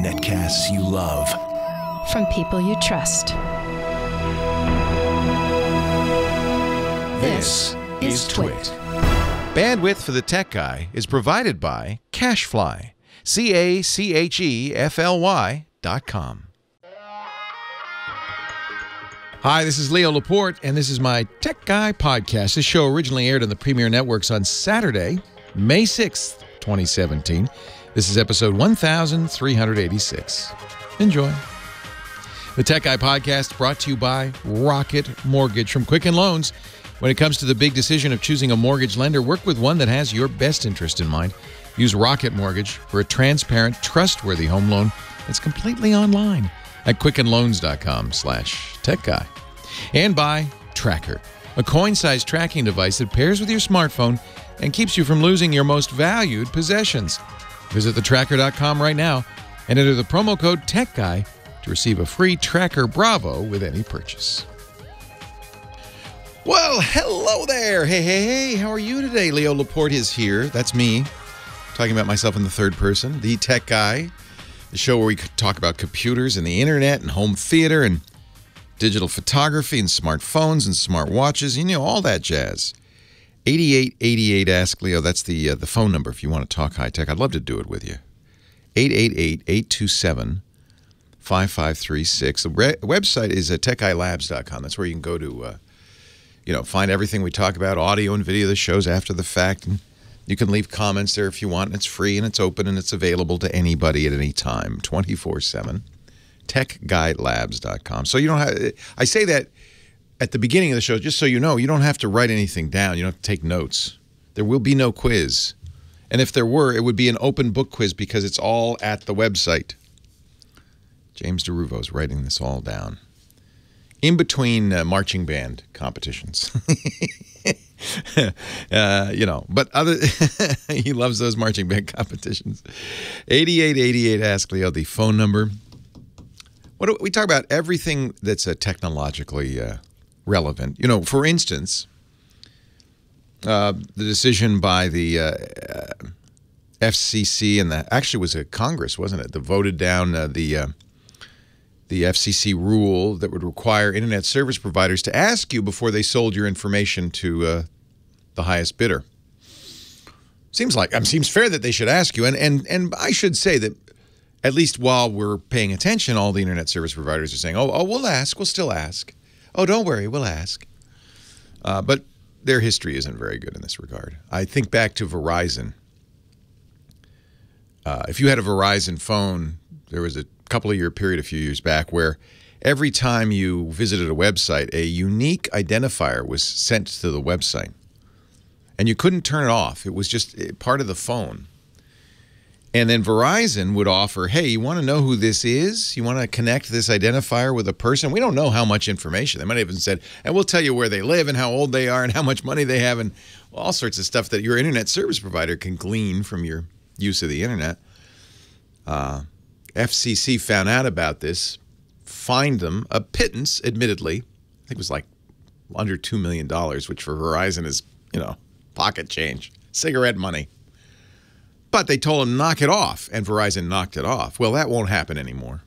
Netcasts you love. From people you trust. This is Twit. Bandwidth for the Tech Guy is provided by Cachefly. CACHEFLY.com. Hi, this is Leo Laporte, and this is my Tech Guy podcast. This show originally aired on the Premier Networks on Saturday, May 6th, 2017. This is episode 1386. Enjoy. The Tech Guy podcast brought to you by Rocket Mortgage from Quicken Loans. When it comes to the big decision of choosing a mortgage lender, work with one that has your best interest in mind. Use Rocket Mortgage for a transparent, trustworthy home loan that's completely online at quickenloans.com/techguy. And by Tracker, a coin-sized tracking device that pairs with your smartphone and keeps you from losing your most valued possessions. Visit thetracker.com right now and enter the promo code TechGuy to receive a free Tracker Bravo with any purchase. Well, hello there. Hey, how are you today? Leo Laporte is here. That's me, talking about myself in the third person, the Tech Guy, the show where we talk about computers and the internet and home theater and digital photography and smartphones and smartwatches, you know, all that jazz. 8888 Ask Leo, that's the phone number if you want to talk high tech. I'd love to do it with you. 888-827-5536. The website is techguylabs.com. That's where you can go to, find everything we talk about, audio and video of the shows after the fact. And you can leave comments there if you want, and it's free, and it's open, and it's available to anybody at any time, 24/7. techguylabs.com. So you don't have, I say that at the beginning of the show, just so you know, you don't have to write anything down. You don't have to take notes. There will be no quiz. And if there were, it would be an open book quiz because it's all at the website. James DeRuvo's writing this all down. In between marching band competitions. But other, he loves those marching band competitions. 8888 Ask Leo, the phone number. We talk about everything that's technologically relevant. You know, for instance, the decision by the FCC and actually was a Congress, wasn't it, that voted down the FCC rule that would require internet service providers to ask you before they sold your information to the highest bidder. Seems fair that they should ask you, and I should say that at least while we're paying attention, all the internet service providers are saying, "Oh, we'll ask, we'll still ask. Oh, don't worry, we'll ask." But their history isn't very good in this regard. I think back to Verizon. If you had a Verizon phone, there was a couple of year period a few years back where every time you visited a website, a unique identifier was sent to the website. And you couldn't turn it off. It was just part of the phone. And then Verizon would offer, hey, you want to know who this is? You want to connect this identifier with a person? We don't know how much information. They might have even said, and we'll tell you where they live and how old they are and how much money they have and all sorts of stuff that your internet service provider can glean from your use of the internet. FCC found out about this, fined them a pittance, admittedly. I think it was like under $2 million, which for Verizon is, pocket change, cigarette money. But they told them, knock it off, and Verizon knocked it off. Well, that won't happen anymore.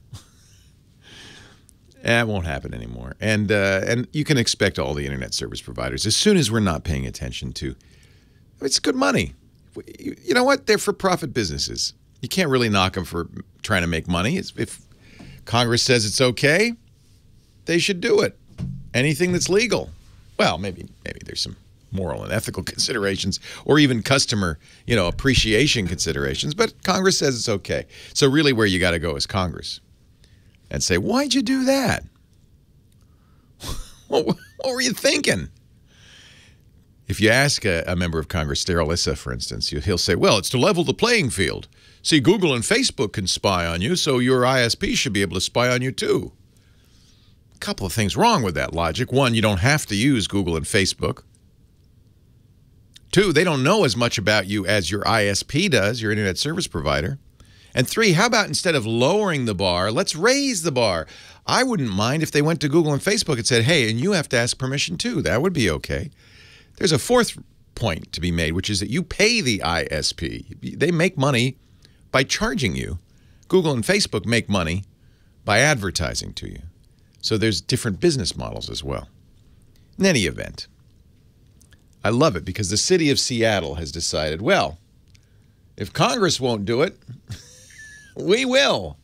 That won't happen anymore. And you can expect all the internet service providers, as soon as we're not paying attention to, it's good money. You know what? They're for-profit businesses. You can't really knock them for trying to make money. If Congress says it's okay, they should do it. Anything that's legal. Well, maybe there's some moral and ethical considerations or even customer, appreciation considerations, but Congress says it's okay. So really where you got to go is Congress and say, why'd you do that? What were you thinking? If you ask a member of Congress, Darrell Issa, for instance, he'll say, well, it's to level the playing field. See, Google and Facebook can spy on you, so your ISP should be able to spy on you too. A couple of things wrong with that logic. One, you don't have to use Google and Facebook. Two, they don't know as much about you as your ISP does, your internet service provider. And three, how about instead of lowering the bar, let's raise the bar. I wouldn't mind if they went to Google and Facebook and said, hey, and you have to ask permission too. That would be okay. There's a fourth point to be made, which is that you pay the ISP. They make money by charging you. Google and Facebook make money by advertising to you. So there's different business models as well. In any event, I love it because the city of Seattle has decided, well, if Congress won't do it, we will.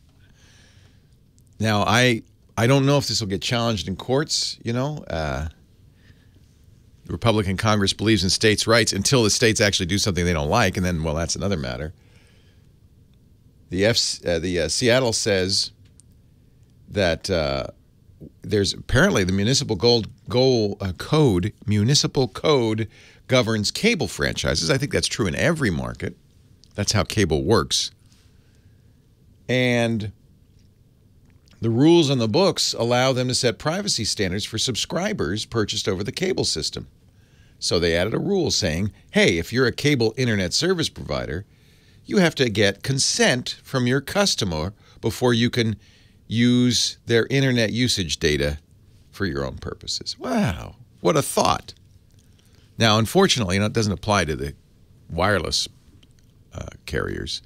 Now, I don't know if this will get challenged in courts, The Republican Congress believes in states' rights until the states actually do something they don't like, and then, well, that's another matter. The Seattle says that there's apparently the municipal code governs cable franchises. I think that's true in every market. That's how cable works. And the rules on the books allow them to set privacy standards for subscribers purchased over the cable system. So they added a rule saying, hey, if you're a cable internet service provider, you have to get consent from your customer before you can use their internet usage data for your own purposes. Wow, what a thought. Now, unfortunately, it doesn't apply to the wireless carriers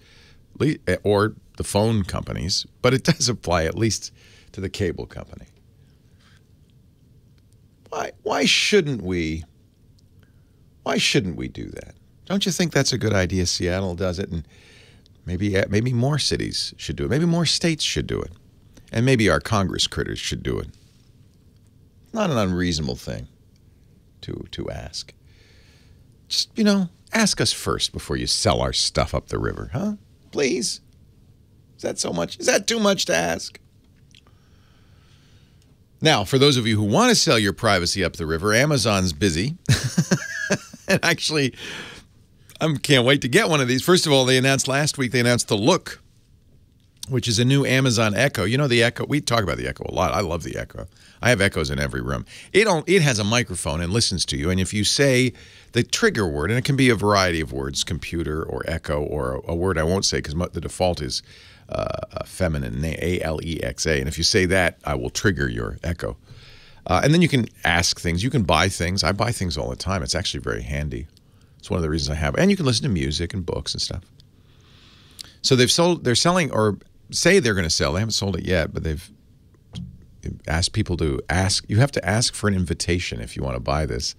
or the phone companies, but it does apply at least to the cable company. Why shouldn't we do that? Don't you think that's a good idea? Seattle does it, and maybe more cities should do it. Maybe more states should do it. And maybe our Congress critters should do it. Not an unreasonable thing to ask. Just, ask us first before you sell our stuff up the river, huh? Please? Is that so much? Is that too much to ask? Now, for those of you who want to sell your privacy up the river, Amazon's busy. And actually, I can't wait to get one of these. First of all, last week they announced the Look, which is a new Amazon Echo. You know the Echo? We talk about the Echo a lot. I love the Echo. I have Echoes in every room. It has a microphone and listens to you. And if you say the trigger word, and it can be a variety of words, computer or Echo or a word I won't say because the default is a feminine name, Alexa. And if you say that, I will trigger your Echo. And then you can ask things. You can buy things. I buy things all the time. It's actually very handy. It's one of the reasons I have it. And you can listen to music and books and stuff. So they're selling, or say they're going to sell. They haven't sold it yet, but they've asked people to ask. You have to ask for an invitation if you want to buy this.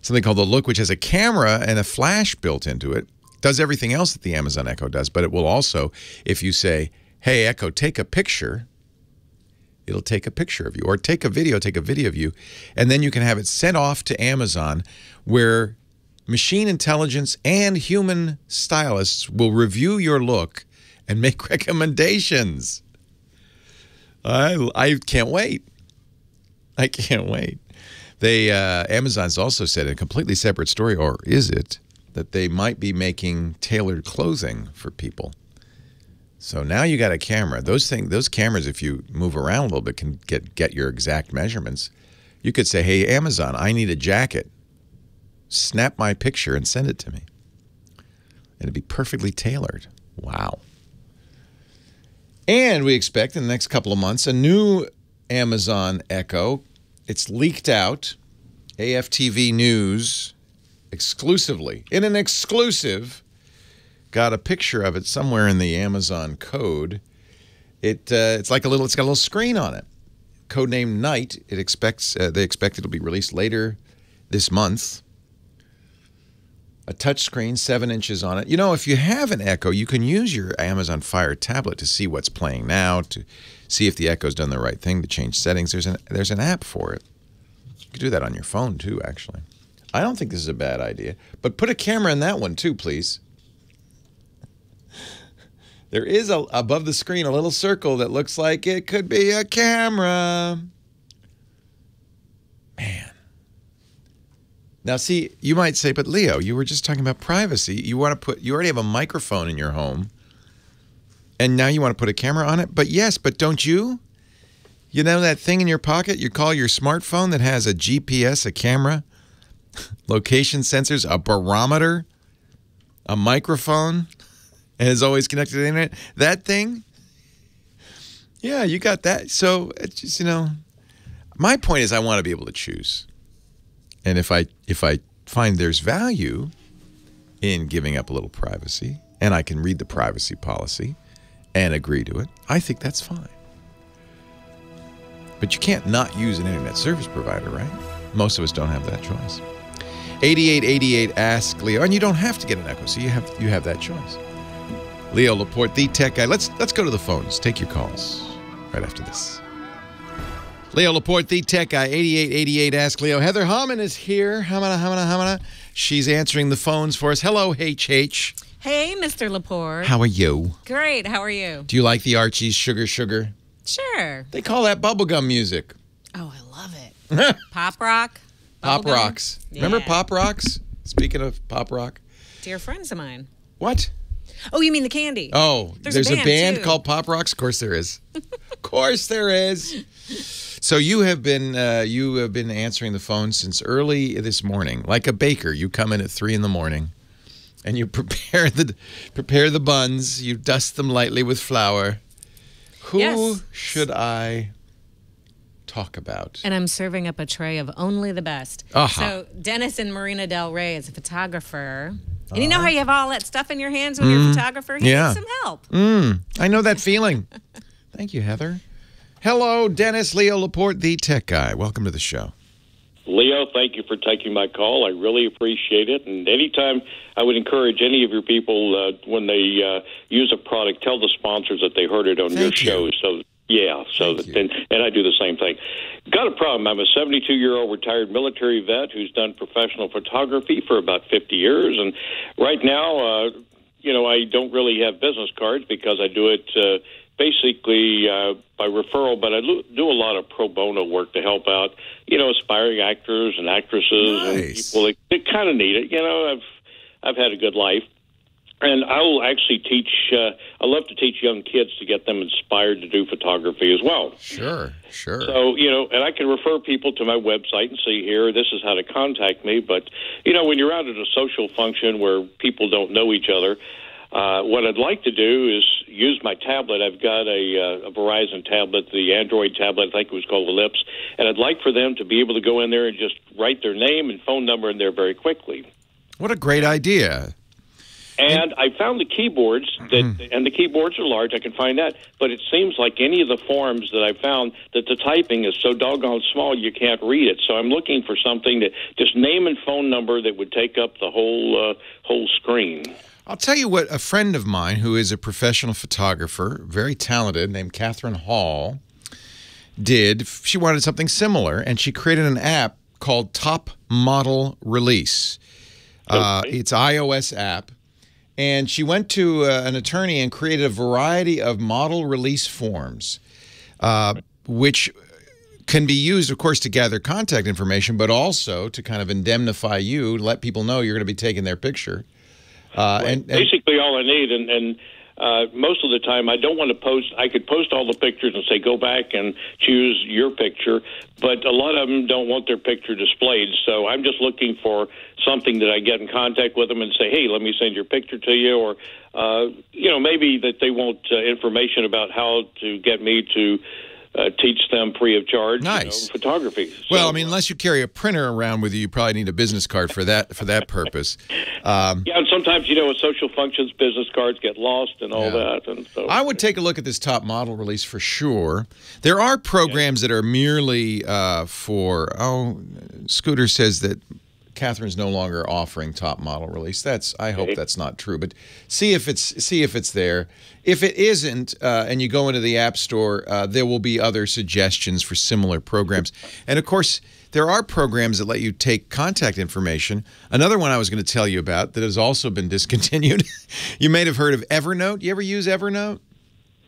Something called the Look, which has a camera and a flash built into it. Does everything else that the Amazon Echo does, but it will also, if you say, hey, Echo, take a picture, it'll take a picture of you. Or take a video of you. And then you can have it sent off to Amazon where machine intelligence and human stylists will review your look and make recommendations. I can't wait. I can't wait. Amazon's also said in a completely separate story, or is it, that they might be making tailored clothing for people. So now you got a camera. Those cameras, if you move around a little bit, can get your exact measurements. You could say, hey, Amazon, I need a jacket. Snap my picture and send it to me. And it'd be perfectly tailored. Wow. And we expect in the next couple of months a new Amazon Echo. It's leaked out. AFTV News exclusively, in an exclusive, got a picture of it somewhere in the Amazon code. It's got a little screen on it. Codenamed Night. They expect it'll be released later this month. A touchscreen, 7 inches on it. If you have an Echo, you can use your Amazon Fire tablet to see what's playing now, to see if the Echo's done the right thing, to change settings. There's an app for it. You can do that on your phone too, actually. I don't think this is a bad idea, but put a camera in that one too, please. There is above the screen a little circle that looks like it could be a camera. Man. Now, see, you might say, but Leo, you were just talking about privacy. You already have a microphone in your home, and now you want to put a camera on it? But yes, but don't you? You know that thing in your pocket you call your smartphone that has a GPS, a camera, location sensors, a barometer, a microphone, and is always connected to the internet? That thing? Yeah, you got that. So it's just, my point is I want to be able to choose. And if I find there's value in giving up a little privacy, and I can read the privacy policy and agree to it, I think that's fine. But you can't not use an internet service provider, right? Most of us don't have that choice. 8888 Ask Leo, and you don't have to get an Echo, so you have that choice. Leo Laporte, the tech guy. Let's go to the phones. Take your calls right after this. Leo Laporte, the tech guy, 8888 Ask Leo. Heather Hammond is here. Hamana. She's answering the phones for us. Hello, HH. Hey, Mr. Laporte. How are you? Great. How are you? Do you like the Archie's Sugar Sugar? Sure. They call that bubblegum music. Oh, I love it. Pop rock. Pop Bubblegum? Rocks. Remember Yeah. Pop Rocks? Speaking of Pop Rock. Dear friends of mine. What? Oh, you mean the candy? Oh, there's a band too. called Pop Rocks? Of course there is. Of course there is. So you have been answering the phone since early this morning. Like a baker, you come in at 3 in the morning and you prepare the buns, you dust them lightly with flour. Who Yes. should I talk about? And I'm serving up a tray of only the best. Uh-huh. So Dennis in Marina Del Rey is a photographer. And you know how you have all that stuff in your hands when you're a photographer? He Yeah. needs some help. I know that feeling. Thank you, Heather. Hello, Dennis Leo Laporte, the tech guy. Welcome to the show. Leo, thank you for taking my call. I really appreciate it. And anytime, I would encourage any of your people, when they use a product, tell the sponsors that they heard it on your Thank you. show. So, yeah, so Thank that, you. and I do the same thing. Got a problem. I'm a 72-year-old retired military vet who's done professional photography for about 50 years. And right now, I don't really have business cards because I do it basically by referral, but I do a lot of pro bono work to help out, aspiring actors and actresses and Nice. people that kind of need it. I've had a good life. And I will actually teach, I love to teach young kids to get them inspired to do photography as well. Sure. So, and I can refer people to my website and say, here, this is how to contact me. But, when you're out at a social function where people don't know each other, what I'd like to do is use my tablet. I've got a Verizon tablet, the Android tablet, I think it was called Ellipse, and I'd like for them to be able to go in there and just write their name and phone number in there very quickly. What a great idea. And I found the keyboards, and the keyboards are large, I can find that, but it seems like any of the forms that I found that the typing is so doggone small you can't read it. So I'm looking for something that just name and phone number that would take up the whole screen. I'll tell you what a friend of mine who is a professional photographer, very talented, named Catherine Hall, did. She wanted something similar, and she created an app called Top Model Release. Okay. It's an iOS app. And she went to an attorney and created a variety of model release forms, which can be used, of course, to gather contact information, but also to kind of indemnify you, to let people know you're going to be taking their picture. And basically all I need, and most of the time I don't want to post. I could post all the pictures and say, go back and choose your picture, but a lot of them don't want their picture displayed, so I'm just looking for something that I get in contact with them and say, hey, let me send your picture to you, or, maybe that they want information about how to get me to teach them free of charge. Nice. Photography. well, So, I mean, unless you carry a printer around with you, you probably need a business card for that purpose. yeah, and sometimes, at social functions, business cards get lost and all that. And so I would take a look at this top model release for sure. There are programs that are merely Scooter says that Catherine's no longer offering top model release. I hope that's not true, but see if it's there. If it isn't, and you go into the App Store, there will be other suggestions for similar programs. And of course, there are programs that let you take contact information. Another one I was going to tell you about that has also been discontinued. You may have heard of Evernote. You ever use Evernote?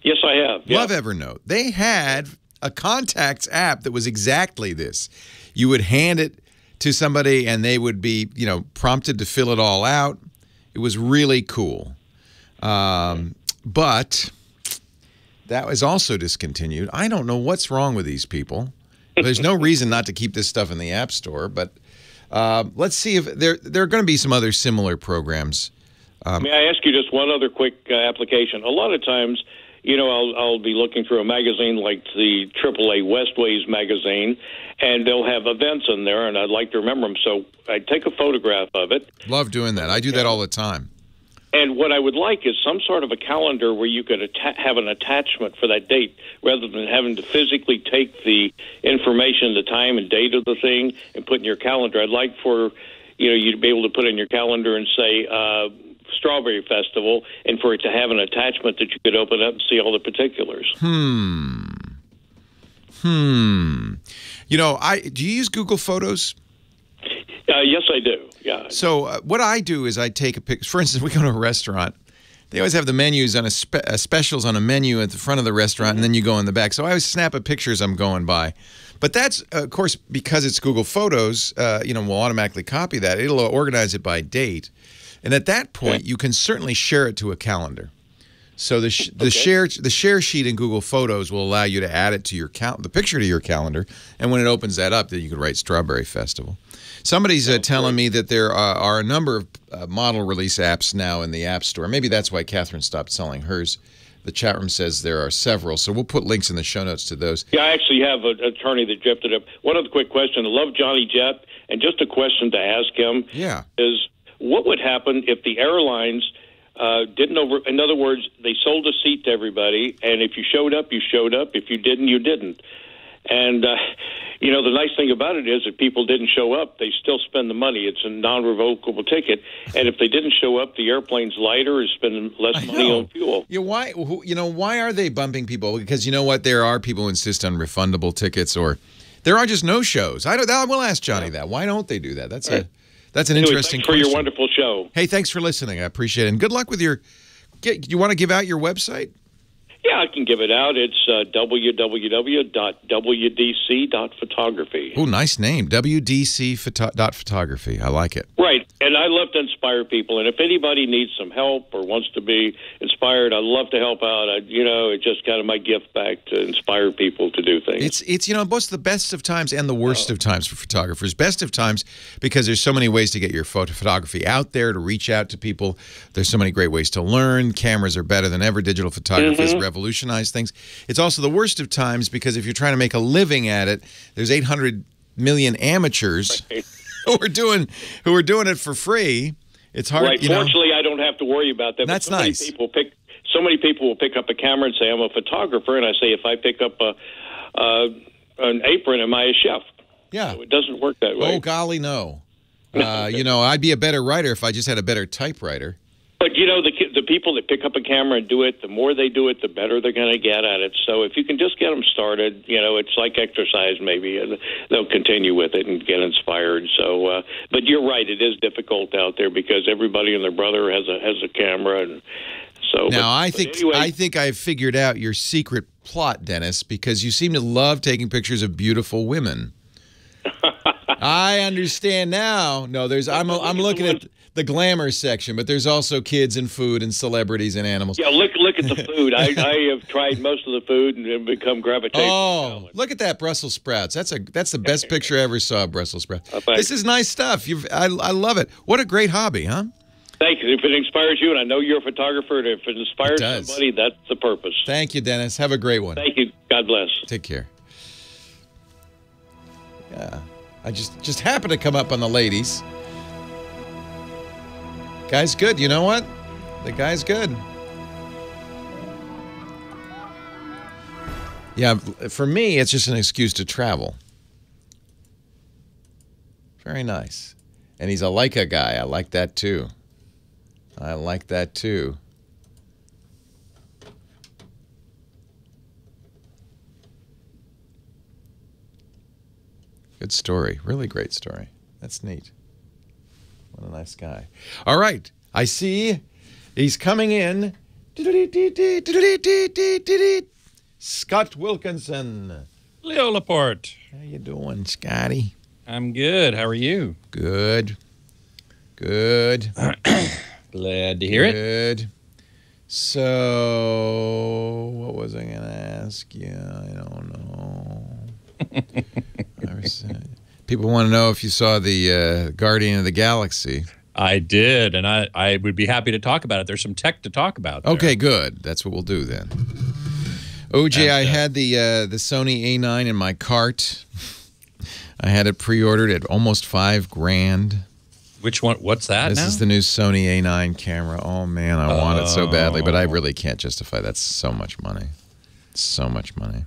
yes, I have. Yeah. Love Evernote. They had a contacts app that was exactly this. You would hand it to somebody and they would be, prompted to fill it all out. It was really cool. But that was also discontinued. I don't know what's wrong with these people. There's no reason not to keep this stuff in the App Store, but let's see if there are going to be some other similar programs. May I ask you just one other quick application? A lot of times, I'll be looking through a magazine like the AAA Westways magazine, and they'll have events in there, and I'd like to remember them. So I take a photograph of it. Love doing that. I do that all the time. And what I would like is some sort of a calendar where you could have an attachment for that date, rather than having to physically take the information, the time and date of the thing, and put in your calendar. I'd like for you to be able to put in your calendar and say Strawberry Festival, and for it to have an attachment that you could open up and see all the particulars. Do you use Google Photos? Yes, I do. Yeah. So what I do is I take a picture. For instance, we go to a restaurant. They always have the menus on specials on a menu at the front of the restaurant, and then you go in the back. So I always snap a picture as I'm going by. But that's, of course, because it's Google Photos, we'll automatically copy that. It'll organize it by date. And at that point, you can certainly share it to a calendar. So the share sheet in Google Photos will allow you to add it to the picture to your calendar. And when it opens that up, then you can write Strawberry Festival. Somebody's telling me that there are a number of model release apps now in the App Store. Maybe that's why Catherine stopped selling hers. The chat room says there are several, so we'll put links in the show notes to those. Yeah, I actually have an attorney that drafted up. One other quick question. I love Johnny Jet, and just a question to ask him is, what would happen if the airlines didn't in other words, they sold a seat to everybody, and if you showed up, you showed up. If you didn't, you didn't. And, the nice thing about it is if people didn't show up, they still spend the money. It's a non-revocable ticket. And if they didn't show up, the airplane's lighter, is spending less money on fuel. Yeah, why are they bumping people? Because you know what? There are people who insist on refundable tickets, or there are just no-shows. I will ask Johnny that. Why don't they do that? That's an interesting question. For your wonderful show. Hey, thanks for listening. I appreciate it. And good luck with you want to give out your website? Yeah, I can give it out. It's www.wdc.photography. Oh, nice name. WDC.photography. I like it. Right. And I love to inspire people. And if anybody needs some help or wants to be inspired, I love to help out. It's just kind of my gift back to inspire people to do things. It's both the best of times and the worst of times for photographers. Best of times because there's so many ways to get your photography out there, to reach out to people. There's so many great ways to learn. Cameras are better than ever. Digital photography has revolutionized things. It's also the worst of times because if you're trying to make a living at it, there's 800 million amateurs who are doing it for free. It's hard. Right. Fortunately, I don't have to worry about that. That's nice. So many people will pick up a camera and say, I'm a photographer, and I say, if I pick up an apron, am I a chef? Yeah. So it doesn't work that way. Oh, golly, no. I'd be a better writer if I just had a better typewriter. But, the people that pick up a camera and do it, the more they do it, the better they're going to get at it. So if you can just get them started, it's like exercise maybe, and they'll continue with it and get inspired. So, but you're right, it is difficult out there because everybody and their brother has a camera. And so now, I think I've figured out your secret plot, Dennis, because you seem to love taking pictures of beautiful women. I understand now. No, I'm looking at the glamour section, but there's also kids and food and celebrities and animals. Yeah, look at the food. I have tried most of the food and become gravitational. Oh, look at that Brussels sprouts. That's the best picture I ever saw of Brussels sprouts. This is nice stuff. I love it. What a great hobby, huh? Thank you. If it inspires you, and I know you're a photographer, and if it inspires somebody, that's the purpose. Thank you, Dennis. Have a great one. Thank you. God bless. Take care. Yeah. I just happened to come up on the ladies. Guy's good. You know what? The guy's good. Yeah, for me, it's just an excuse to travel. Very nice. And he's a Leica guy. I like that, too. I like that, too. Good story. Really great story. That's neat. What a nice guy. All right. I see he's coming in. Scott Wilkinson. Leo Laporte. How you doing, Scotty? I'm good. How are you? Good. Good. Glad to hear it. Good. So, what was I going to ask you? I don't know. People want to know if you saw the Guardian of the Galaxy. I did, and I would be happy to talk about it. There's some tech to talk about there. Okay, good. That's what we'll do then. OJ, I had the Sony A9 in my cart. I had it pre-ordered at almost $5,000. Which one? What's that This now? is the new Sony A9 camera. Oh, man, I want it so badly, but I really can't justify. That's so much money. So much money.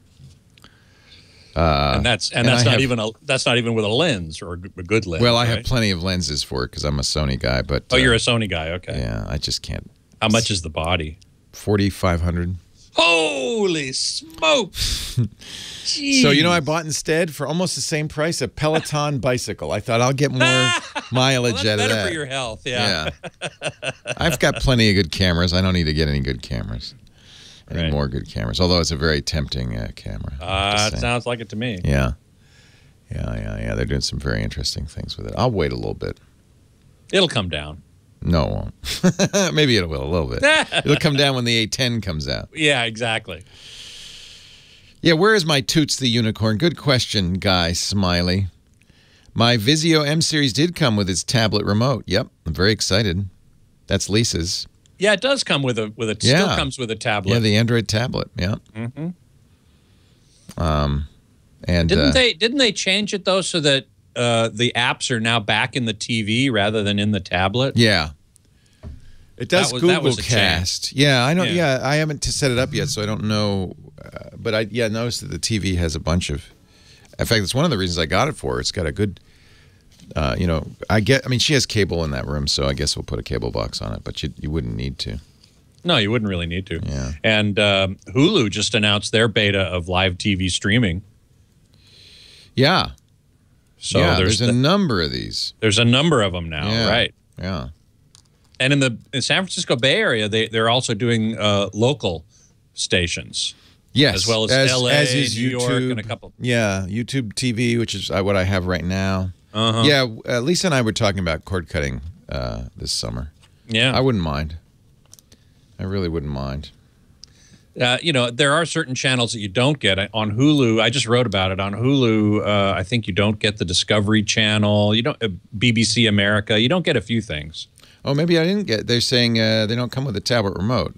And that's not even with a lens or a good lens. Well, I right? have plenty of lenses for it because I'm a Sony guy. But you're a Sony guy. Okay. Yeah, I just can't. How much is the body? $4,500. Holy smokes! So, I bought instead for almost the same price a Peloton bicycle. I thought I'll get more mileage out of that. Better for your health, yeah. I've got plenty of good cameras. I don't need to get any good cameras. Any more good cameras. Although it's a very tempting camera. It sounds like it to me. Yeah. Yeah. They're doing some very interesting things with it. I'll wait a little bit. It'll come down. No, it won't. Maybe it will a little bit. It'll come down when the A10 comes out. Yeah, exactly. Yeah, where is my Toots the Unicorn? Good question, Guy Smiley. My Vizio M Series did come with its tablet remote. Yep, I'm very excited. That's Lisa's. Yeah, it does come with a still comes with a tablet. Yeah, the Android tablet. Yeah. Mm-hmm. And didn't they change it though so that the apps are now back in the TV rather than in the tablet? Yeah. It does that was Google Cast. Yeah, I know. Yeah, I haven't set it up yet, so I don't know. But I noticed that the TV has a bunch of. In fact, it's one of the reasons I got it for her. It's got a good. I mean, she has cable in that room, so I guess we'll put a cable box on it. But you wouldn't need to. No, you wouldn't really need to. Yeah. And Hulu just announced their beta of live TV streaming. Yeah. So there's a number of these. There's a number of them now, right? Yeah. And in the San Francisco Bay Area, they're also doing local stations. Yes, as well as LA, as is New YouTube, York, and a couple. Yeah, YouTube TV, which is what I have right now. Uh-huh. Yeah, Lisa and I were talking about cord cutting this summer. Yeah, I wouldn't mind. I really wouldn't mind. There are certain channels that you don't get on Hulu. I just wrote about it on Hulu. I think you don't get the Discovery Channel. You don't BBC America. You don't get a few things. Oh, maybe I didn't get. They're saying they don't come with a tablet remote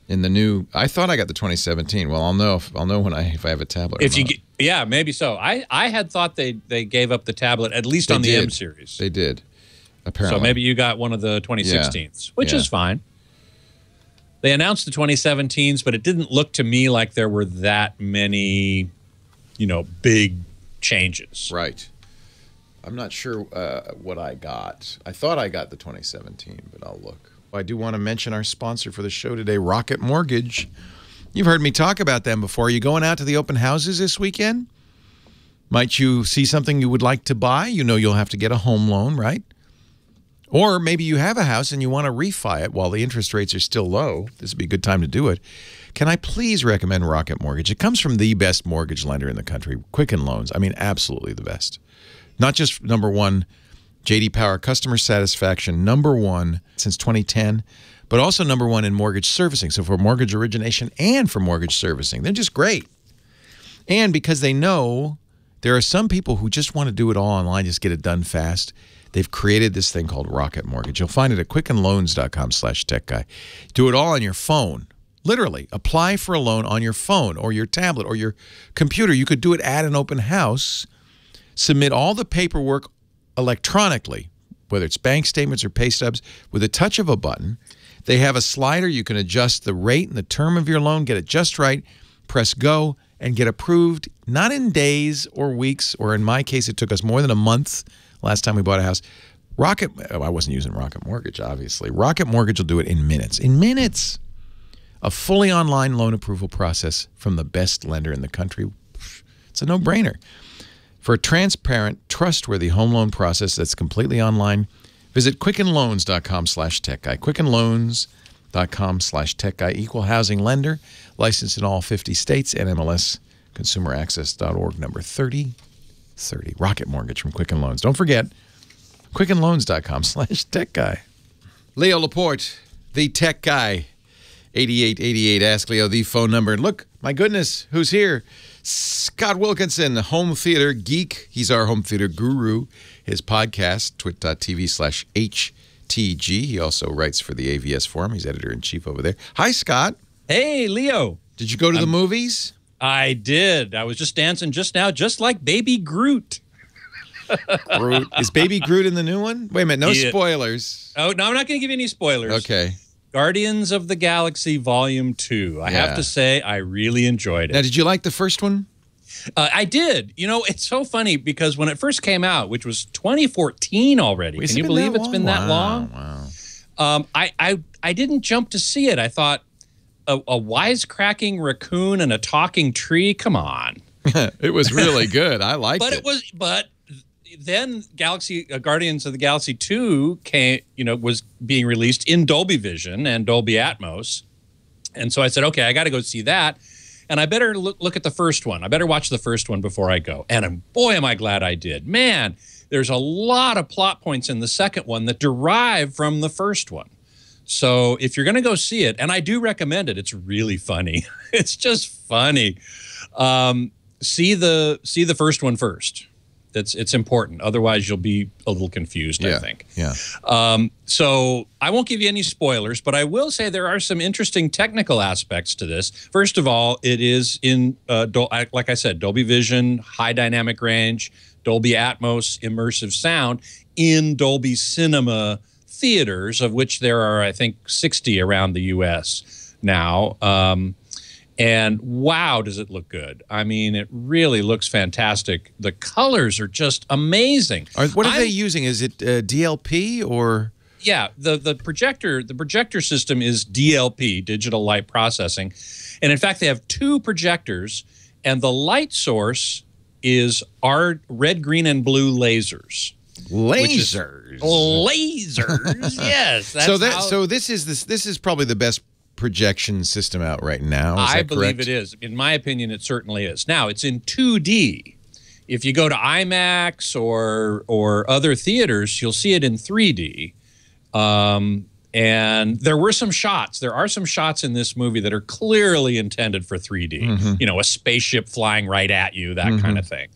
in the new. I thought I got the 2017. Well, I'll know if I have a tablet. Yeah, maybe so. I had thought they gave up the tablet at least on the M series. They did. Apparently. So maybe you got one of the 2016s, which is fine. They announced the 2017s, but it didn't look to me like there were that many, big changes. Right. I'm not sure what I got. I thought I got the 2017, but I'll look. I do want to mention our sponsor for the show today, Rocket Mortgage. You've heard me talk about them before. Are you going out to the open houses this weekend? Might you see something you would like to buy? You'll have to get a home loan, right? Or maybe you have a house and you want to refi it while the interest rates are still low. This would be a good time to do it. Can I please recommend Rocket Mortgage? It comes from the best mortgage lender in the country, Quicken Loans. I mean, absolutely the best. Not just #1 J.D. Power customer satisfaction, #1 since 2010, but also #1 in mortgage servicing. So for mortgage origination and for mortgage servicing, they're just great. And because they know there are some people who just want to do it all online, just get it done fast, they've created this thing called Rocket Mortgage. You'll find it at quickenloans.com/techguy. Do it all on your phone. Literally, apply for a loan on your phone or your tablet or your computer. You could do it at an open house. Submit all the paperwork electronically, whether it's bank statements or pay stubs, with a touch of a button. They have a slider. You can adjust the rate and the term of your loan, get it just right, press go, and get approved, not in days or weeks, or in my case, it took us more than a month last time we bought a house. I wasn't using Rocket Mortgage, obviously. Rocket Mortgage will do it in minutes. In minutes. A fully online loan approval process from the best lender in the country. It's a no-brainer. For a transparent, trustworthy home loan process that's completely online, visit quickenloans.com/techguy. Quickenloans.com/techguy. Equal housing lender, licensed in all 50 states, NMLS consumeraccess.org, number 3030. Rocket Mortgage from Quicken Loans. Don't forget, quickenloans.com/techguy. Leo Laporte, the tech guy. 8888. Ask Leo, the phone number. And look, my goodness, who's here? Scott Wilkinson, home theater geek. He's our home theater guru. His podcast, twit.tv/HTG. He also writes for the AVS Forum. He's editor-in-chief over there. Hi, Scott. Hey, Leo. Did you go to the movies? I did. I was just dancing just now, just like Baby Groot. Groot. Is Baby Groot in the new one? Wait a minute. No spoilers. Oh, no, I'm not going to give you any spoilers. Okay. Guardians of the Galaxy Volume 2. I have to say, I really enjoyed it. Now, did you like the first one? I did. You know, it's so funny because when it first came out, which was 2014 already, can you believe it's been that long? Wow. I didn't jump to see it. I thought, a wisecracking raccoon and a talking tree? Come on. It was really good. I liked it. But then Guardians of the Galaxy 2 was being released in Dolby Vision and Dolby Atmos. And so I said, okay, I got to go see that. And I better look at the first one. I better watch the first one before I go. And boy, am I glad I did. Man, there's a lot of plot points in the second one that derive from the first one. So if you're going to go see it, and I do recommend it, it's really funny. It's just funny. See the first one first. It's important. Otherwise, you'll be a little confused, I think. Yeah. So I won't give you any spoilers, but I will say there are some interesting technical aspects to this. First of all, it is in, like I said, Dolby Vision, high dynamic range, Dolby Atmos, immersive sound in Dolby Cinema theaters, of which there are, I think, 60 around the U.S. now. And wow, does it look good. I mean, it really looks fantastic. The colors are just amazing. What are they using? Is it DLP or? Yeah, the projector system is DLP, digital light processing. And in fact, they have two projectors, and the light source is our red, green, and blue lasers. Lasers. Lasers. Yes. So this is probably the best projection system out right now. I believe it is. In my opinion, it certainly is. Now, it's in 2D. If you go to IMAX or other theaters, you'll see it in 3D. And there are some shots in this movie that are clearly intended for 3D. You know, a spaceship flying right at you, that kind of thing.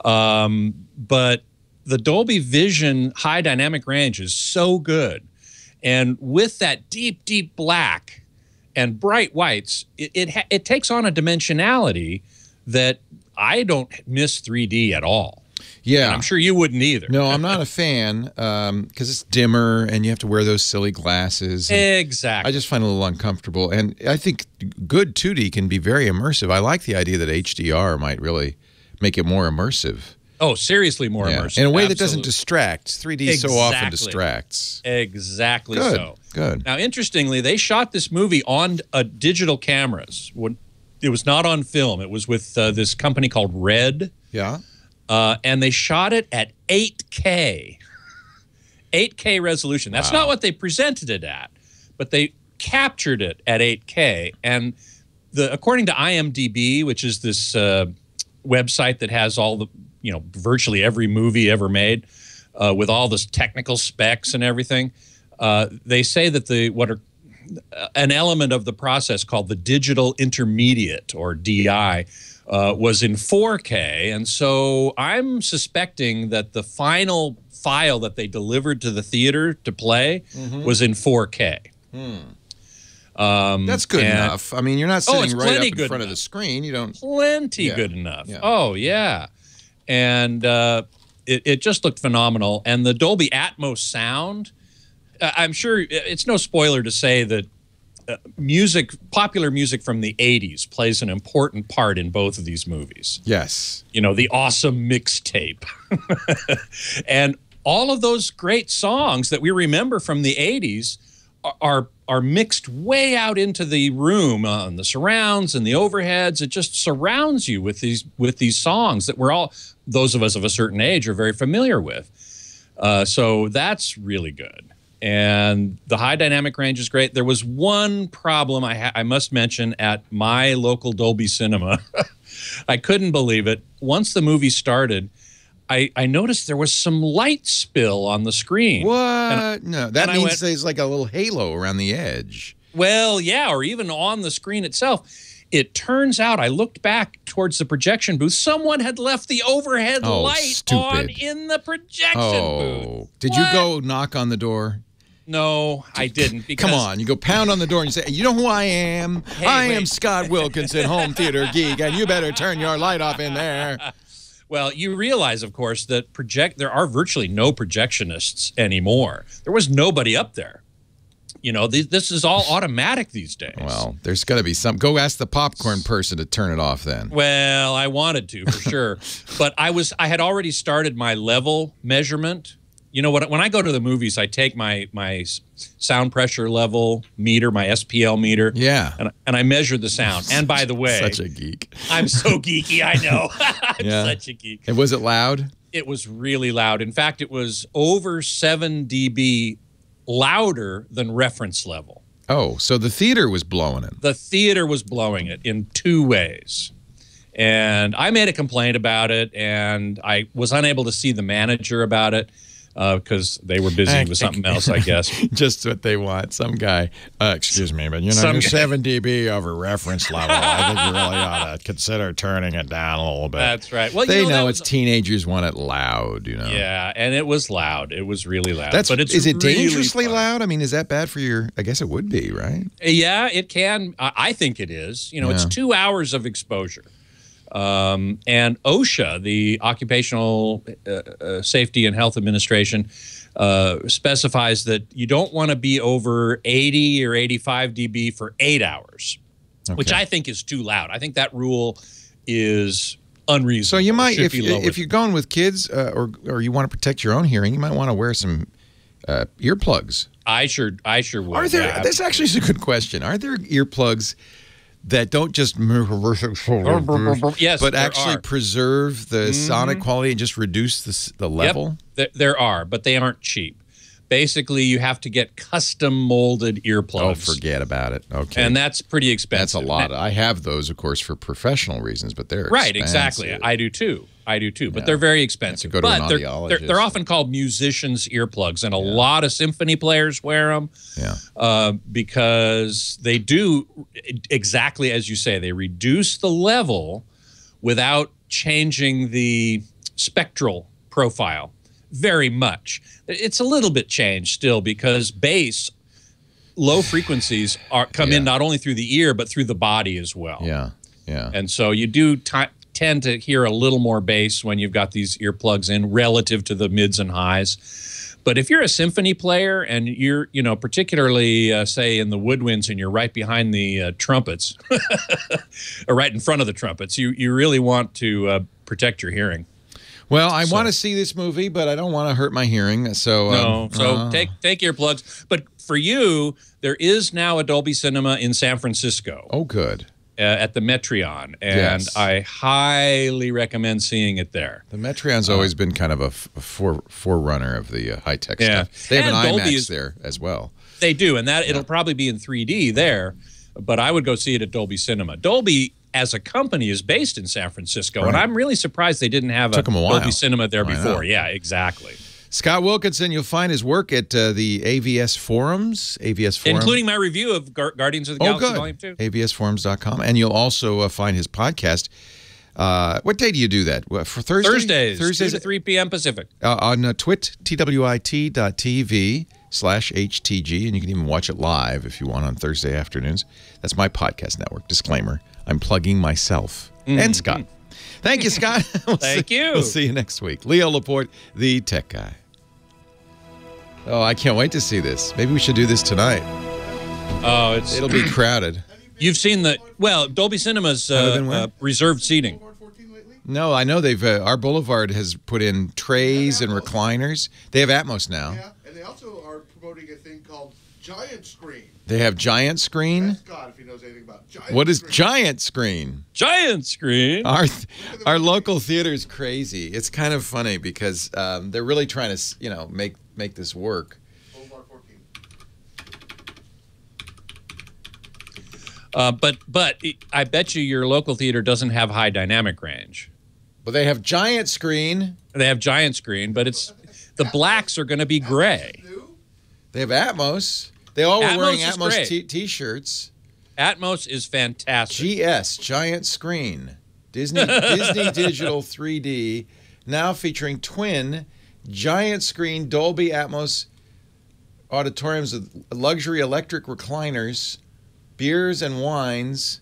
But the Dolby Vision high dynamic range is so good. And with that deep, deep black and bright whites, it takes on a dimensionality that I don't miss 3D at all. Yeah. And I'm sure you wouldn't either. No, I'm not a fan because it's dimmer and you have to wear those silly glasses. Exactly. I just find it a little uncomfortable. And I think good 2D can be very immersive. I like the idea that HDR might really make it more immersive. Oh, seriously more immersive. In a way that doesn't distract. 3D so often distracts. Exactly good, so. Good. Now, interestingly, they shot this movie on digital cameras. It was not on film. It was with this company called Red. Yeah. And they shot it at 8K. 8K resolution. That's not what they presented it at, but they captured it at 8K. And according to IMDb, which is this website that has all the, virtually every movie ever made with all this technical specs and everything, they say that an element of the process called the digital intermediate, or DI, was in 4K. And so I'm suspecting that the final file that they delivered to the theater to play was in 4K. That's good enough. I mean, you're not sitting right up in front of the screen. You don't. Plenty good enough. Yeah. Oh, yeah. And it just looked phenomenal. And the Dolby Atmos sound, I'm sure it's no spoiler to say that popular music from the 80s plays an important part in both of these movies. Yes. The awesome mixtape. And all of those great songs that we remember from the 80s are mixed way out into the room on the surrounds and the overheads. It just surrounds you with these songs that those of us of a certain age are very familiar with. So that's really good. And the high dynamic range is great. There was one problem I must mention at my local Dolby Cinema. I couldn't believe it. Once the movie started, I noticed there was some light spill on the screen. What? No, that means there's like a little halo around the edge. Well, yeah, or even on the screen itself. It turns out, I looked back towards the projection booth, someone had left the overhead light on in the projection booth. Did you go knock on the door? No, I didn't. Because Come on, you go pound on the door and you say, "You know who I am? Hey, I wait. am Scott Wilkinson, home theater geek, and you better turn your light off in there." Well, you realize, of course, that there are virtually no projectionists anymore. There was nobody up there. You know, this is all automatic these days. Well, there's got to be some. Go ask the popcorn person to turn it off then. Well, I wanted to for sure, but I had already started my level measurement. You know what? When I go to the movies, I take my sound pressure level meter, my SPL meter. Yeah. And I measure the sound. And by the way, such a geek. I'm so geeky. I know. I'm such a geek. And was it loud? It was really loud. In fact, it was over 7 dB louder than reference level. Oh, so the theater was blowing it. The theater was blowing it in 2 ways. And I made a complaint about it, and I was unable to see the manager about it because they were busy with something else, I guess. Just what they want. Some guy, excuse me, but you're 7 dB over reference level. I think you really ought to consider turning it down a little bit. That's right. Well, they know it's teenagers want it loud, you know. Yeah, and it was loud. It was really loud. But is it really dangerously fun. loud? I mean, is that bad for your? I guess it would be, right? Yeah, it can. I think it is. You know, it's 2 hours of exposure. And OSHA, the Occupational Safety and Health Administration, specifies that you don't want to be over 80 or 85 dB for 8 hours, which I think is too loud. I think that rule is unreasonable. So you might, if you're going with kids or you want to protect your own hearing, you might want to wear some earplugs. I sure would. Are there? This actually is a good question. Are there earplugs that don't just yes, but actually preserve the sonic quality and just reduce the level? Yep. There are, but they aren't cheap. Basically, you have to get custom molded earplugs. Oh, forget about it. Okay. And that's pretty expensive. That's a lot. I have those, of course, for professional reasons, but they're right, expensive. exactly. I do too. But they're very expensive. You have to go to but an audiologist. they're often called musicians' earplugs, and a lot of symphony players wear them. Yeah. Because they do exactly as you say. They reduce the level without changing the spectral profile very much. It's a little bit changed still because bass, low frequencies come in not only through the ear but through the body as well. Yeah. And so you do tend to hear a little more bass when you've got these earplugs in relative to the mids and highs. But if you're a symphony player and you're, particularly say in the woodwinds and you're right behind the trumpets or right in front of the trumpets, you really want to protect your hearing. Well, I want to see this movie, but I don't want to hurt my hearing. So take earplugs. But for you, there is now a Dolby Cinema in San Francisco. Oh, good. At the Metreon, and I highly recommend seeing it there. The Metreon's always been kind of a forerunner of the high-tech stuff. They have an IMAX there as well. They do, and it'll probably be in 3D there, but I would go see it at Dolby Cinema. Dolby, as a company, is based in San Francisco, and I'm really surprised they didn't have a Dolby Cinema there before. Yeah, exactly. Scott Wilkinson, you'll find his work at the AVS Forums. Including my review of Guardians of the Galaxy Volume 2. AVSforums.com. And you'll also find his podcast. What day do you do that? For Thursday? Thursdays 2 to 3 p.m. Pacific. On twit.twitt.tv/HTG. And you can even watch it live if you want on Thursday afternoons. That's my podcast network. Disclaimer. I'm plugging myself and Scott. Thank you, Scott. Thank you. We'll see you next week. Leo Laporte, the tech guy. Oh, I can't wait to see this. Maybe we should do this tonight. Oh, it'll be crowded. You've seen Dolby Cinema's reserved seating. No, I know they've. Our Boulevard has put in trays and recliners. They have Atmos now. Yeah, and they also are promoting a thing called Giant Screen. They have Giant Screen. Ask God if he knows anything about Giant. What is Screen. Giant Screen? Giant Screen. Our local theater is crazy. It's kind of funny because they're really trying to make this work. Boulevard 14. But I bet you your local theater doesn't have high dynamic range. But they have Giant Screen. They have Giant Screen, but the blacks are going to be gray. They have Atmos. They all were wearing Atmos Atmos T-shirts. Atmos is fantastic. GS, Giant Screen. Disney Digital 3D, now featuring twin Giant Screen Dolby Atmos auditoriums with luxury electric recliners, beers and wines,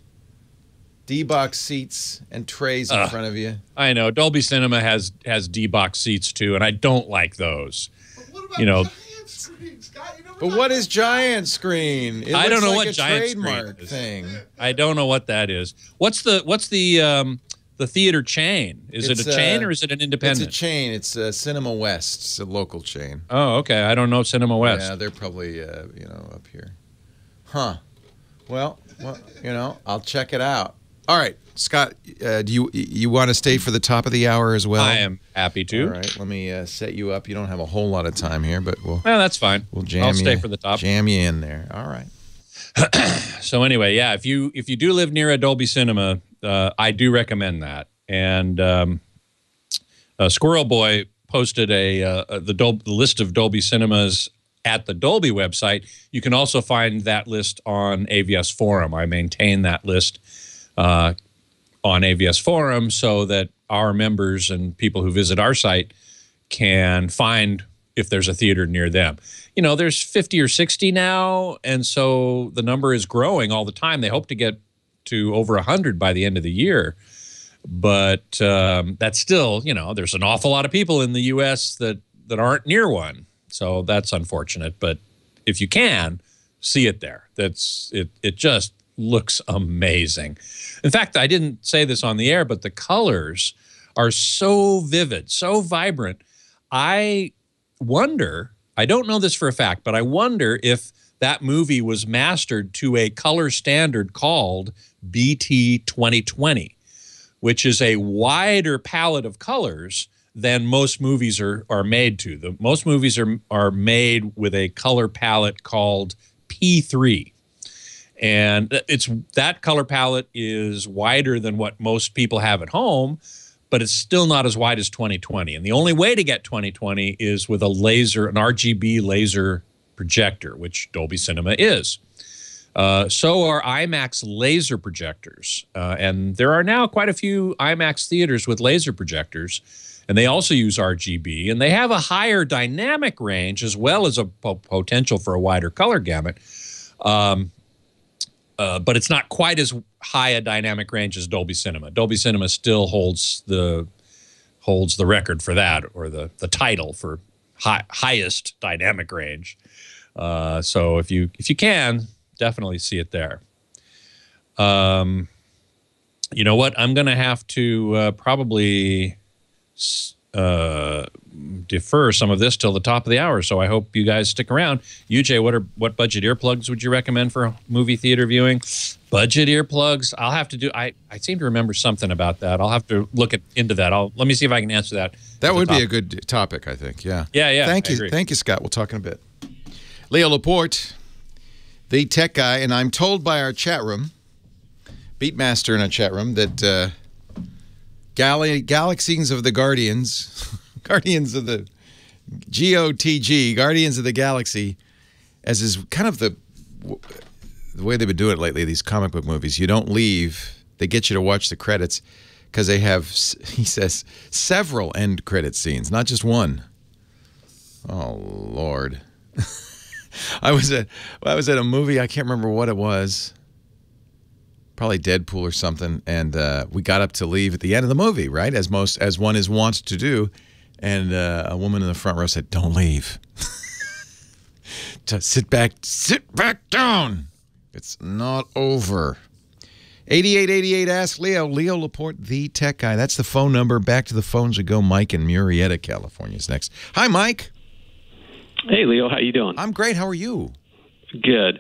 D-box seats, and trays in front of you. I know. Dolby Cinema has D-box seats, too, and I don't like those. But what about You know, giant screen, Scott? You never But what is giant screen? It I don't looks know like what a giant screen trademark is. thing. I don't know what that is. What's the theater chain? Is it a chain or is it an independent? It's a chain. It's Cinema West. It's a local chain. Oh, okay. I don't know Cinema West. Yeah, they're probably up here. Huh. Well, I'll check it out. All right, Scott. Do you want to stay for the top of the hour as well? I am happy to. All right. Let me set you up. You don't have a whole lot of time here, but Well, that's fine. we'll jam I'll you. stay for the top. Jam you in there. All right. So anyway, yeah, if you do live near a Dolby Cinema, I do recommend that. And Squirrel Boy posted the list of Dolby Cinemas at the Dolby website. You can also find that list on AVS Forum. I maintain that list on AVS Forum so that our members and people who visit our site can find if there's a theater near them. You know, there's 50 or 60 now, and so the number is growing all the time. They hope to get to over 100 by the end of the year. But that's still, there's an awful lot of people in the U.S. that aren't near one. So that's unfortunate. But if you can, see it there. It just looks amazing. In fact, I didn't say this on the air, but the colors are so vivid, so vibrant. I wonder, I don't know this for a fact, but I wonder if that movie was mastered to a color standard called BT 2020, which is a wider palette of colors than most movies are made to. Most movies are made with a color palette called P3. And that color palette is wider than what most people have at home, but it's still not as wide as 2020. And the only way to get 2020 is with an RGB laser projector, which Dolby Cinema is. So are IMAX laser projectors. And there are now quite a few IMAX theaters with laser projectors, and they also use RGB. And they have a higher dynamic range as well as a potential for a wider color gamut. But it's not quite as high a dynamic range as Dolby Cinema. Dolby Cinema still holds the record for that, or the title for highest dynamic range. So if you can, definitely see it there. You know what? I'm going to have to probably defer some of this till the top of the hour, so I hope you guys stick around. UJ, what budget earplugs would you recommend for movie theater viewing? Budget earplugs? I'll have to do. I seem to remember something about that. I'll have to look into that. Let me see if I can answer that. That would be a good topic, I think. Yeah. Yeah. Thank you, Scott. We'll talk in a bit. Leo Laporte, the tech guy, and I'm told by our chat room, Beatmaster in our chat room, that Galaxies of the Guardians, Guardians of the GOTG, Guardians of the Galaxy, as is kind of the way they've been doing it lately, these comic book movies. You don't leave. They get you to watch the credits because they have, he says, several end credit scenes, not just one. Oh, Lord. I was at a movie. I can't remember what it was. Probably Deadpool or something. And we got up to leave at the end of the movie, right? As one is wont to do. And a woman in the front row said, "Don't leave. Sit back down. It's not over." 8888 Ask Leo. Leo Laporte, the tech guy. That's the phone number. Back to the phones we go. Mike in Murrieta, California is next. Hi, Mike. Hey, Leo. How you doing? I'm great. How are you? Good.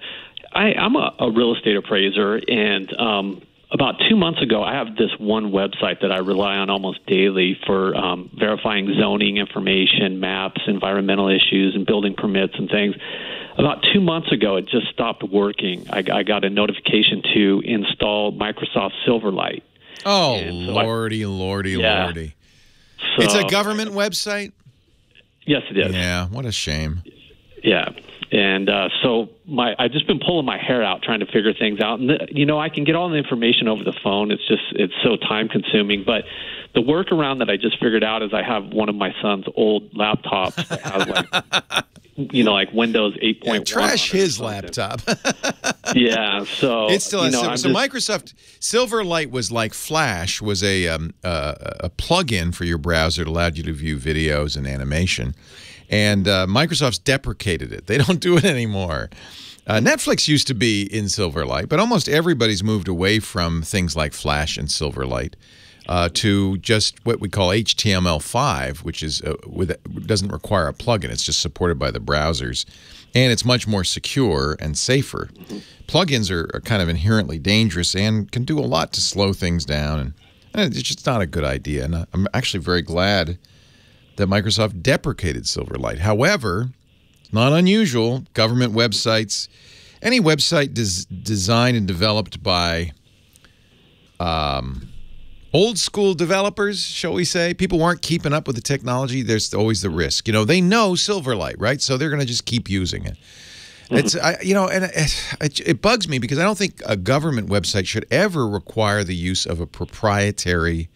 I'm a real estate appraiser, and about 2 months ago, I have this one website that I rely on almost daily for verifying zoning information, maps, environmental issues, and building permits and things. About 2 months ago, it just stopped working. I got a notification to install Microsoft Silverlight. Oh, lordy. So, it's a government website? Yes, it is. Yeah, what a shame. Yeah. And so I've just been pulling my hair out trying to figure things out. And, I can get all the information over the phone. It's so time-consuming. But the workaround that I just figured out is I have one of my son's old laptops that has like Windows 8.1. Yeah, trash his laptop. Yeah, so it still has Microsoft Silverlight was like Flash, was a plug-in for your browser that allowed you to view videos and animation, and Microsoft's deprecated it. They don't do it anymore. Netflix used to be in Silverlight, but almost everybody's moved away from things like Flash and Silverlight to just what we call HTML5, which is doesn't require a plugin. It's just supported by the browsers, and it's much more secure and safer. Plugins are kind of inherently dangerous and can do a lot to slow things down, and it's just not a good idea. And I'm actually very glad that Microsoft deprecated Silverlight. However, not unusual. Government websites, any website designed and developed by old school developers, shall we say, people who aren't keeping up with the technology, there's always the risk. They know Silverlight, right? So they're going to just keep using it. It's it bugs me because I don't think a government website should ever require the use of a proprietary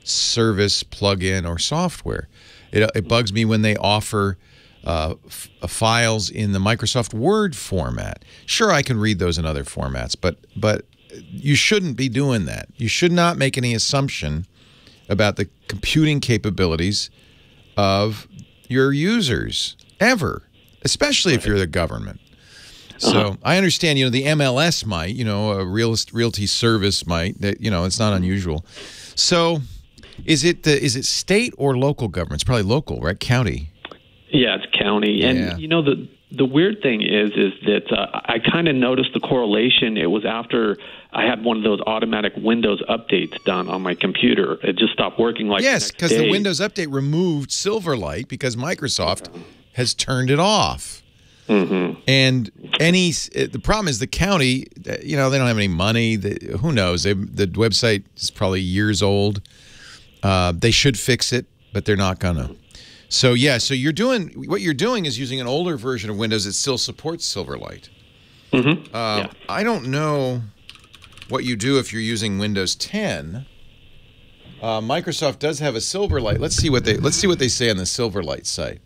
service, plugin, or software. It bugs me when they offer files in the Microsoft Word format. Sure, I can read those in other formats, but you shouldn't be doing that. You should not make any assumption about the computing capabilities of your users, ever, especially if you're the government. So I understand, the MLS might, a realty service might, it's not unusual. So is it state or local government? It's probably local, right? County. Yeah, it's county. And, the weird thing is that I kind of noticed the correlation. It was after I had one of those automatic Windows updates done on my computer. It just stopped working yes, because the Windows update removed Silverlight because Microsoft has turned it off. Mm-hmm. And the problem is the county, they don't have any money. Who knows? The website is probably years old. They should fix it, but they're not gonna. So yeah, so what you're doing is using an older version of Windows that still supports Silverlight. Mm-hmm. I don't know what you do if you're using Windows 10. Microsoft does have a Silverlight. Let's see what they say on the Silverlight site.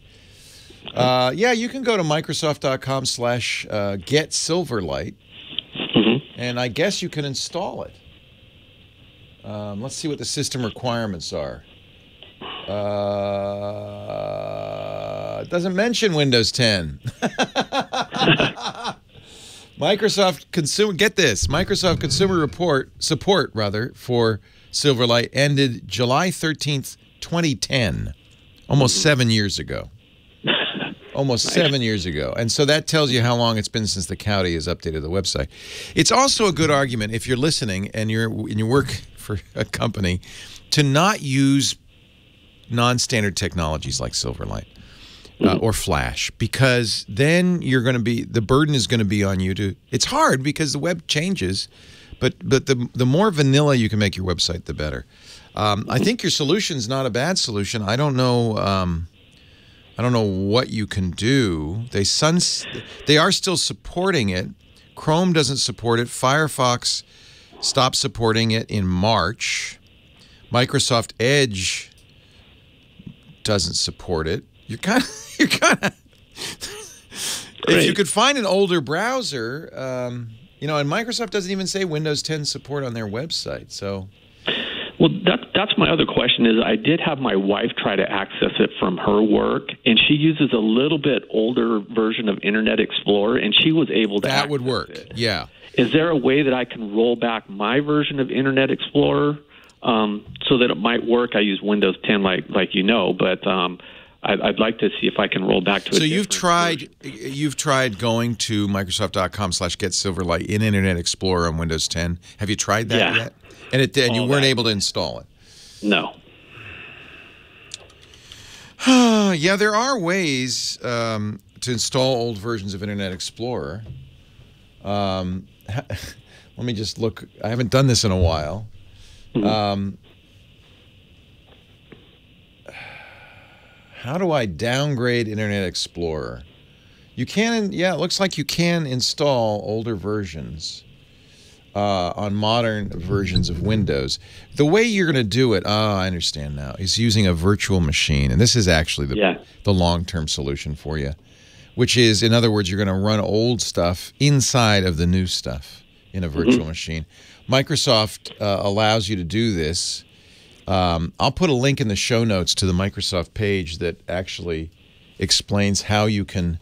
Yeah, you can go to Microsoft.com/getSilverlight, and I guess you can install it. Let's see what the system requirements are. It doesn't mention Windows 10. Microsoft Consumer support for Silverlight ended July 13th, 2010, almost 7 years ago. Almost 7 years ago. And so that tells you how long it's been since the county has updated the website. It's also a good argument, if you're listening and you work for a company, to not use non-standard technologies like Silverlight or Flash, because then the burden is going to be on you to. It's hard because the web changes, but the more vanilla you can make your website, the better. I think your solution's not a bad solution. I don't know what you can do. They are still supporting it. Chrome doesn't support it. Firefox stopped supporting it in March. Microsoft Edge doesn't support it. You're kind of. If you could find an older browser, and Microsoft doesn't even say Windows 10 support on their website. So. Well, that's my other question is I did have my wife try to access it from her work, and she uses a little bit older version of Internet Explorer, and she was able to That would work, it. Yeah. Is there a way that I can roll back my version of Internet Explorer so that it might work? I use Windows 10 like but I'd like to see if I can roll back to it. So you've tried going to Microsoft.com/getSilverlight in Internet Explorer on Windows 10. Have you tried that yet? And you weren't able to install it? No. Yeah, there are ways to install old versions of Internet Explorer. Let me just look. I haven't done this in a while. How do I downgrade Internet Explorer? You can, it looks like you can install older versions on modern versions of Windows. The way you're going to do it, I understand now, is using a virtual machine. And this is actually the long-term solution for you. which is, in other words, you're going to run old stuff inside of the new stuff in a virtual machine. Microsoft allows you to do this. I'll put a link in the show notes to the Microsoft page that actually explains how you can.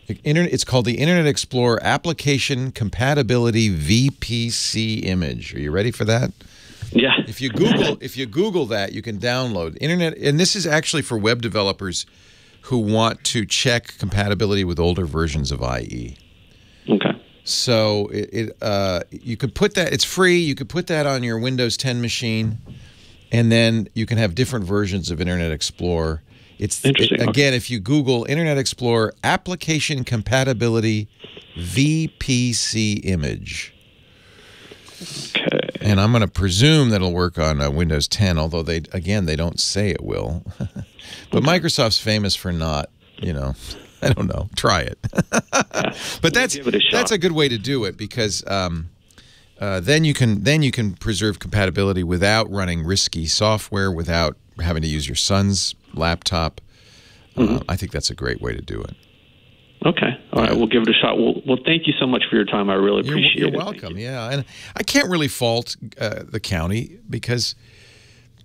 It's called the Internet Explorer Application Compatibility VPC Image. Are you ready for that? Yeah. If you Google that, you can download Internet, and this is actually for web developers who want to check compatibility with older versions of IE. Okay. So you could put that. It's free. You could put that on your Windows 10 machine, and then you can have different versions of Internet Explorer. It's interesting. Again, if you Google Internet Explorer Application Compatibility VPC Image. Okay. And I'm going to presume that it'll work on Windows 10, although they don't say it will. But Microsoft's famous for not, I don't know. Try it. But that's a good way to do it, because then you can preserve compatibility without running risky software, without having to use your son's laptop. I think that's a great way to do it. Okay. All right. We'll give it a shot. Well, thank you so much for your time. I really appreciate it. You're welcome. Yeah. And I can't really fault the county, because,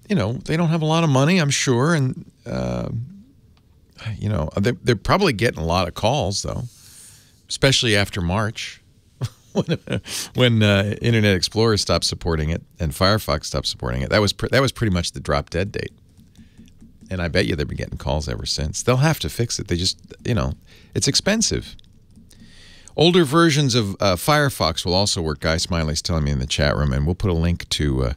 they don't have a lot of money, I'm sure. And, they're probably getting a lot of calls, though, especially after March when Internet Explorer stopped supporting it and Firefox stopped supporting it. That was pretty much the drop dead date. And I bet you they've been getting calls ever since. They'll have to fix it. They just, it's expensive. Older versions of Firefox will also work. Guy Smiley's telling me in the chat room, and we'll put a link to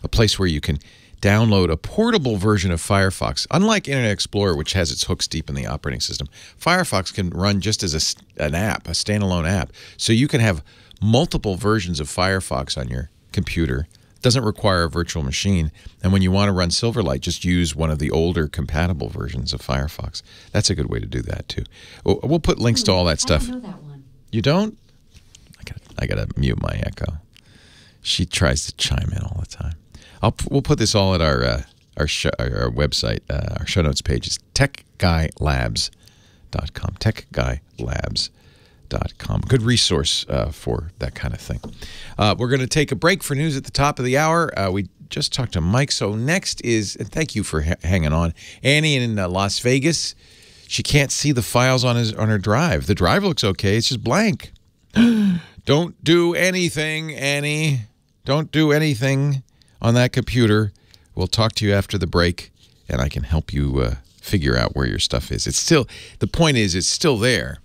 a place where you can download a portable version of Firefox. Unlike Internet Explorer, which has its hooks deep in the operating system, Firefox can run just as an app, a standalone app. So you can have multiple versions of Firefox on your computer. Doesn't require a virtual machine, and when you want to run Silverlight, just use one of the older compatible versions of Firefox. That's a good way to do that too. We'll put links to all that stuff. I don't know that one. You don't? I gotta mute my echo. She tries to chime in all the time. We'll put this all at our website. Our show notes page is techguylabs.com. Techguylabs.com. Good resource for that kind of thing. We're going to take a break for news at the top of the hour. We just talked to Mike. So next is, and thank you for hanging on, Annie in Las Vegas. She can't see the files on her drive. The drive looks okay. It's just blank. Don't do anything, Annie. Don't do anything on that computer. We'll talk to you after the break, and I can help you figure out where your stuff is. The point is, it's still there.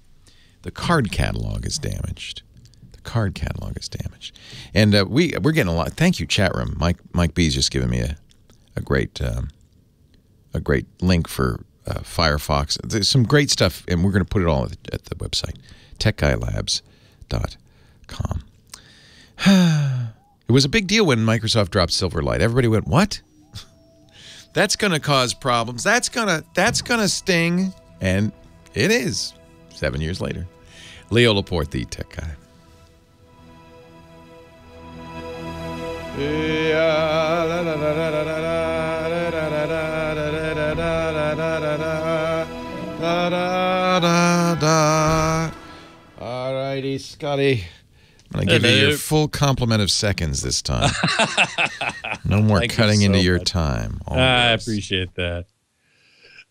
The card catalog is damaged. The card catalog is damaged. And we're getting a lot. Thank you, chat room. Mike B's just given me a great link for Firefox. There's some great stuff, and we're going to put it all at the website, techguylabs.com. It was a big deal when Microsoft dropped Silverlight. Everybody went, "What? That's going to cause problems. That's gonna sting," and it is. 7 years later. Leo Laporte, the tech guy. All righty, Scotty. I'm going to give you your full complement of seconds this time. No more cutting into your time. I appreciate that.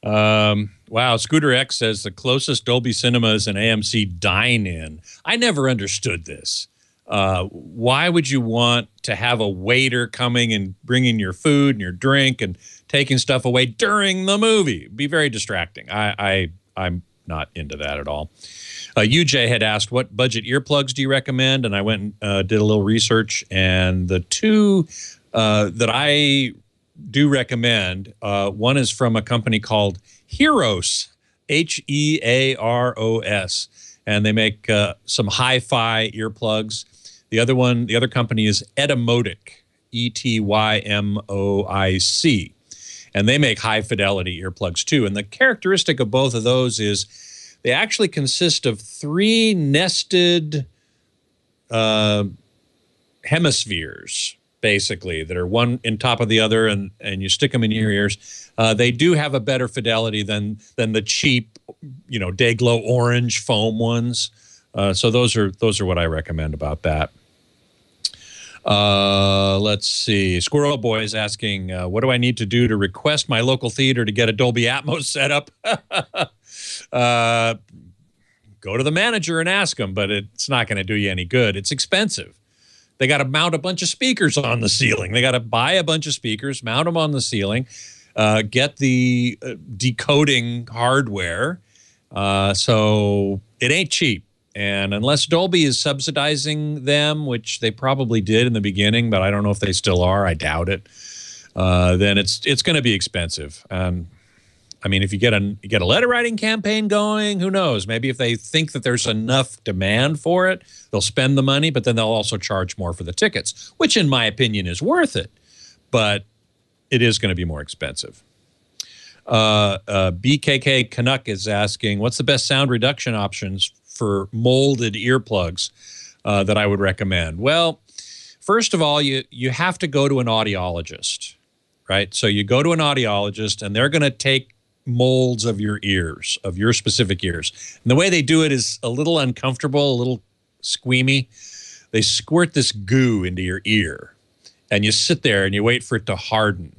Wow, Scooter X says the closest Dolby Cinema is an AMC dine-in. I never understood this. Why would you want to have a waiter coming and bringing your food and your drink and taking stuff away during the movie? It'd be very distracting. I'm not into that at all. UJ had asked, what budget earplugs do you recommend? And I went and did a little research, and the two that I do recommend, one is from a company called Hearos, Hearos, and they make some hi-fi earplugs. The other company is Etymotic, Etymoic, and they make high-fidelity earplugs too. And the characteristic of both of those is they actually consist of 3 nested hemispheres, basically, that are one in top of the other, and you stick them in your ears. They do have a better fidelity than the cheap Day-Glo orange foam ones. So those are what I recommend about that. Let's see. Squirrel Boy is asking, what do I need to do to request my local theater to get a Dolby Atmos set up? Go to the manager and ask them, but it's not going to do you any good. It's expensive. They got to mount a bunch of speakers on the ceiling. They got to buy a bunch of speakers, mount them on the ceiling, get the decoding hardware. So it ain't cheap. And unless Dolby is subsidizing them, which they probably did in the beginning, but I don't know if they still are, I doubt it, then it's going to be expensive. I mean, if you get a letter writing campaign going, who knows? Maybe if they think that there's enough demand for it, they'll spend the money, but then they'll also charge more for the tickets, which in my opinion is worth it. But it is going to be more expensive. BKK Canuck is asking, what's the best sound reduction options for molded earplugs that I would recommend? Well, first of all, you have to go to an audiologist, right? So you go to an audiologist, and they're going to take molds of your ears, of your specific ears. And the way they do it is a little uncomfortable, a little squeamy. They squirt this goo into your ear, and you sit there and you wait for it to harden.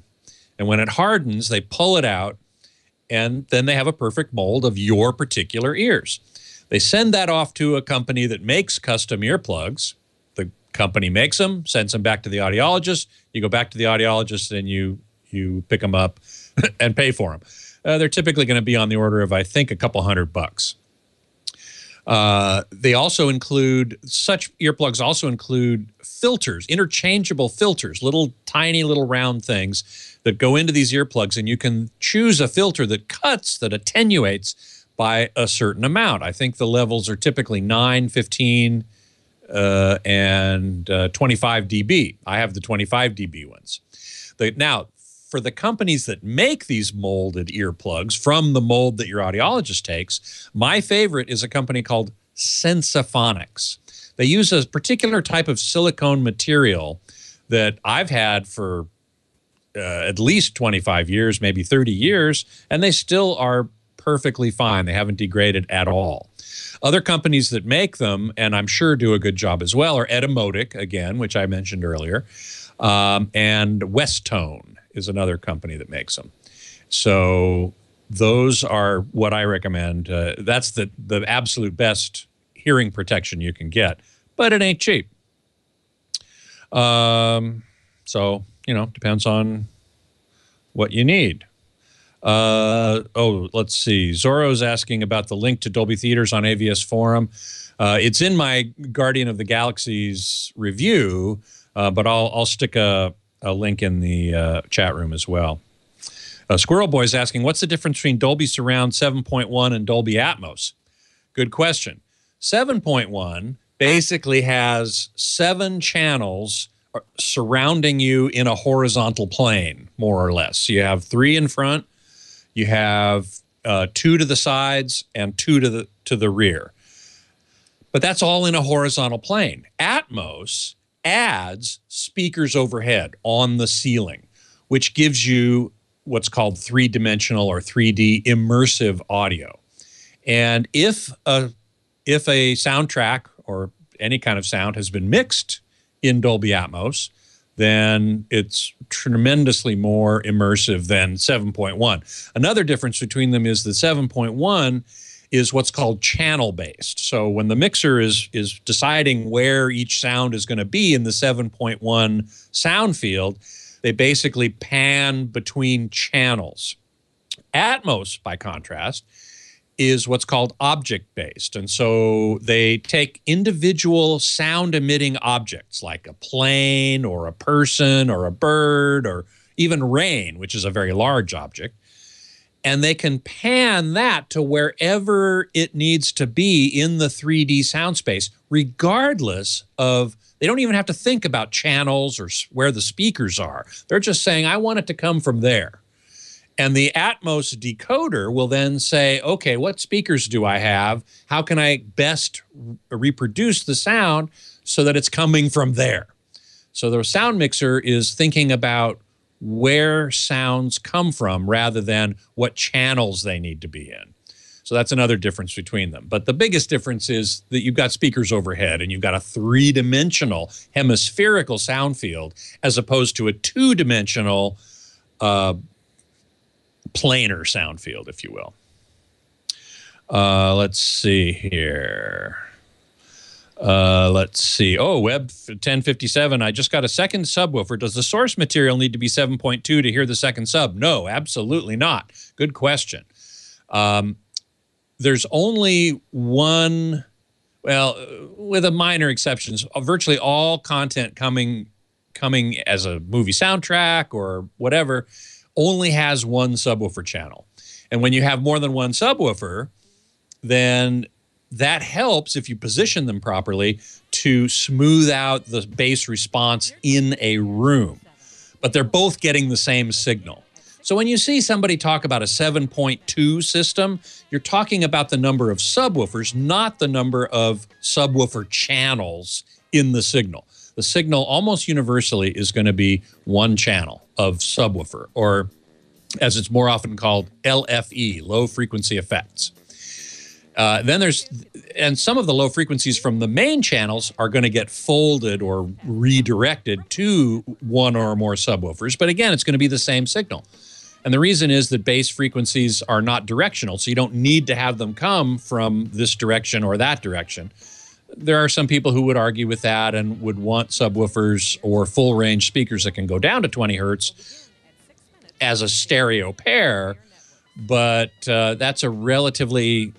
And when it hardens, they pull it out, and then they have a perfect mold of your particular ears. They send that off to a company that makes custom earplugs. The company makes them, sends them back to the audiologist. You go back to the audiologist and you pick them up and pay for them. They're typically going to be on the order of, I think, a couple $100. They also include, such earplugs also include filters, interchangeable filters, tiny little round things that go into these earplugs, and you can choose a filter that cuts, that attenuates by a certain amount. I think the levels are typically 9, 15, and 25 dB. I have the 25 dB ones. Now, for the companies that make these molded earplugs from the mold that your audiologist takes, my favorite is a company called Sensaphonics. They use a particular type of silicone material that I've had for at least 25 years, maybe 30 years, and they still are perfectly fine. They haven't degraded at all. Other companies that make them, and I'm sure do a good job as well, are Etymotic, again, which I mentioned earlier, and Westone is another company that makes them. So those are what I recommend. That's the absolute best hearing protection you can get, but it ain't cheap. So, depends on what you need. Let's see. Zorro's asking about the link to Dolby Theaters on AVS Forum. It's in my Guardian of the Galaxies review, but I'll stick a link in the chat room as well. Squirrel Boy is asking, what's the difference between Dolby Surround 7.1 and Dolby Atmos? Good question. 7.1 basically has 7 channels surrounding you in a horizontal plane, more or less. You have 3 in front, you have 2 to the sides, and 2 to the rear. But that's all in a horizontal plane. Atmos adds speakers overhead on the ceiling, which gives you what's called 3-dimensional or 3D immersive audio. And if a soundtrack or any kind of sound has been mixed in Dolby Atmos, then it's tremendously more immersive than 7.1. Another difference between them is that 7.1 is what's called channel-based. So when the mixer is deciding where each sound is going to be in the 7.1 sound field, they basically pan between channels. Atmos, by contrast, is what's called object-based. And so they take individual sound-emitting objects like a plane or a person or a bird or even rain, which is a very large object, and they can pan that to wherever it needs to be in the 3D sound space, regardless of, they don't even have to think about channels or where the speakers are. They're just saying, I want it to come from there. And the Atmos decoder will then say, okay, what speakers do I have? How can I best reproduce the sound so that it's coming from there? So the sound mixer is thinking about where sounds come from rather than what channels they need to be in. So that's another difference between them. But the biggest difference is that you've got speakers overhead and you've got a three-dimensional hemispherical sound field as opposed to a two-dimensional planar sound field, if you will. Let's see here. Let's see. Oh, Web 1057. I just got a second subwoofer. Does the source material need to be 7.2 to hear the second sub? No, absolutely not. Good question. There's only one, well, with a minor exceptions, virtually all content coming as a movie soundtrack or whatever only has one subwoofer channel. And when you have more than one subwoofer, then that helps, if you position them properly, to smooth out the bass response in a room. But they're both getting the same signal. So when you see somebody talk about a 7.2 system, you're talking about the number of subwoofers, not the number of subwoofer channels in the signal. The signal almost universally is going to be one channel of subwoofer, or as it's more often called, LFE, low frequency effects. Then and some of the low frequencies from the main channels are going to get folded or redirected to one or more subwoofers. But again, it's going to be the same signal. And the reason is that bass frequencies are not directional, so you don't need to have them come from this direction or that direction. There are some people who would argue with that and would want subwoofers or full-range speakers that can go down to 20 hertz as a stereo pair, but that's a relatively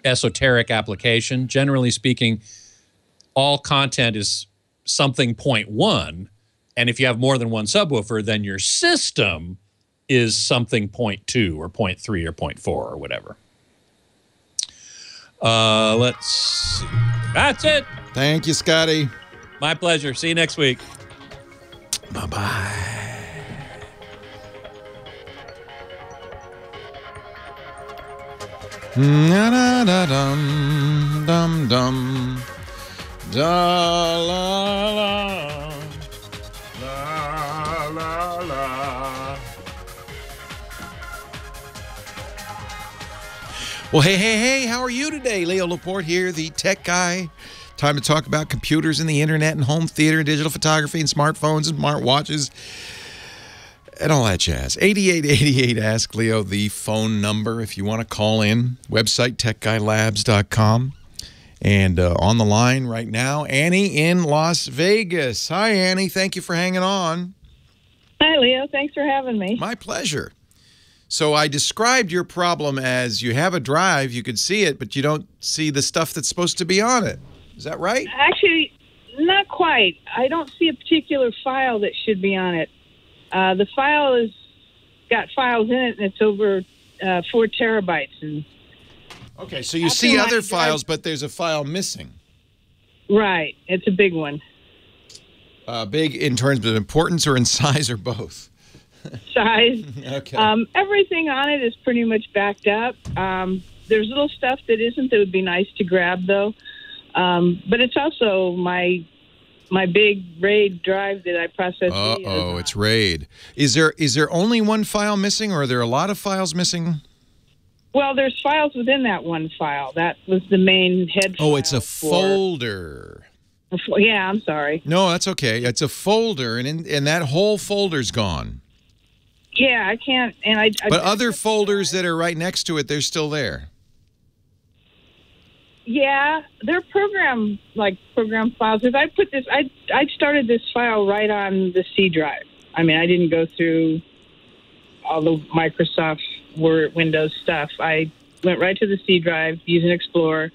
esoteric application. Generally speaking, all content is something 0.1, and if you have more than one subwoofer, then your system is something 0.2 or 0.3 or 0.4 or whatever. Let's see. That's it. Thank you, Scotty. My pleasure. See you next week. Bye-bye. Na-da-da-dum, dum-dum, da-la-la, la-la-la. Well, hey, how are you today? Leo Laporte here, the tech guy. Time to talk about computers and the internet and home theater and digital photography and smartphones and smartwatches and all that jazz. 8888 Ask Leo, the phone number if you want to call in. Website, techguylabs.com. And on the line right now, Annie in Las Vegas. Hi, Annie. Thank you for hanging on. Hi, Leo. Thanks for having me. My pleasure. So I described your problem as you have a drive, you could see it, but you don't see the stuff that's supposed to be on it. Is that right? Actually, not quite. I don't see a particular file that should be on it. The file has got files in it, and it's over 4 terabytes. And okay, so you see other files, but there's a file missing. Right. It's a big one. Big in terms of importance or in size or both? Size. Okay. Everything on it is pretty much backed up. There's little stuff that isn't that would be nice to grab, though. But it's also my big RAID drive that I process videos on. It's RAID. Is there only one file missing, or are there a lot of files missing? Well, there's files within that one file. That was the main head file. Oh, it's a folder. Yeah, I'm sorry. No, that's okay. It's a folder, and that whole folder's gone. Yeah, I can't. And but other folders that are right next to it, they're still there. Yeah, they're program files. If I put this, I started this file right on the C drive. I mean, I didn't go through all the Microsoft Word, Windows stuff. I went right to the C drive using Explorer,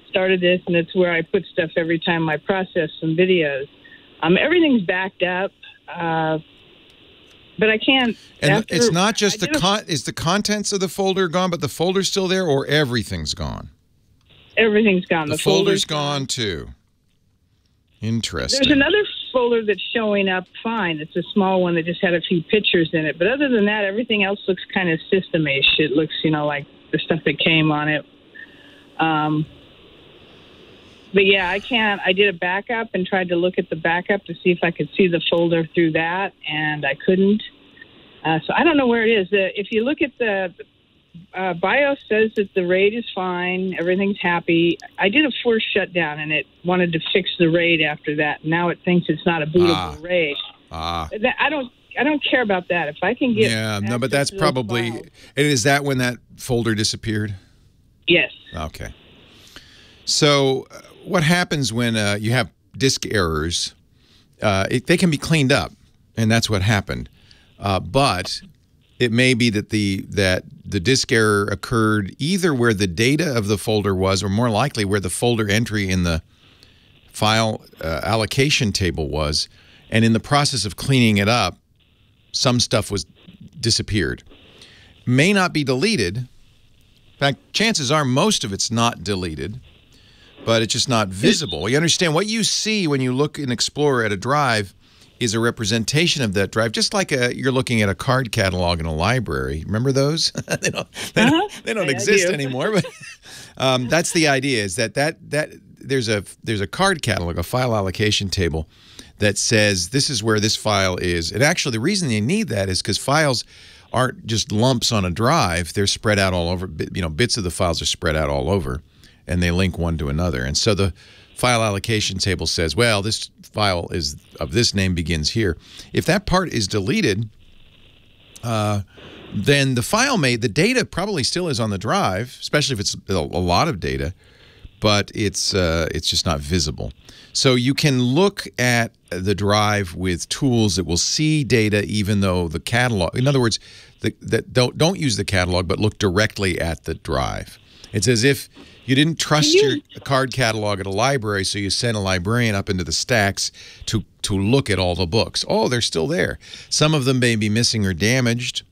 started this, and it's where I put stuff every time I process some videos. Everything's backed up, but I can't. And it's not just is the contents of the folder gone, but the folder's still there, or everything's gone? Everything's gone. The folder's gone too. Interesting. There's another folder that's showing up fine. It's a small one that just had a few pictures in it. But other than that, everything else looks kind of system-ish. It looks, like the stuff that came on it. But yeah, I can't. I did a backup and tried to look at the backup to see if I could see the folder through that, and I couldn't. So I don't know where it is. If you look at the BIOS says that the RAID is fine. Everything's happy. I did a forced shutdown, and it wanted to fix the RAID after that. Now it thinks it's not a bootable RAID. I don't care about that. If I can get but that's probably. And is that when that folder disappeared? Yes. Okay. So what happens when you have disk errors? They can be cleaned up, and that's what happened. But it may be that the disk error occurred either where the data of the folder was, or more likely where the folder entry in the file allocation table was, and in the process of cleaning it up, some stuff was disappeared. May not be deleted. In fact, chances are most of it's not deleted, but it's just not visible. You understand what you see when you look in Explorer at a drive is a representation of that drive, just like you're looking at a card catalog in a library. Remember those? they don't exist anymore. But that's the idea. Is that there's a card catalog, a file allocation table that says this is where this file is. And actually, the reason they need that is because files aren't just lumps on a drive; they're spread out all over. You know, bits of the files are spread out all over, and they link one to another. And so the file allocation table says, well, this file is of this name begins here. If that part is deleted, then the data probably still is on the drive, especially if it's a lot of data, but it's just not visible. So you can look at the drive with tools that will see data even though the catalog, in other words, don't use the catalog, but look directly at the drive. It's as if you didn't trust your card catalog at a library, so you sent a librarian up into the stacks to look at all the books. Oh, they're still there. Some of them may be missing or damaged,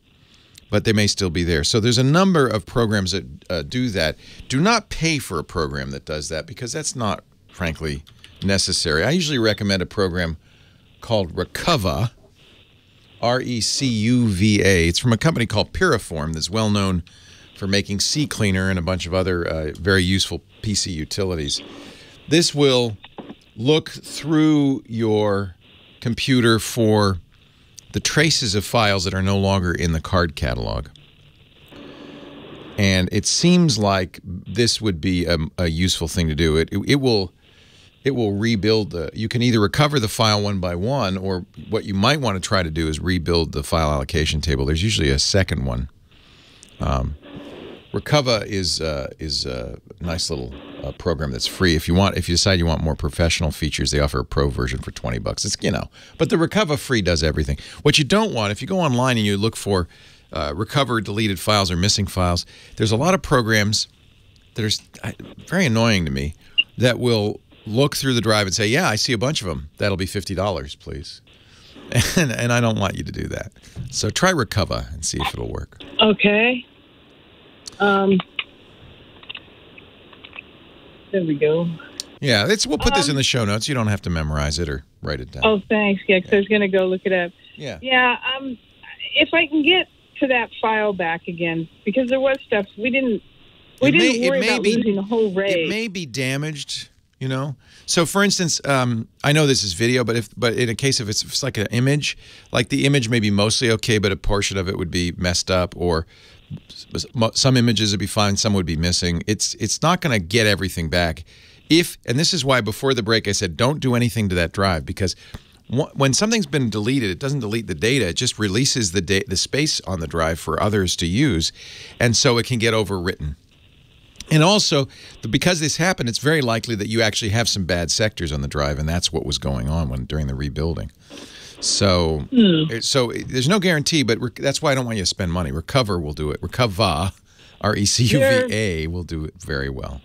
but they may still be there. So there's a number of programs that do that. Do not pay for a program that does that because that's not, frankly, necessary. I usually recommend a program called Recuva, R-E-C-U-V-A. It's from a company called Piriform that's well known for making CCleaner and a bunch of other very useful PC utilities. This will look through your computer for the traces of files that are no longer in the card catalog. And it seems like this would be a useful thing to do. It will rebuild you can either recover the file one by one, or what you might want to try to do is rebuild the file allocation table. There's usually a second one. Recuva is a nice little program that's free. If you decide you want more professional features, they offer a pro version for $20. It's but the Recuva free does everything. What you don't want, if you go online and you look for recover deleted files or missing files, there's a lot of programs that are very annoying to me that will look through the drive and say, yeah, I see a bunch of them. That'll be $50, please. And I don't want you to do that. So try Recuva and see if it'll work. Okay. There we go. Yeah, we'll put this in the show notes. You don't have to memorize it or write it down. Oh, thanks. Yeah, because I was going to go look it up. Yeah. Yeah. If I can get to that file back again, because there was stuff we didn't worry about losing the whole RAID. It may be damaged. You know, so for instance, I know this is video, but in a case of if it's like an image, like the image may be mostly okay, but a portion of it would be messed up, or some images would be fine, some would be missing. It's not going to get everything back. And this is why before the break I said don't do anything to that drive, because when something's been deleted, it doesn't delete the data; it just releases the space on the drive for others to use, and so it can get overwritten. And also, because this happened, it's very likely that you actually have some bad sectors on the drive, and that's what was going on during the rebuilding. So, so there's no guarantee, but that's why I don't want you to spend money. Recuva will do it. Recuva, R-E-C-U-V-A, will do it very well.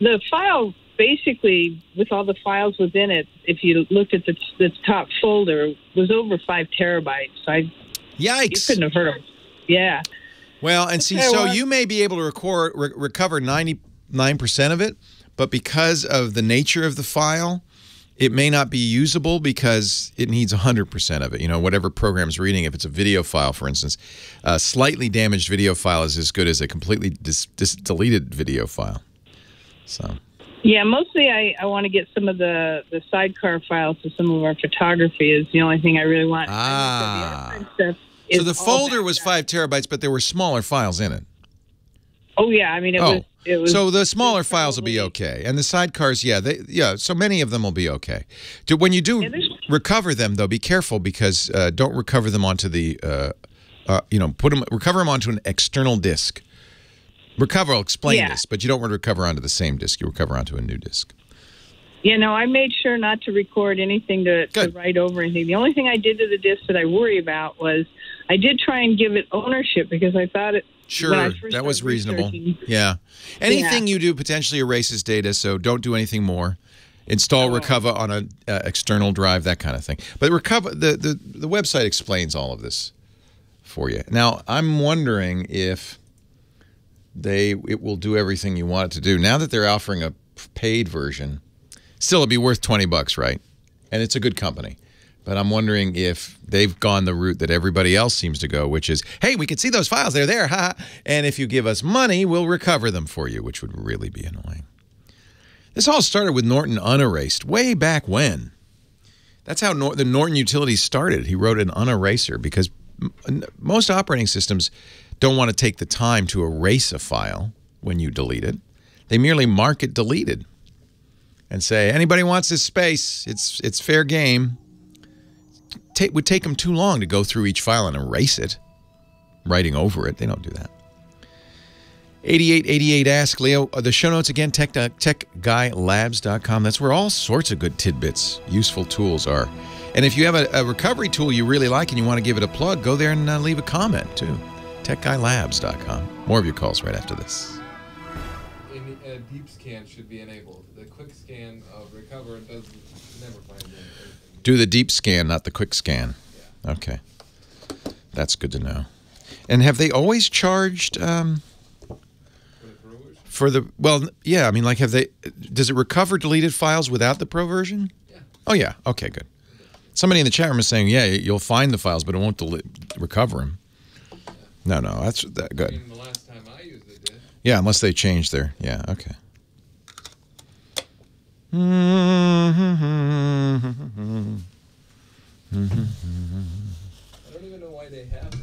The file, basically, with all the files within it, if you looked at the top folder, was over 5 terabytes. Yikes! You couldn't have heard them. Yeah. Well, and see, so you may be able to recover 99% of it, but because of the nature of the file, it may not be usable because it needs 100% of it. You know, whatever program's reading, if it's a video file, for instance, a slightly damaged video file is as good as a completely deleted video file. So. Yeah, mostly I want to get some of the sidecar files to some of our photography is the only thing I really want. So the folder was 5 terabytes, but there were smaller files in it. Oh yeah, I mean it was. So the smaller files will be okay, and the sidecars, so many of them will be okay. When you do recover them, though, be careful because don't recover them onto the, recover them onto an external disk. I'll explain this, but you don't want to recover onto the same disk. You recover onto a new disk. Yeah, no, I made sure not to record anything to write over anything. The only thing I did to the disk that I worry about was I did try and give it ownership because I thought it. Sure, that was reasonable. Yeah. Anything you do potentially erases data, so don't do anything more. Install Recover on an external drive, that kind of thing. But Recover, the website explains all of this for you. Now, I'm wondering if it will do everything you want it to do. Now that they're offering a paid version, still it'd be worth $20, right? And it's a good company. But I'm wondering if they've gone the route that everybody else seems to go, which is, hey, we can see those files. They're there. Ha. And if you give us money, we'll recover them for you, which would really be annoying. This all started with Norton Unerased way back when. That's how the Norton Utilities started. He wrote an uneraser because most operating systems don't want to take the time to erase a file when you delete it. They merely mark it deleted and say, anybody wants this space, it's fair game. It would take them too long to go through each file and erase it, writing over it. They don't do that. 8888 Ask Leo. The show notes again, techguylabs.com. That's where all sorts of good tidbits, useful tools are. And if you have a recovery tool you really like and you want to give it a plug, go there and leave a comment too. techguylabs.com. More of your calls right after this. A deep scan should be enabled. The quick scan of Recover does never find anything. Do the deep scan, not the quick scan. Yeah. Okay. That's good to know. And have they always charged for the well, yeah, I mean, like, does it recover deleted files without the Pro version? Yeah. Oh, yeah. Okay, good. Somebody in the chat room is saying, yeah, you'll find the files, but it won't recover them. No, that's good. I mean, the last time I used it did. Yeah, unless they changed their, yeah, okay. I don't even know why they have it.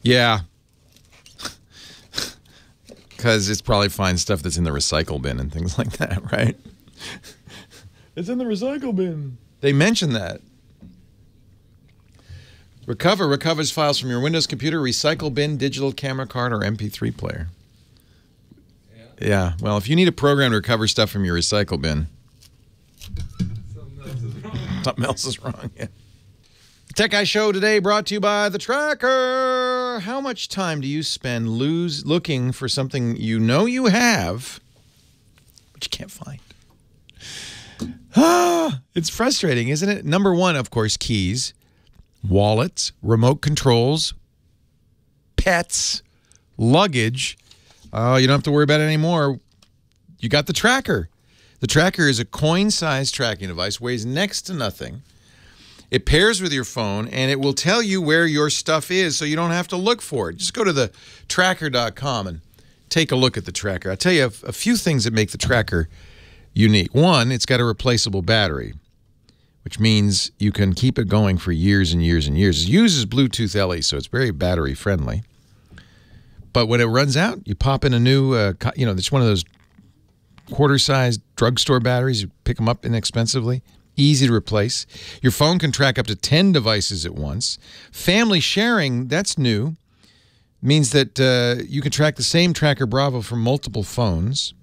Yeah. Because it's probably fine stuff that's in the recycle bin and things like that, right? It's in the recycle bin. They mentioned that. Recover recovers files from your Windows computer, recycle bin, digital camera card, or MP3 player. Yeah, well, if you need a program to recover stuff from your recycle bin, something else is wrong. Yeah. The Tech Guy Show today brought to you by The Tracker. How much time do you spend looking for something you know you have, but you can't find? It's frustrating, isn't it? Number one, of course, keys, wallets, remote controls, pets, luggage. Oh, you don't have to worry about it anymore. You got the Tracker. The Tracker is a coin-sized tracking device, weighs next to nothing. It pairs with your phone, and it will tell you where your stuff is so you don't have to look for it. Just go to the tracker.com and take a look at the Tracker. I'll tell you a few things that make the Tracker unique. One, it's got a replaceable battery, which means you can keep it going for years and years and years. It uses Bluetooth LE, so it's very battery-friendly. But when it runs out, you pop in a new, it's one of those quarter-sized drugstore batteries. You pick them up inexpensively. Easy to replace. Your phone can track up to 10 devices at once. Family sharing, that's new. Means that you can track the same Tracker Bravo from multiple phones.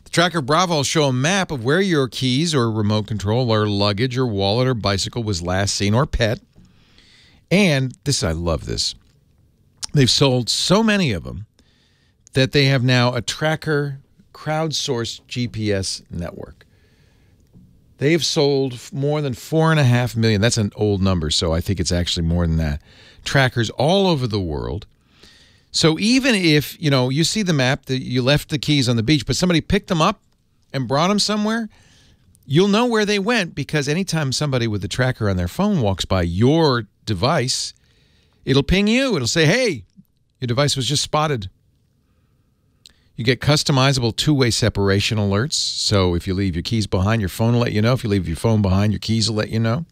The Tracker Bravo will show a map of where your keys or remote control or luggage or wallet or bicycle was last seen, or pet. And I love this. They've sold so many of them that they have now a Tracker crowdsourced GPS network. They've sold more than 4.5 million. That's an old number, so I think it's actually more than that. Trackers all over the world. So even if, you see the map that you left the keys on the beach, but somebody picked them up and brought them somewhere, you'll know where they went, because anytime somebody with the Tracker on their phone walks by your device, it'll ping you. It'll say, hey, your device was just spotted. You get customizable two-way separation alerts. So if you leave your keys behind, your phone will let you know. If you leave your phone behind, your keys will let you know.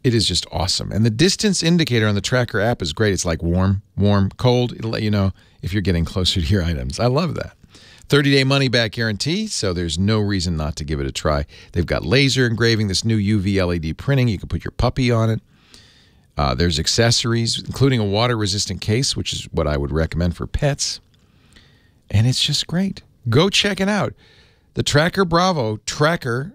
It is just awesome. And the distance indicator on the Tracker app is great. It's like warm, warm, cold. It'll let you know if you're getting closer to your items. I love that. 30-day money-back guarantee, so there's no reason not to give it a try. They've got laser engraving, this new UV LED printing. You can put your puppy on it. There's accessories, including a water-resistant case, which is what I would recommend for pets. And it's just great. Go check it out. The Tracker Bravo Tracker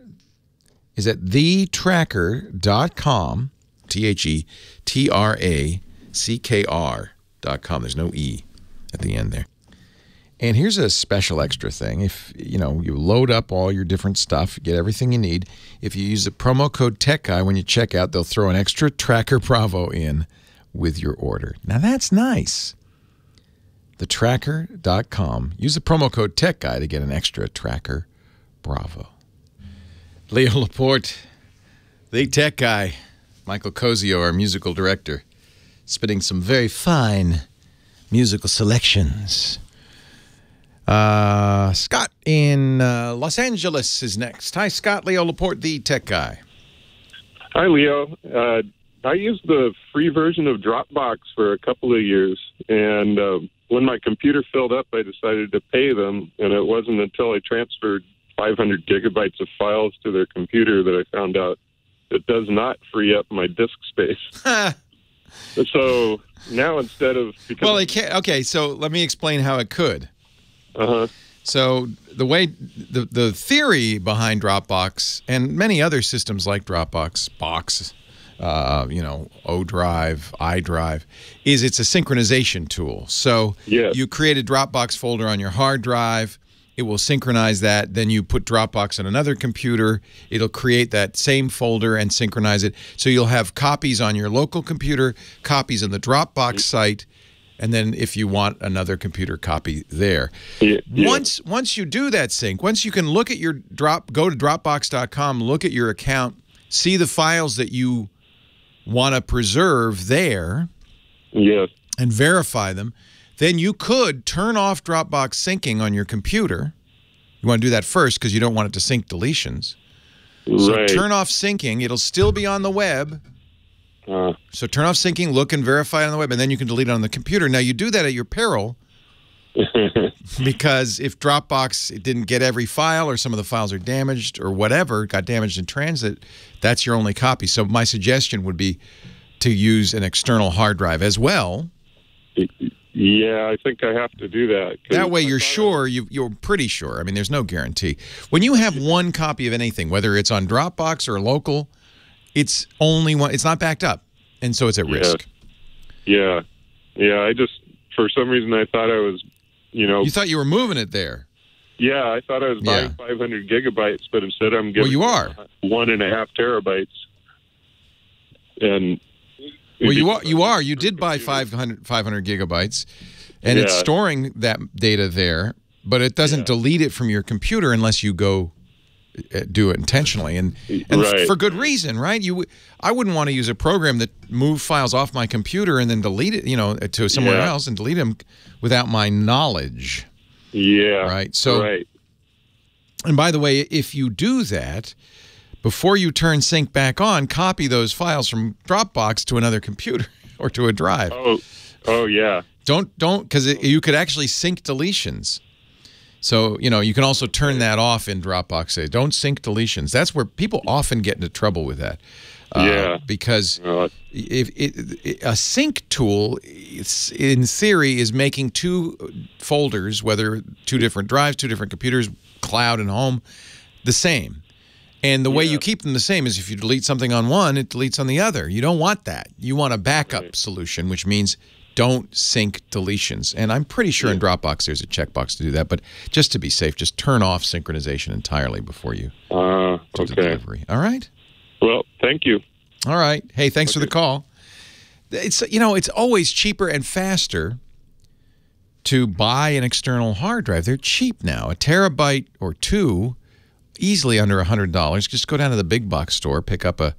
is at thetracker.com, TheTracker.com. There's no E at the end there. And here's a special extra thing. If you load up all your different stuff, get everything you need. If you use the promo code TechGuy when you check out, they'll throw an extra Tracker Bravo in with your order. Now that's nice. Thetracker.com. Use the promo code TechGuy to get an extra Tracker Bravo. Leo Laporte, the tech guy. Michael Cozio, our musical director, spitting some very fine musical selections. Scott in Los Angeles is next. Hi, Scott. Leo Laporte, the tech guy. Hi, Leo. I used the free version of Dropbox for a couple of years, and when my computer filled up, I decided to pay them, and it wasn't until I transferred 500 gigabytes of files to their computer that I found out it does not free up my disk space. So now instead of... Well, it can't. Okay, so let me explain how it could. So the way the theory behind Dropbox and many other systems like Dropbox, Box, O Drive, iDrive, is it's a synchronization tool. So you create a Dropbox folder on your hard drive. It will synchronize that. Then you put Dropbox on another computer. It'll create that same folder and synchronize it. So you'll have copies on your local computer, copies on the Dropbox site, and then if you want another computer copy there. Once you do that sync, once you can look at your go to Dropbox.com, look at your account, see the files that you want to preserve there, and verify them, then you could turn off Dropbox syncing on your computer. You want to do that first because you don't want it to sync deletions. So turn off syncing. It'll still be on the web. So turn off syncing, look and verify it on the web, and then you can delete it on the computer. Now, you do that at your peril because if Dropbox didn't get every file or some of the files are damaged or whatever, got damaged in transit, that's your only copy. So my suggestion would be to use an external hard drive as well. Yeah, I think I have to do that. That way you're sure, you're pretty sure. I mean, there's no guarantee. When you have one copy of anything, whether it's on Dropbox or local, it's only one. It's not backed up, and so it's at risk. Yeah. I just, for some reason, I thought I was, You thought you were moving it there. Yeah, I thought I was buying 500 gigabytes, but instead I'm getting 1.5 terabytes. And well, you are. You did buy 500 gigabytes, and it's storing that data there, but it doesn't delete it from your computer unless you go do it intentionally, and for good reason, right? I wouldn't want to use a program that moved files off my computer and then delete it, to somewhere else and delete them without my knowledge. Yeah. Right. So. And by the way, if you do that, before you turn sync back on, copy those files from Dropbox to another computer or to a drive. Oh yeah. Don't because you could actually sync deletions. So, you can also turn that off in Dropbox. Say, don't sync deletions. That's where people often get into trouble with that. Because if a sync tool, in theory, is making two folders, whether two different drives, two different computers, cloud and home, the same. And the way you keep them the same is if you delete something on one, it deletes on the other. You don't want that. You want a backup solution, which means don't sync deletions. And I'm pretty sure in Dropbox there's a checkbox to do that. But just to be safe, just turn off synchronization entirely before you do the delivery. All right? Well, thank you. All right. Hey, thanks for the call. It's it's always cheaper and faster to buy an external hard drive. They're cheap now. A terabyte or two, easily under $100. Just go down to the big box store, pick up a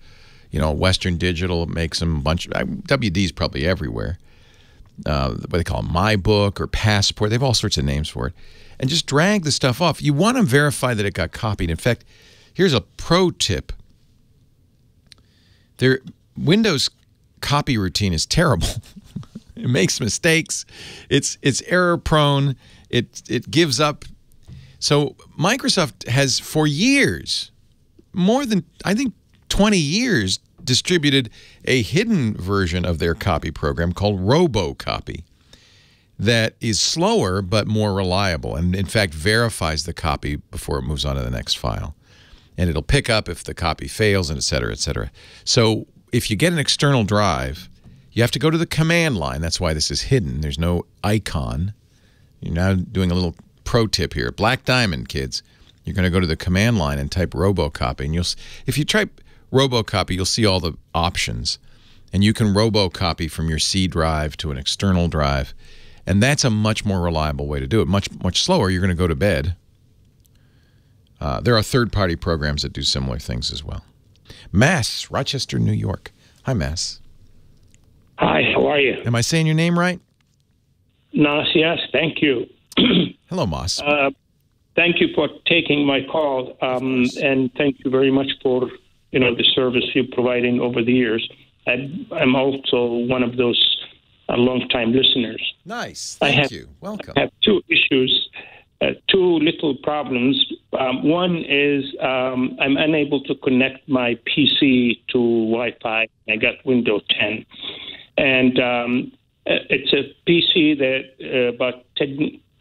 Western Digital, makes them a bunch of WD's probably everywhere. What they call them, MyBook or Passport. They have all sorts of names for it. And just drag the stuff off. You want to verify that it got copied. In fact, here's a pro tip. Windows copy routine is terrible. It makes mistakes. It's error prone. It gives up. So Microsoft has for years, more than I think 20 years, distributed a hidden version of their copy program called RoboCopy that is slower but more reliable, and in fact verifies the copy before it moves on to the next file. And it'll pick up if the copy fails, and et cetera, et cetera. So if you get an external drive, you have to go to the command line. That's why this is hidden. There's no icon. You're now doing a little pro tip here. Black Diamond, kids. You're going to go to the command line and type RoboCopy. And if you type RoboCopy, you'll see all the options. And you can RoboCopy from your C drive to an external drive. And that's a much more reliable way to do it. Much slower. You're going to go to bed. There are third-party programs that do similar things as well. Mass, Rochester, New York. Hi, Mass. Hi, how are you? Am I saying your name right? Nas, yes, thank you. Hello, Moss. Thank you for taking my call, and thank you very much for the service you're providing over the years. I'm also one of those long-time listeners. Nice, thank you. Welcome. I have two issues, two little problems. One is I'm unable to connect my PC to Wi-Fi. I got Windows 10. And it's a PC that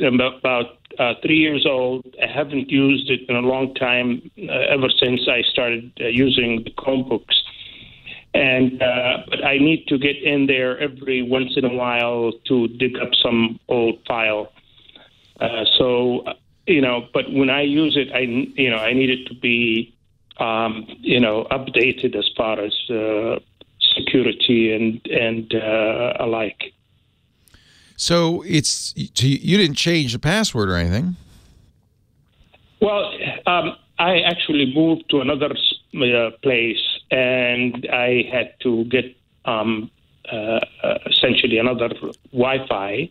about 3 years old. I haven't used it in a long time, ever since I started using the Chromebooks. And but I need to get in there every once in a while to dig up some old file. But when I use it, I need it to be updated as far as security and alike. So you didn't change the password or anything? Well, I actually moved to another place, and I had to get essentially another Wi-Fi.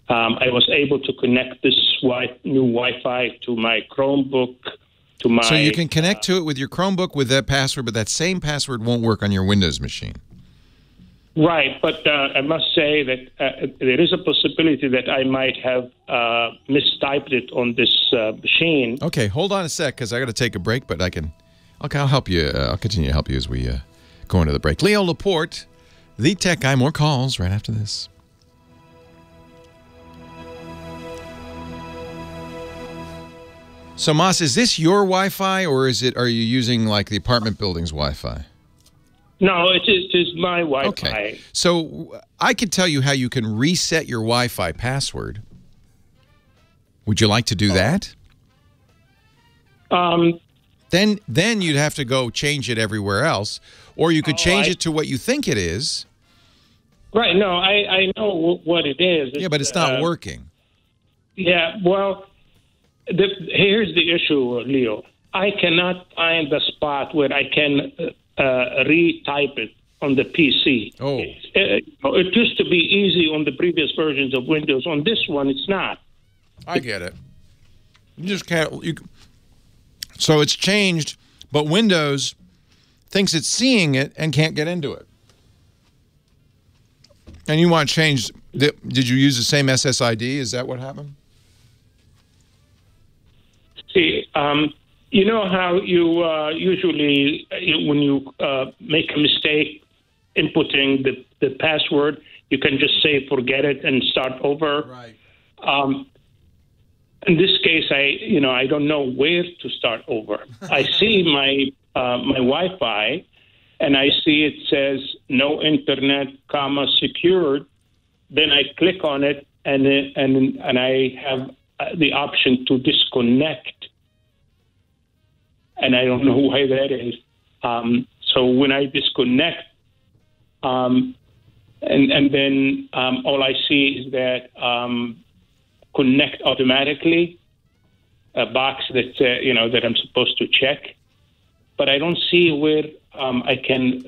I was able to connect this new Wi-Fi to my Chromebook. So you can connect to it with your Chromebook with that password, but that same password won't work on your Windows machine. Right, but I must say that there is a possibility that I might have mistyped it on this machine. Okay, hold on a sec, because I got to take a break, but I'll help you. I'll continue to help you as we go into the break. Leo Laporte, the tech guy. More calls right after this. So, Moss, is this your Wi-Fi, or are you using like the apartment building's Wi-Fi? No, it is my Wi-Fi. Okay. So I could tell you how you can reset your Wi-Fi password. Would you like to do that? Then you'd have to go change it everywhere else, or you could change it to what you think it is. Right. No, I know what it is. Yeah, but it's not working. Yeah. Well, here's the issue, Leo. I cannot find the spot where I can retype it on the PC. Oh. It used to be easy on the previous versions of Windows. On this one, it's not. I get it. You just can't. So it's changed, but Windows thinks it's seeing it and can't get into it. And you want to change. Did you use the same SSID? Is that what happened? See, you know how you usually, when you make a mistake inputting the password, you can just say forget it and start over. Right. In this case, I don't know where to start over. I see my Wi-Fi, and I see it says no internet, secured. Then I click on it, and I have the option to disconnect. And I don't know why that is. So when I disconnect, and then all I see is that connect automatically, a box that that I'm supposed to check, but I don't see where I can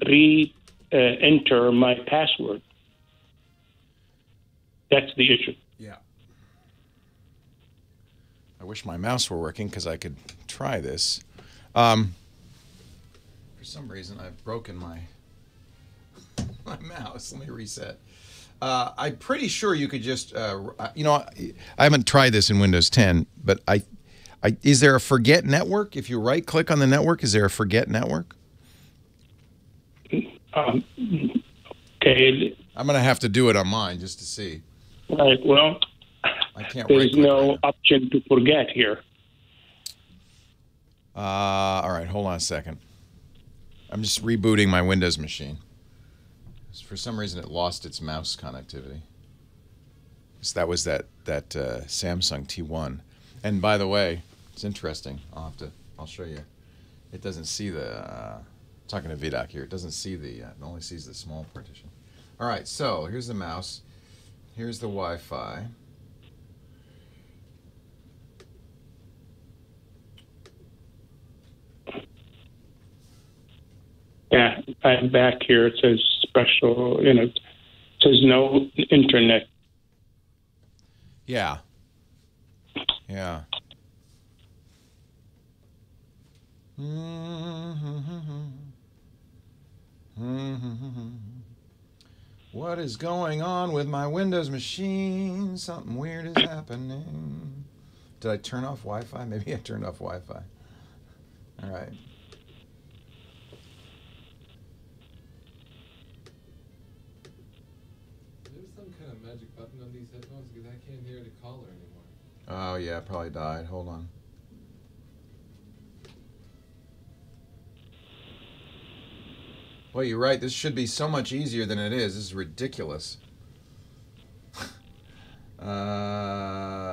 enter my password. That's the issue. Yeah. I wish my mouse were working because I could try this. For some reason, I've broken my my mouse. Let me reset. I'm pretty sure you could just, you know, I haven't tried this in Windows 10, but is there a forget network? If you right-click on the network, is there a forget network? Okay. I'm going to have to do it on mine just to see. Right. Well, I can't. There's no option to forget here. All right. Hold on a second. I'm just rebooting my Windows machine. For some reason, it lost its mouse connectivity. So that was that Samsung T1. And by the way, it's interesting. I'll show you. It doesn't see the. Talking to VDOC here. It doesn't see the. It only sees the small partition. All right. So here's the mouse. Here's the Wi-Fi. Yeah, I'm back here. It says special, it says no internet. Yeah. Yeah. What is going on with my Windows machine? Something weird is happening. Did I turn off Wi-Fi? Maybe I turned off Wi-Fi. All right. Magic button on these headphones because I can't hear the caller anymore. Oh yeah, probably died. Hold on. Well, you're right. This should be so much easier than it is. This is ridiculous.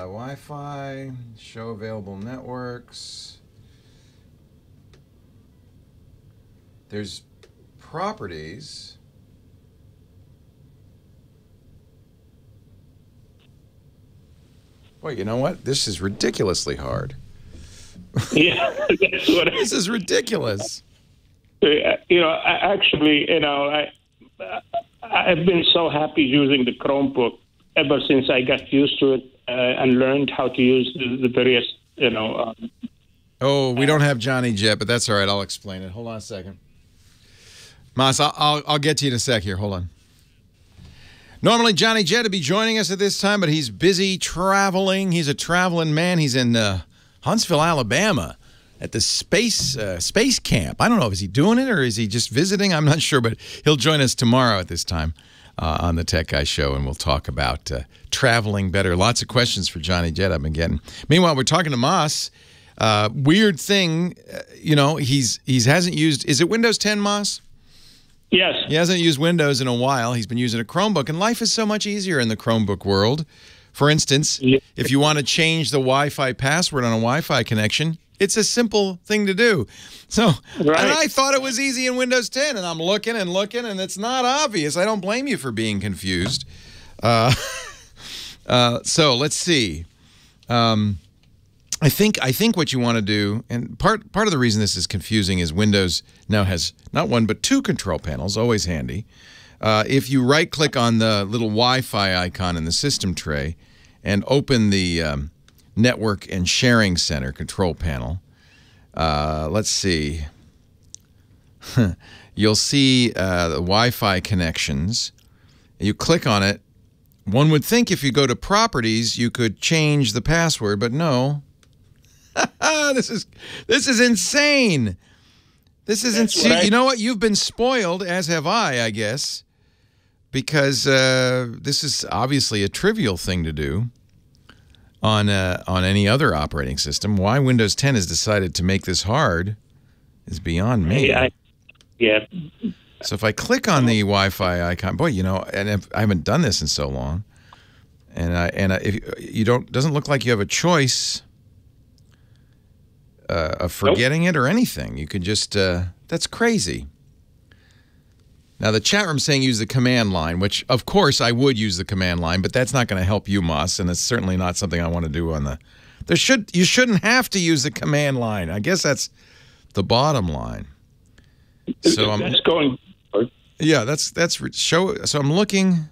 Wi-Fi, show available networks. There's properties. Well, you know what? This is ridiculously hard. Yeah, that's what. This is ridiculous. I've been so happy using the Chromebook ever since I got used to it and learned how to use the various, Oh, we don't have Johnny yet, but that's all right. I'll explain it. Hold on a second. Mas, I'll get to you in a sec here. Hold on. Normally, Johnny Jett would be joining us at this time, but he's busy traveling. He's a traveling man. He's in Huntsville, Alabama, at the space camp. I don't know, is he doing it or is he just visiting? I'm not sure, but he'll join us tomorrow at this time on the Tech Guy Show, and we'll talk about traveling better. Lots of questions for Johnny Jett I've been getting. Meanwhile, we're talking to Mas. Weird thing, he hasn't used, is it Windows 10, Mas? Yes. He hasn't used Windows in a while. He's been using a Chromebook, and life is so much easier in the Chromebook world. For instance, if you want to change the Wi-Fi password on a Wi-Fi connection, it's a simple thing to do. So, and I thought it was easy in Windows 10, and I'm looking, and it's not obvious. I don't blame you for being confused. So let's see. I think what you want to do, and part of the reason this is confusing is Windows now has not one but two control panels, always handy. If you right-click on the little Wi-Fi icon in the system tray and open the Network and Sharing Center control panel, let's see. You'll see the Wi-Fi connections. You click on it. One would think if you go to Properties, you could change the password, but no. This is insane. This is insane. You know what? You've been spoiled, as have I guess, because this is obviously a trivial thing to do on any other operating system. Why Windows 10 has decided to make this hard is beyond me. Yeah. So if I click on the Wi-Fi icon, boy, and if I haven't done this in so long, and if you doesn't look like you have a choice of forgetting it or anything. You could just, that's crazy. Now, the chat room's saying use the command line, which, of course, I would use the command line, but that's not going to help you, Mas, and it's certainly not something I want to do on the... You shouldn't have to use the command line. I guess that's the bottom line. So that's going... Yeah, so I'm looking...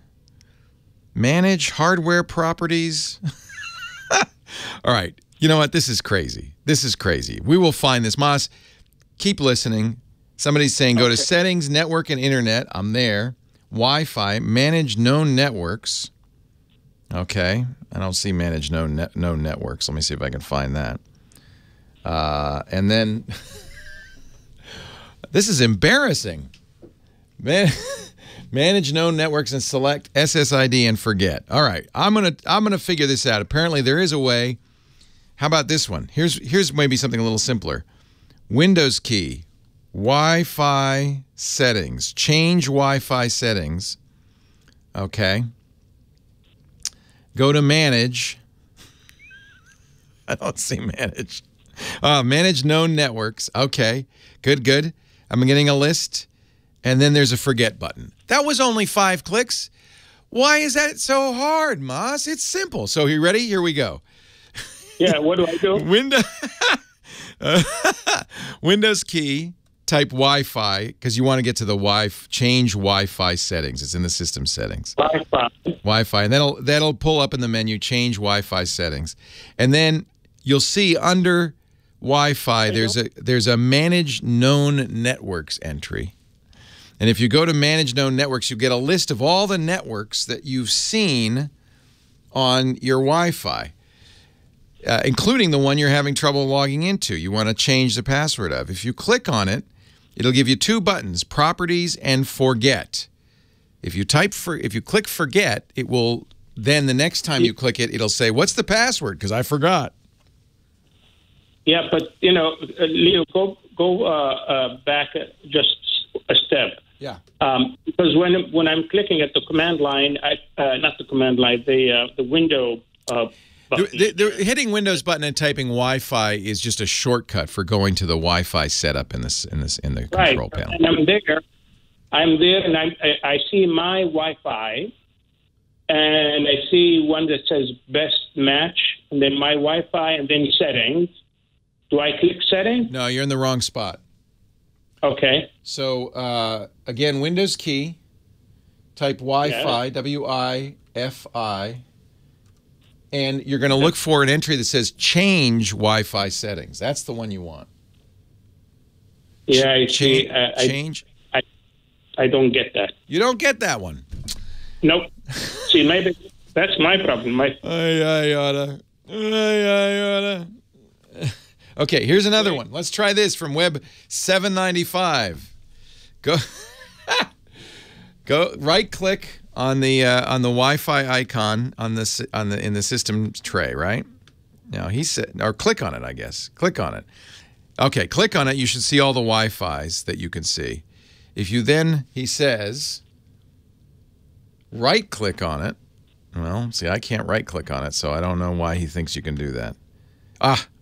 Manage hardware properties. All right. You know what? This is crazy. This is crazy. We will find this. Mas, keep listening. Somebody's saying go to Settings, Network, and Internet. I'm there. Wi-Fi, manage known networks. Okay, I don't see manage known networks. Let me see if I can find that. And then, this is embarrassing. Manage known networks and select SSID and forget. All right, I'm gonna figure this out. Apparently, there is a way. How about this one? Here's maybe something a little simpler. Windows key, Wi-Fi settings, change Wi-Fi settings. Okay. Go to manage. I don't see manage. Manage known networks. Okay, good. I'm getting a list. And then there's a forget button. That was only 5 clicks. Why is that so hard, Moss? It's simple. So you ready? Here we go. Yeah, what do I do? Windows key, type Wi-Fi, because you want to get to the change Wi-Fi settings. It's in the system settings. Wi-Fi. And that'll pull up in the menu, change Wi-Fi settings. And then you'll see under Wi-Fi, there's a manage known networks entry. And if you go to Manage Known Networks, you get a list of all the networks that you've seen on your Wi-Fi, including the one you're having trouble logging into. You want to change the password of. If you click on it, it'll give you 2 buttons, Properties and Forget. If you click Forget, it will then the next time you click it, it'll say, "What's the password? Because I forgot." Yeah, but Leo, go back just a step. Yeah. Because when I'm clicking at the command line, not the command line, the window button. Hitting Windows button and typing Wi-Fi is just a shortcut for going to the Wi-Fi setup in the control panel. And I'm there, and I see my Wi-Fi, and I see one that says best match, and then my Wi-Fi, and then settings. Do I click settings? No, you're in the wrong spot. Okay. So, again, Windows key, type Wi-Fi, W-I-F-I, and you're going to look for an entry that says change Wi-Fi settings. That's the one you want. Yeah, change? I don't get that. You don't get that one? Nope. See, maybe that's my problem. I oughta. Okay, here's another one. Let's try this from Web 795. Go right-click on the Wi-Fi icon in the system tray, right? Now he said, or click on it, I guess. Click on it. Okay, click on it. You should see all the Wi-Fis that you can see. If you then, he says, right-click on it. Well, see, I can't right-click on it, so I don't know why he thinks you can do that.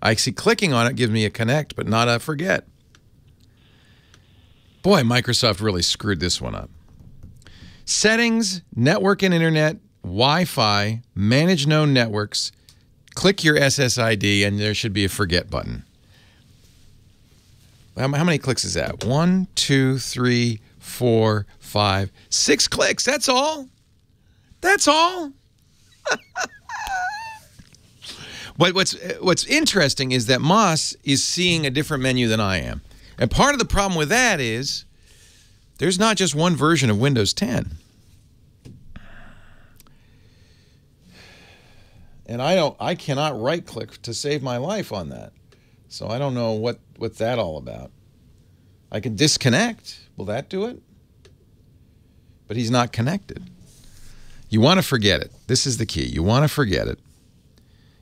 I see clicking on it gives me a connect, but not a forget. Boy, Microsoft really screwed this one up. Settings, network and internet, Wi-Fi, manage known networks, click your SSID, and there should be a forget button. How many clicks is that? 1, 2, 3, 4, 5, 6 clicks. That's all. That's all. But what's interesting is that Moss is seeing a different menu than I am. And part of the problem with that is there's not just one version of Windows 10. And I cannot right-click to save my life on that. So I don't know what's that all about. I can disconnect. Will that do it? But he's not connected. You want to forget it. This is the key. You want to forget it.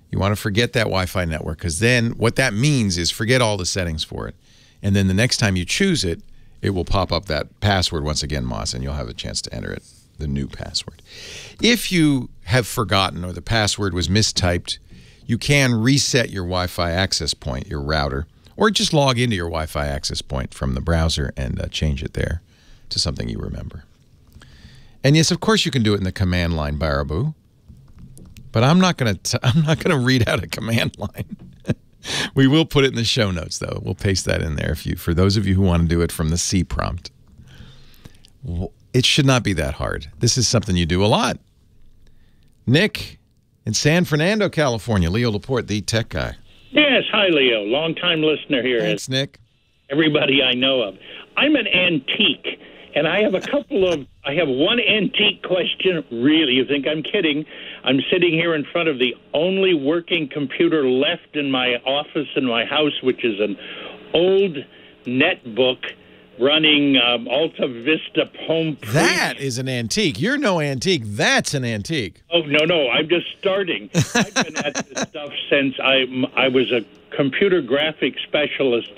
You want to forget that Wi-Fi network, because then what that means is forget all the settings for it. And then the next time you choose it, it will pop up that password once again, Moss, and you'll have a chance to enter it, the new password. If you have forgotten or the password was mistyped, you can reset your Wi-Fi access point, your router, or just log into your Wi-Fi access point from the browser and change it there to something you remember. And yes, of course you can do it in the command line, Baraboo. But I'm not going to read out a command line. We will put it in the show notes, though. We'll paste that in there for those of you who want to do it from the C prompt. It should not be that hard. This is something you do a lot. Nick in San Fernando, California. Leo Laporte, the tech guy. Yes, hi, Leo. Long-time listener here. Thanks, Nick. Everybody I know of. I'm an antique, and I have a couple of I have one antique question. Really, you think I'm kidding? I'm sitting here in front of the only working computer left in my office in my house, which is an old netbook running Alta Vista Home. That is an antique. You're no antique. That's an antique. Oh, no, I'm just starting. I've been at this stuff since I was a computer graphics specialist,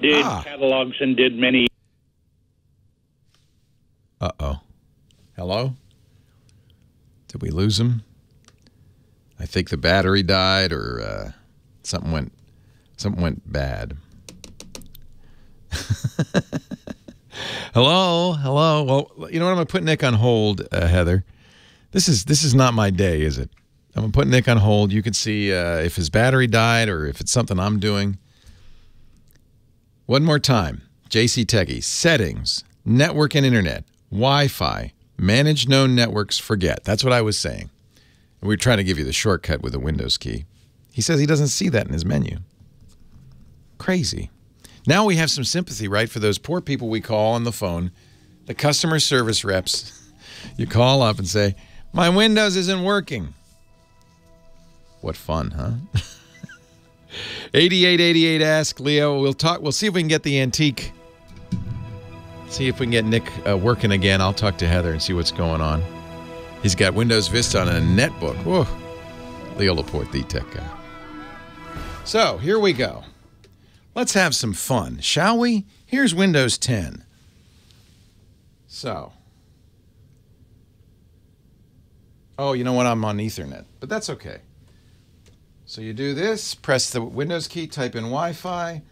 did catalogs and did many. Uh-oh. Hello? Did we lose him? I think the battery died or something went bad. Hello? Well, you know what? I'm going to put Nick on hold, Heather. This is not my day, is it? I'm going to put Nick on hold. You can see if his battery died or if it's something I'm doing. One more time. JC Techie. Settings. Network and Internet. Wi-Fi. Manage known networks. Forget. That's what I was saying. And we're trying to give you the shortcut with the Windows key. He says he doesn't see that in his menu. Crazy. Now we have some sympathy, right, for those poor people we call on the phone, the customer service reps. You call up and say, my Windows isn't working. What fun, huh? 8888 Ask Leo. We'll see if we can get the antique. See if we can get Nick working again. I'll talk to Heather and see what's going on. He's got Windows Vista on a netbook. Whoa. Leo Laporte, the tech guy. So, here we go. Let's have some fun, shall we? Here's Windows 10. So. Oh, you know what? I'm on Ethernet, but that's okay. So you do this, press the Windows key, type in Wi-Fi.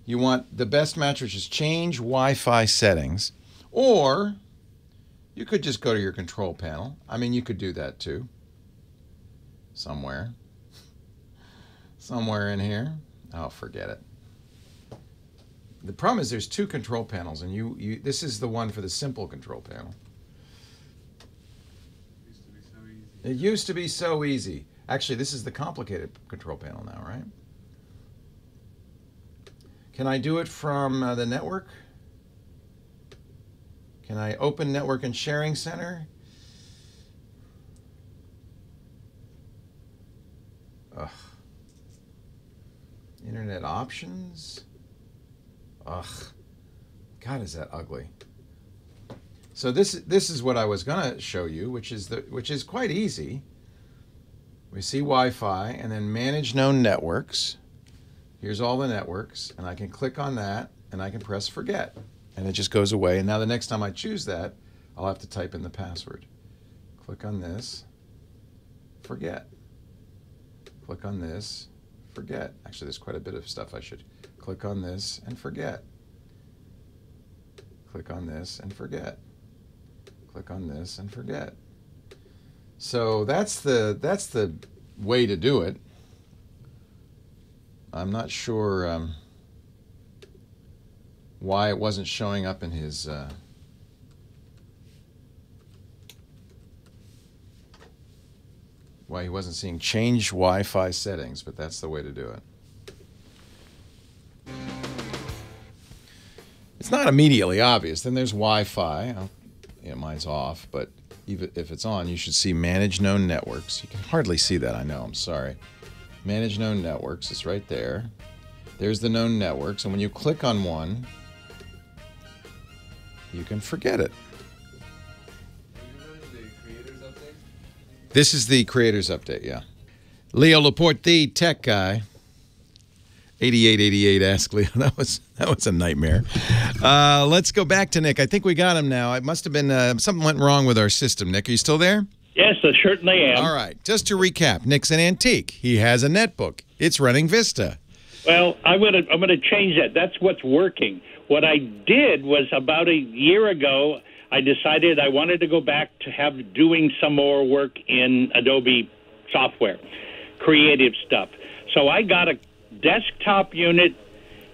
You want the best match, which is change Wi-Fi settings. Or you could just go to your control panel. I mean, you could do that too. Somewhere in here. Oh, forget it. The problem is there's two control panels, and this is the one for the simple control panel. It used to be so easy. Actually, this is the complicated control panel now, right? Can I do it from the network? Can I open Network and Sharing Center? Ugh. Internet options? Ugh. God, is that ugly. So this is what I was gonna show you, which is quite easy. We see Wi-Fi and then manage known networks. Here's all the networks, and I can click on that and I can press forget, and it just goes away. And now the next time I choose that, I'll have to type in the password. Click on this, forget. Click on this, forget. Actually, there's quite a bit of stuff I should. Click on this and forget. Click on this and forget. Click on this and forget. So that's the way to do it. I'm not sure why it wasn't showing up in his why he wasn't seeing change Wi-Fi settings, but that's the way to do it. It's not immediately obvious. Then there's Wi-Fi. Yeah, mine's off, but even if it's on, you should see Manage Known Networks. You can hardly see that, I know, I'm sorry. Manage Known Networks, it's right there. There's the known networks, and when you click on one, you can forget it. This is the Creators Update, yeah. Leo Laporte, the tech guy. 8888 Ask Leo. That was a nightmare. Let's go back to Nick. I think we got him now. It must have been something went wrong with our system. Nick, are you still there? Yes, I certainly am. All right. Just to recap, Nick's an antique. He has a netbook. It's running Vista. Well, I'm gonna change that. That's what's working. What I did was about a year ago, I decided I wanted to go back to doing some more work in Adobe software, creative stuff. So I got a desktop unit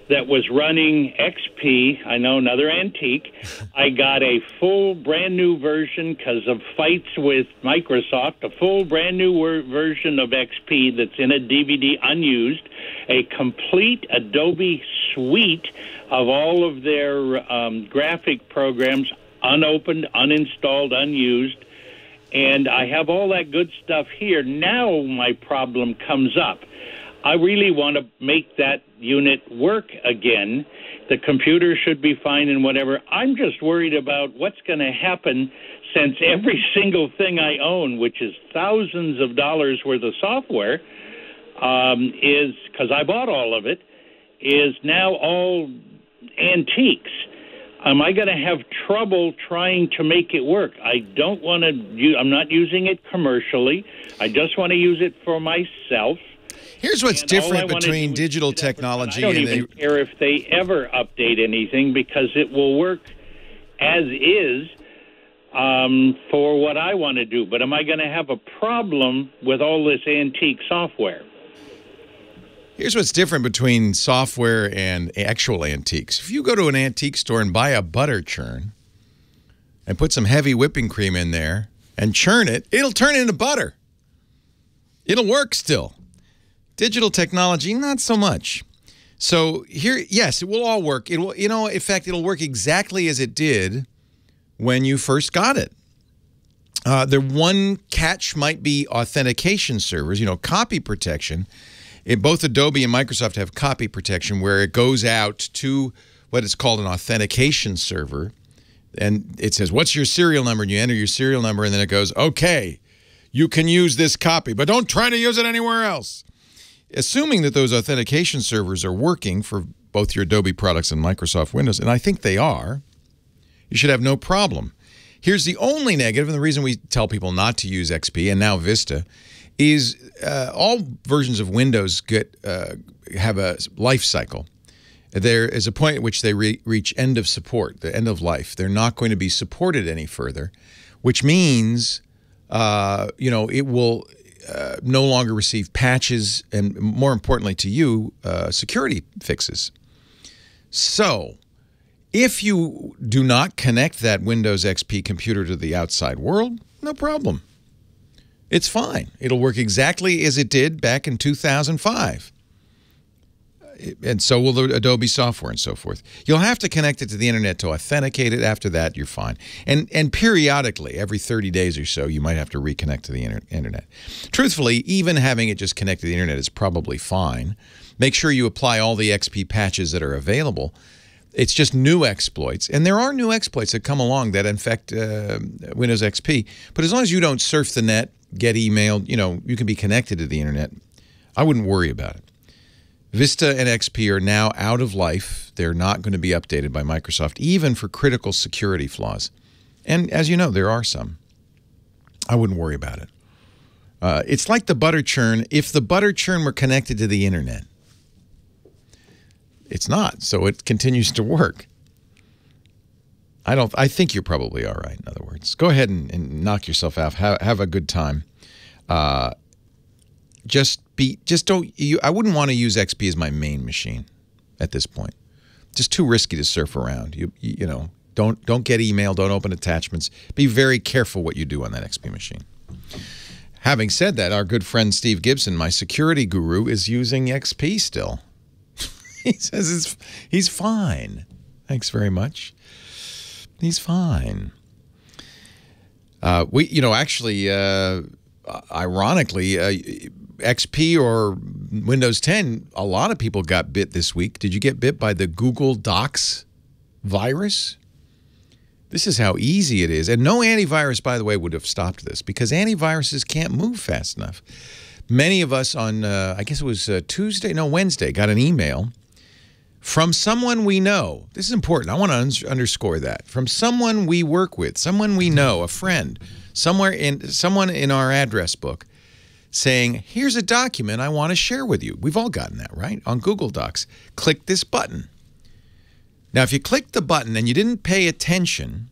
that was running XP. I know, another antique. I got a full brand new version because of fights with Microsoft, a full brand new version of XP that's in a DVD unused, a complete Adobe suite of all of their graphic programs unopened, uninstalled, unused, and I have all that good stuff here. Now my problem comes up. I really want to make that unit work again. The computer should be fine and whatever. I'm just worried about what's going to happen since every single thing I own, which is thousands of dollars worth of software, is, because I bought all of it, is now all antiques. Am I going to have trouble trying to make it work? I don't want to. I'm not using it commercially. I just want to use it for myself. Here's what's different between digital technology and I don't and even care if they ever update anything, because it will work as is for what I want to do. But am I going to have a problem with all this antique software? Here's what's different between software and actual antiques. If you go to an antique store and buy a butter churn and put some heavy whipping cream in there and churn it, it'll turn into butter. It'll work still. Digital technology, not so much. So here, yes, it will all work. It will, in fact, it'll work exactly as it did when you first got it. The one catch might be authentication servers, copy protection. Both Adobe and Microsoft have copy protection where it goes out to what is called an authentication server. And it says, what's your serial number? And you enter your serial number, and then it goes, okay, you can use this copy, but don't try to use it anywhere else. Assuming that those authentication servers are working for both your Adobe products and Microsoft Windows, and I think they are, you should have no problem. Here's the only negative, and the reason we tell people not to use XP and now Vista, is all versions of Windows have a life cycle. There is a point at which they reach end of support, the end of life. They're not going to be supported any further, which means it will no longer receive patches and, more importantly to you, security fixes. So if you do not connect that Windows XP computer to the outside world, no problem. It's fine. It'll work exactly as it did back in 2005. And so will the Adobe software and so forth. You'll have to connect it to the internet to authenticate it. After that, you're fine. And periodically, every 30 days or so, you might have to reconnect to the internet. Truthfully, even having it just connect to the internet is probably fine. Make sure you apply all the XP patches that are available. It's just new exploits. And there are new exploits that come along that infect Windows XP. But as long as you don't surf the net, get emailed, you can be connected to the internet, I wouldn't worry about it. Vista and XP are now out of life. They're not going to be updated by Microsoft, even for critical security flaws. And as you know, there are some. I wouldn't worry about it. It's like the butter churn. If the butter churn were connected to the internet, it's not, so it continues to work. I think you're probably all right, in other words. Go ahead and knock yourself out. Have a good time. I wouldn't want to use XP as my main machine at this point. Just too risky to surf around. Don't get email, don't open attachments. Be very careful what you do on that XP machine. Having said that, our good friend Steve Gibson, my security guru, is using XP still. He says he's fine. Thanks very much. He's fine. Ironically, XP or Windows 10, a lot of people got bit this week. Did you get bit by the Google Docs virus? This is how easy it is. And no antivirus, by the way, would have stopped this because antiviruses can't move fast enough. Many of us on, I guess it was Wednesday, got an email from someone we know. This is important. I want to underscore that. From someone we work with, someone we know, a friend, someone in our address book, saying, here's a document I want to share with you. We've all gotten that, right? On Google Docs. Click this button. Now, if you click the button and you didn't pay attention,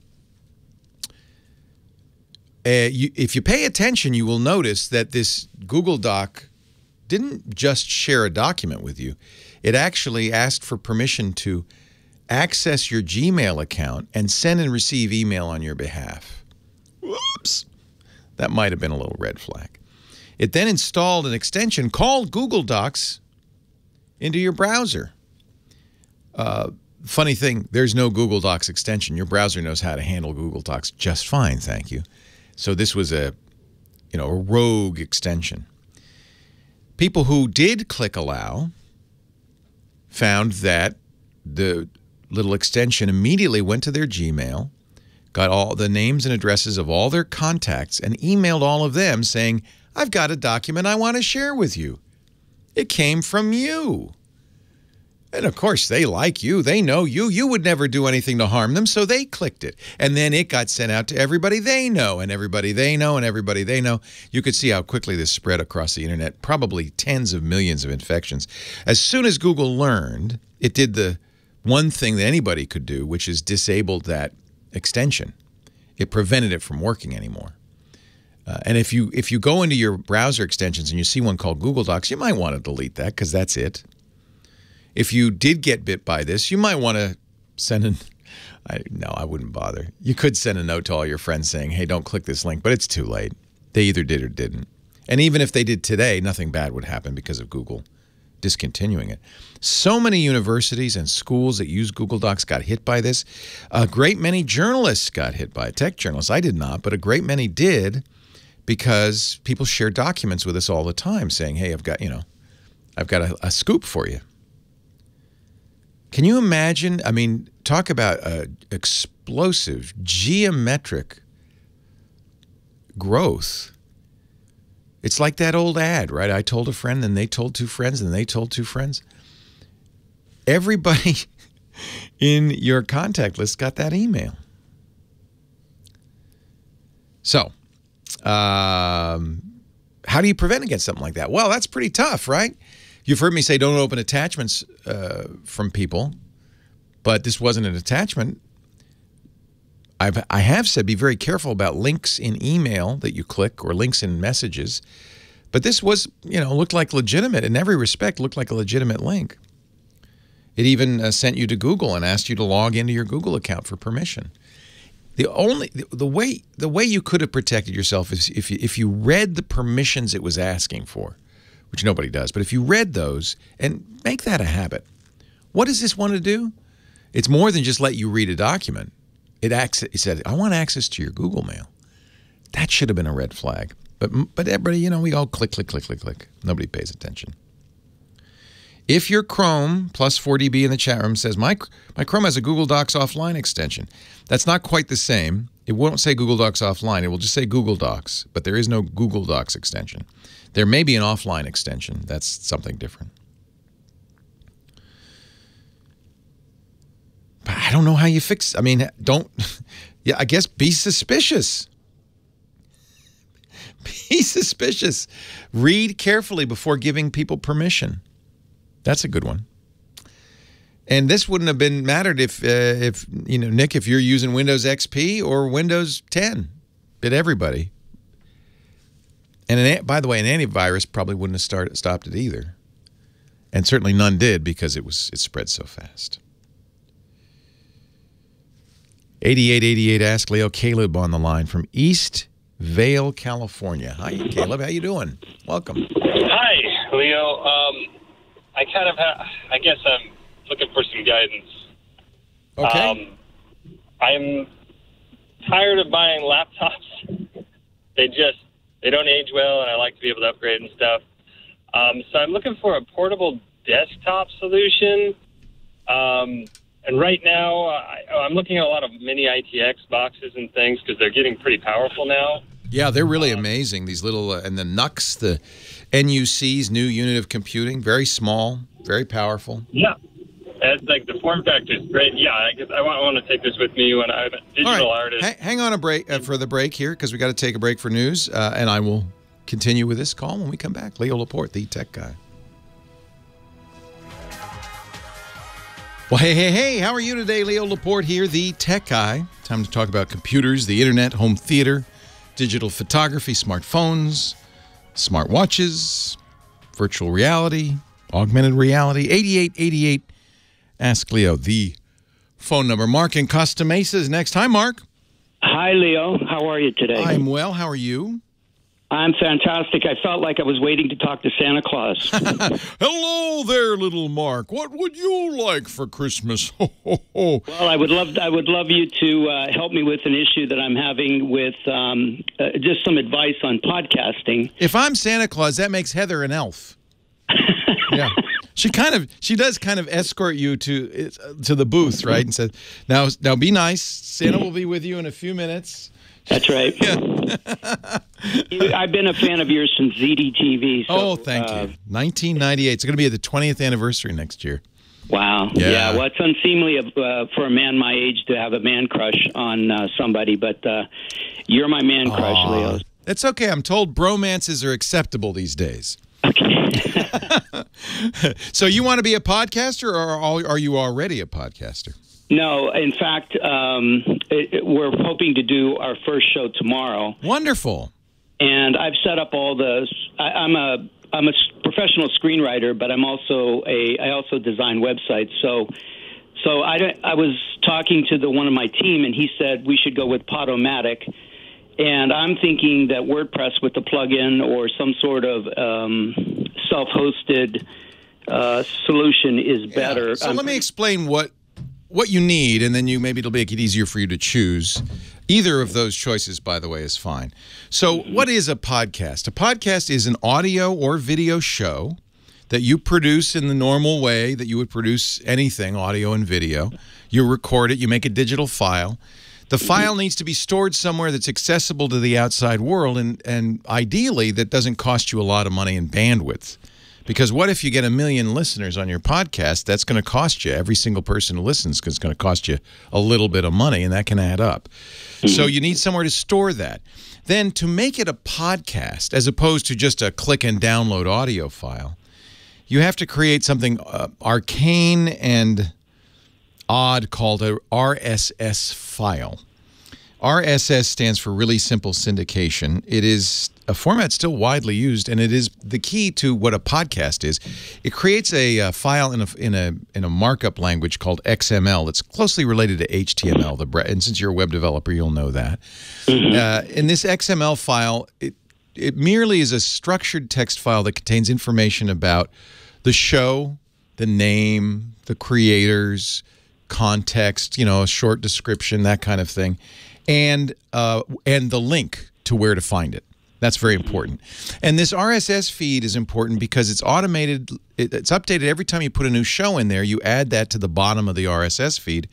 if you pay attention, you will notice that this Google Doc didn't just share a document with you. It actually asked for permission to access your Gmail account and send and receive email on your behalf. Whoops. That might have been a little red flag. It then installed an extension called Google Docs into your browser. Funny thing, there's no Google Docs extension. Your browser knows how to handle Google Docs just fine, thank you. So this was a rogue extension. People who did click allow found that the little extension immediately went to their Gmail, got all the names and addresses of all their contacts, and emailed all of them saying, I've got a document I want to share with you. It came from you. And, of course, they like you. They know you. You would never do anything to harm them, so they clicked it. And then it got sent out to everybody they know, and everybody they know, and everybody they know. You could see how quickly this spread across the Internet, probably tens of millions of infections. As soon as Google learned, it did the one thing that anybody could do, which is disabled that extension. It prevented it from working anymore. And if you go into your browser extensions and you see one called Google Docs, you might want to delete that because that's it. If you did get bit by this, you might want to send no, I wouldn't bother. You could send a note to all your friends saying, hey, don't click this link, but it's too late. They either did or didn't. And even if they did today, nothing bad would happen because of Google discontinuing it. So many universities and schools that use Google Docs got hit by this. A great many journalists got hit by it. Tech journalists, I did not, but a great many did because people share documents with us all the time saying, hey, I've got a scoop for you. Can you imagine? I mean, talk about explosive, geometric growth. It's like that old ad, right? I told a friend, then they told two friends, and they told two friends. Everybody in your contact list got that email. So, how do you prevent against something like that? Well, that's pretty tough, right? You've heard me say don't open attachments from people, but this wasn't an attachment. I have said be very careful about links in email that you click or links in messages, but this was, looked like legitimate in every respect, looked like a legitimate link. It even sent you to Google and asked you to log into your Google account for permission. The way you could have protected yourself is if you read the permissions it was asking for, which nobody does, but if you read those and make that a habit. What does this want to do? It's more than just let you read a document. It said, I want access to your Google Mail. That should have been a red flag. But everybody, we all click, click, click, click, click. Nobody pays attention. If your Chrome, plus 4DB in the chat room, says, my Chrome has a Google Docs offline extension, that's not quite the same. It won't say Google Docs offline. It will just say Google Docs, but there is no Google Docs extension. There may be an offline extension. That's something different. But I don't know how you fix. I mean, I guess be suspicious. Be suspicious. Read carefully before giving people permission. That's a good one. And this wouldn't have been mattered if Nick, if you're using Windows XP or Windows 10. Did everybody? And by the way, an antivirus probably wouldn't have stopped it either. And certainly none did because it spread so fast. 8888 Ask Leo. Caleb on the line from East Vale, California. Hi, Caleb. How you doing? Welcome. Hi, Leo. I guess I'm looking for some guidance. Okay. I'm tired of buying laptops. They don't age well, and I like to be able to upgrade and stuff. So I'm looking for a portable desktop solution. And right now, I'm looking at a lot of mini ITX boxes and things because they're getting pretty powerful now. Yeah, they're really amazing. These little, and the NUCs, the NUCs, new unit of computing, very small, very powerful. Yeah. It's like the form factor is great. Yeah, I want to take this with me when I'm a digital artist. Hang on a break for the break here because we got to take a break for news, and I will continue with this call when we come back. Leo Laporte, the tech guy. Well, hey, how are you today? Leo Laporte here, the tech guy. Time to talk about computers, the internet, home theater, digital photography, smartphones, smartwatches, virtual reality, augmented reality. 8888 Ask Leo, the phone number. Mark in Costa Mesa is next. Hi, Mark. Hi, Leo. How are you today? I'm well. How are you? I'm fantastic. I felt like I was waiting to talk to Santa Claus. Hello there, little Mark. What would you like for Christmas? Well, I would love you to help me with an issue that I'm having with just some advice on podcasting. If I'm Santa Claus, that makes Heather an elf. Yeah. She does kind of escort you to the booth, right? And says, now be nice. Santa will be with you in a few minutes. That's right. Yeah. I've been a fan of yours since ZDTV. So, thank you. 1998. It's going to be the 20th anniversary next year. Wow. Yeah. Well, it's unseemly for a man my age to have a man crush on somebody, but you're my man crush, Leo. It's okay. I'm told bromances are acceptable these days. Okay. So you want to be a podcaster, or are you already a podcaster? No, in fact, we're hoping to do our first show tomorrow. Wonderful. And I've set up all the. I'm a professional screenwriter, but I also design websites. So I was talking to one of my team, and he said we should go with Podomatic. And I'm thinking that WordPress with the plugin or some sort of self-hosted solution is better. Yeah. So let me explain what you need, and then maybe it'll make it easier for you to choose. Either of those choices, by the way, is fine. So what is a podcast? A podcast is an audio or video show that you produce in the normal way that you would produce anything, audio and video. You record it, you make a digital file. The file needs to be stored somewhere that's accessible to the outside world, and ideally that doesn't cost you a lot of money in bandwidth. Because what if you get 1 million listeners on your podcast? That's going to cost you. Every single person who listens is going to cost you a little bit of money, and that can add up. So you need somewhere to store that. Then to make it a podcast, as opposed to just a click and download audio file, you have to create something arcane and odd called a RSS file. RSS stands for really simple syndication. It is a format still widely used, and it is the key to what a podcast is. It creates a file in a markup language called XML that's closely related to HTML. And since you're a web developer, you'll know that. In this XML file, it merely is a structured text file that contains information about the show, the name, the creators, context, a short description, that kind of thing, and the link to where to find it. That's very important. And this RSS feed is important because it's automated. It's updated every time you put a new show in there. You add that to the bottom of the RSS feed,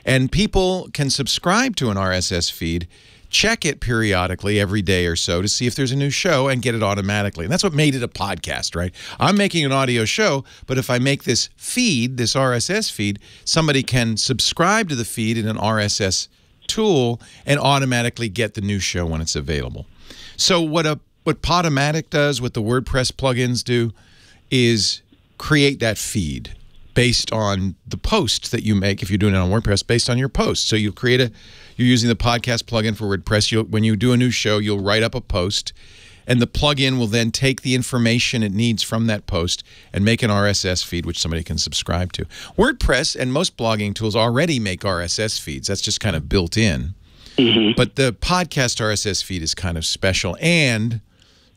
and people can subscribe to an RSS feed, check it periodically every day or so to see if there's a new show, and get it automatically. And that's what made it a podcast, right? I'm making an audio show, but if I make this feed, this RSS feed, somebody can subscribe to the feed in an RSS tool and automatically get the new show when it's available. So what Podomatic does, what the WordPress plugins do, is create that feed based on the posts that you make. If you're doing it on WordPress, based on your posts. So you're using the podcast plugin for WordPress. When you do a new show, you'll write up a post, and the plugin will then take the information it needs from that post and make an RSS feed which somebody can subscribe to. WordPress and most blogging tools already make RSS feeds. That's just kind of built in. But the podcast RSS feed is kind of special. And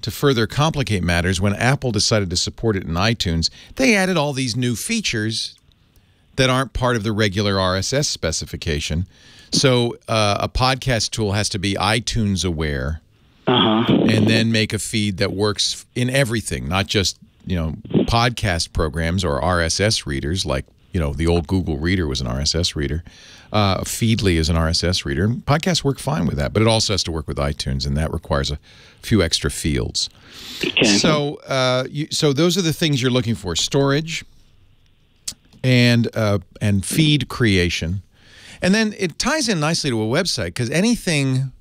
to further complicate matters, when Apple decided to support it in iTunes, they added all these new features that aren't part of the regular RSS specification. So a podcast tool has to be iTunes aware, and then make a feed that works in everything, not just podcast programs or RSS readers like the old Google Reader was an RSS reader. Feedly is an RSS reader. Podcasts work fine with that, but it also has to work with iTunes, and that requires a few extra fields. Okay. So, so those are the things you're looking for: storage and feed creation, and then it ties in nicely to a website, because anything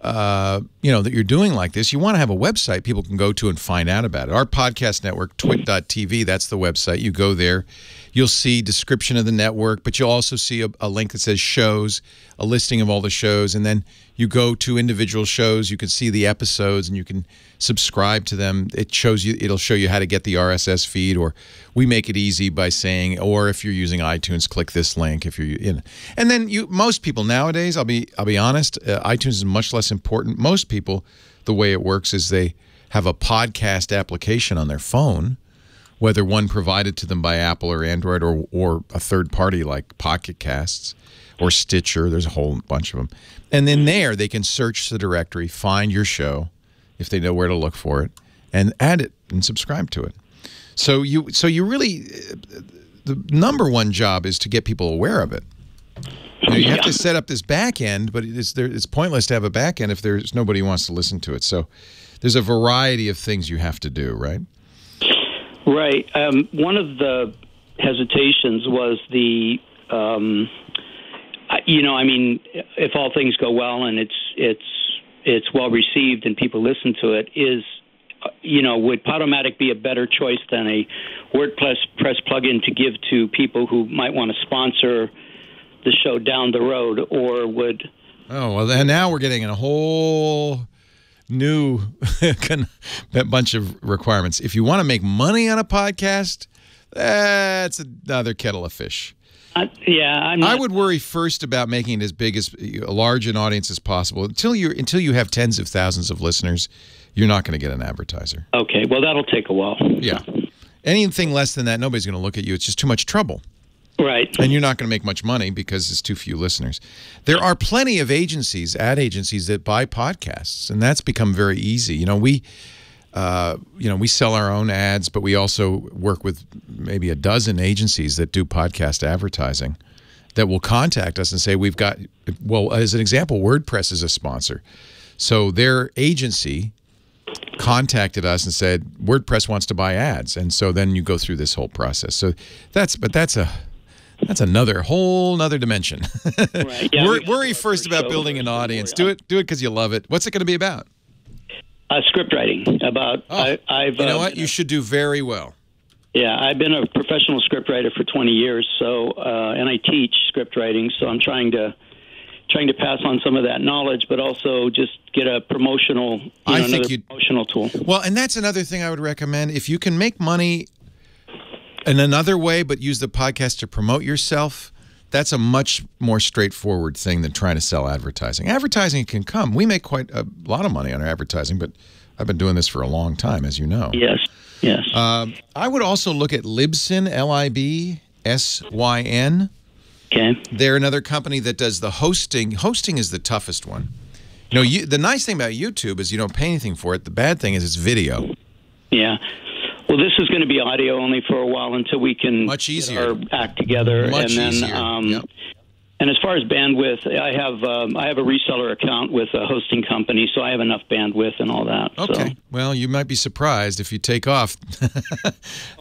that you're doing like this, you want to have a website people can go to and find out about it. Our podcast network, twit.tv, that's the website. You go there. you'll see description of the network, but you'll also see a link that says shows, a listing of all the shows, and then you go to individual shows. You can see the episodes, and you can subscribe to them. It'll show you how to get the RSS feed, or we make it easy by saying, or if you're using iTunes, click this link. If you're in, and then most people nowadays, I'll be honest, iTunes is much less important. Most people, the way it works is they have a podcast application on their phone, whether one provided to them by Apple or Android or a third party like Pocket Casts or Stitcher. There's a whole bunch of them. And then there they can search the directory, find your show if they know where to look for it, and add it and subscribe to it. So you really, the number one job is to get people aware of it. You have to set up this back end, but it's pointless to have a back end if there's nobody who wants to listen to it. So there's a variety of things you have to do, right? Right. One of the hesitations was the, if all things go well and it's well received and people listen to it, would Podomatic be a better choice than a WordPress plugin to give to people who might want to sponsor the show down the road, or would? Oh, well, then now we're getting a whole new bunch of requirements. If you want to make money on a podcast, that's another kettle of fish. I would worry first about making it as big as large an audience as possible. Until you have tens of thousands of listeners, you're not going to get an advertiser. Okay, well, that'll take a while. Yeah. Anything less than that, nobody's going to look at you. It's just too much trouble. Right. And you're not going to make much money because it's too few listeners. There are plenty of ad agencies that buy podcasts, and that's become very easy. We sell our own ads, but we also work with maybe a dozen agencies that do podcast advertising that will contact us and say, we've got, well, as an example, WordPress is a sponsor. So their agency contacted us and said, WordPress wants to buy ads. And so then you go through this whole process. So that's another whole nother dimension. Right. Yeah, worry first about building an audience. Do it because you love it. What's it going to be about? Script writing. You know what? You should do very well. Yeah, I've been a professional script writer for 20 years, and I teach script writing, so I'm trying to pass on some of that knowledge, but also just get a promotional tool. Well, and that's another thing I would recommend. If you can make money in another way, but use the podcast to promote yourself, that's a much more straightforward thing than trying to sell advertising. Advertising can come. We make quite a lot of money on our advertising, but I've been doing this for a long time, as you know. Yes, yes. I would also look at Libsyn, Libsyn. Okay. They're another company that does the hosting. Hosting is the toughest one. The nice thing about YouTube is you don't pay anything for it. The bad thing is it's video. Yeah. Well, this is going to be audio only for a while until we can get our act together. Much easier. Yep. And as far as bandwidth, I have a reseller account with a hosting company, so I have enough bandwidth and all that. Okay. So. Well, you might be surprised if you take off.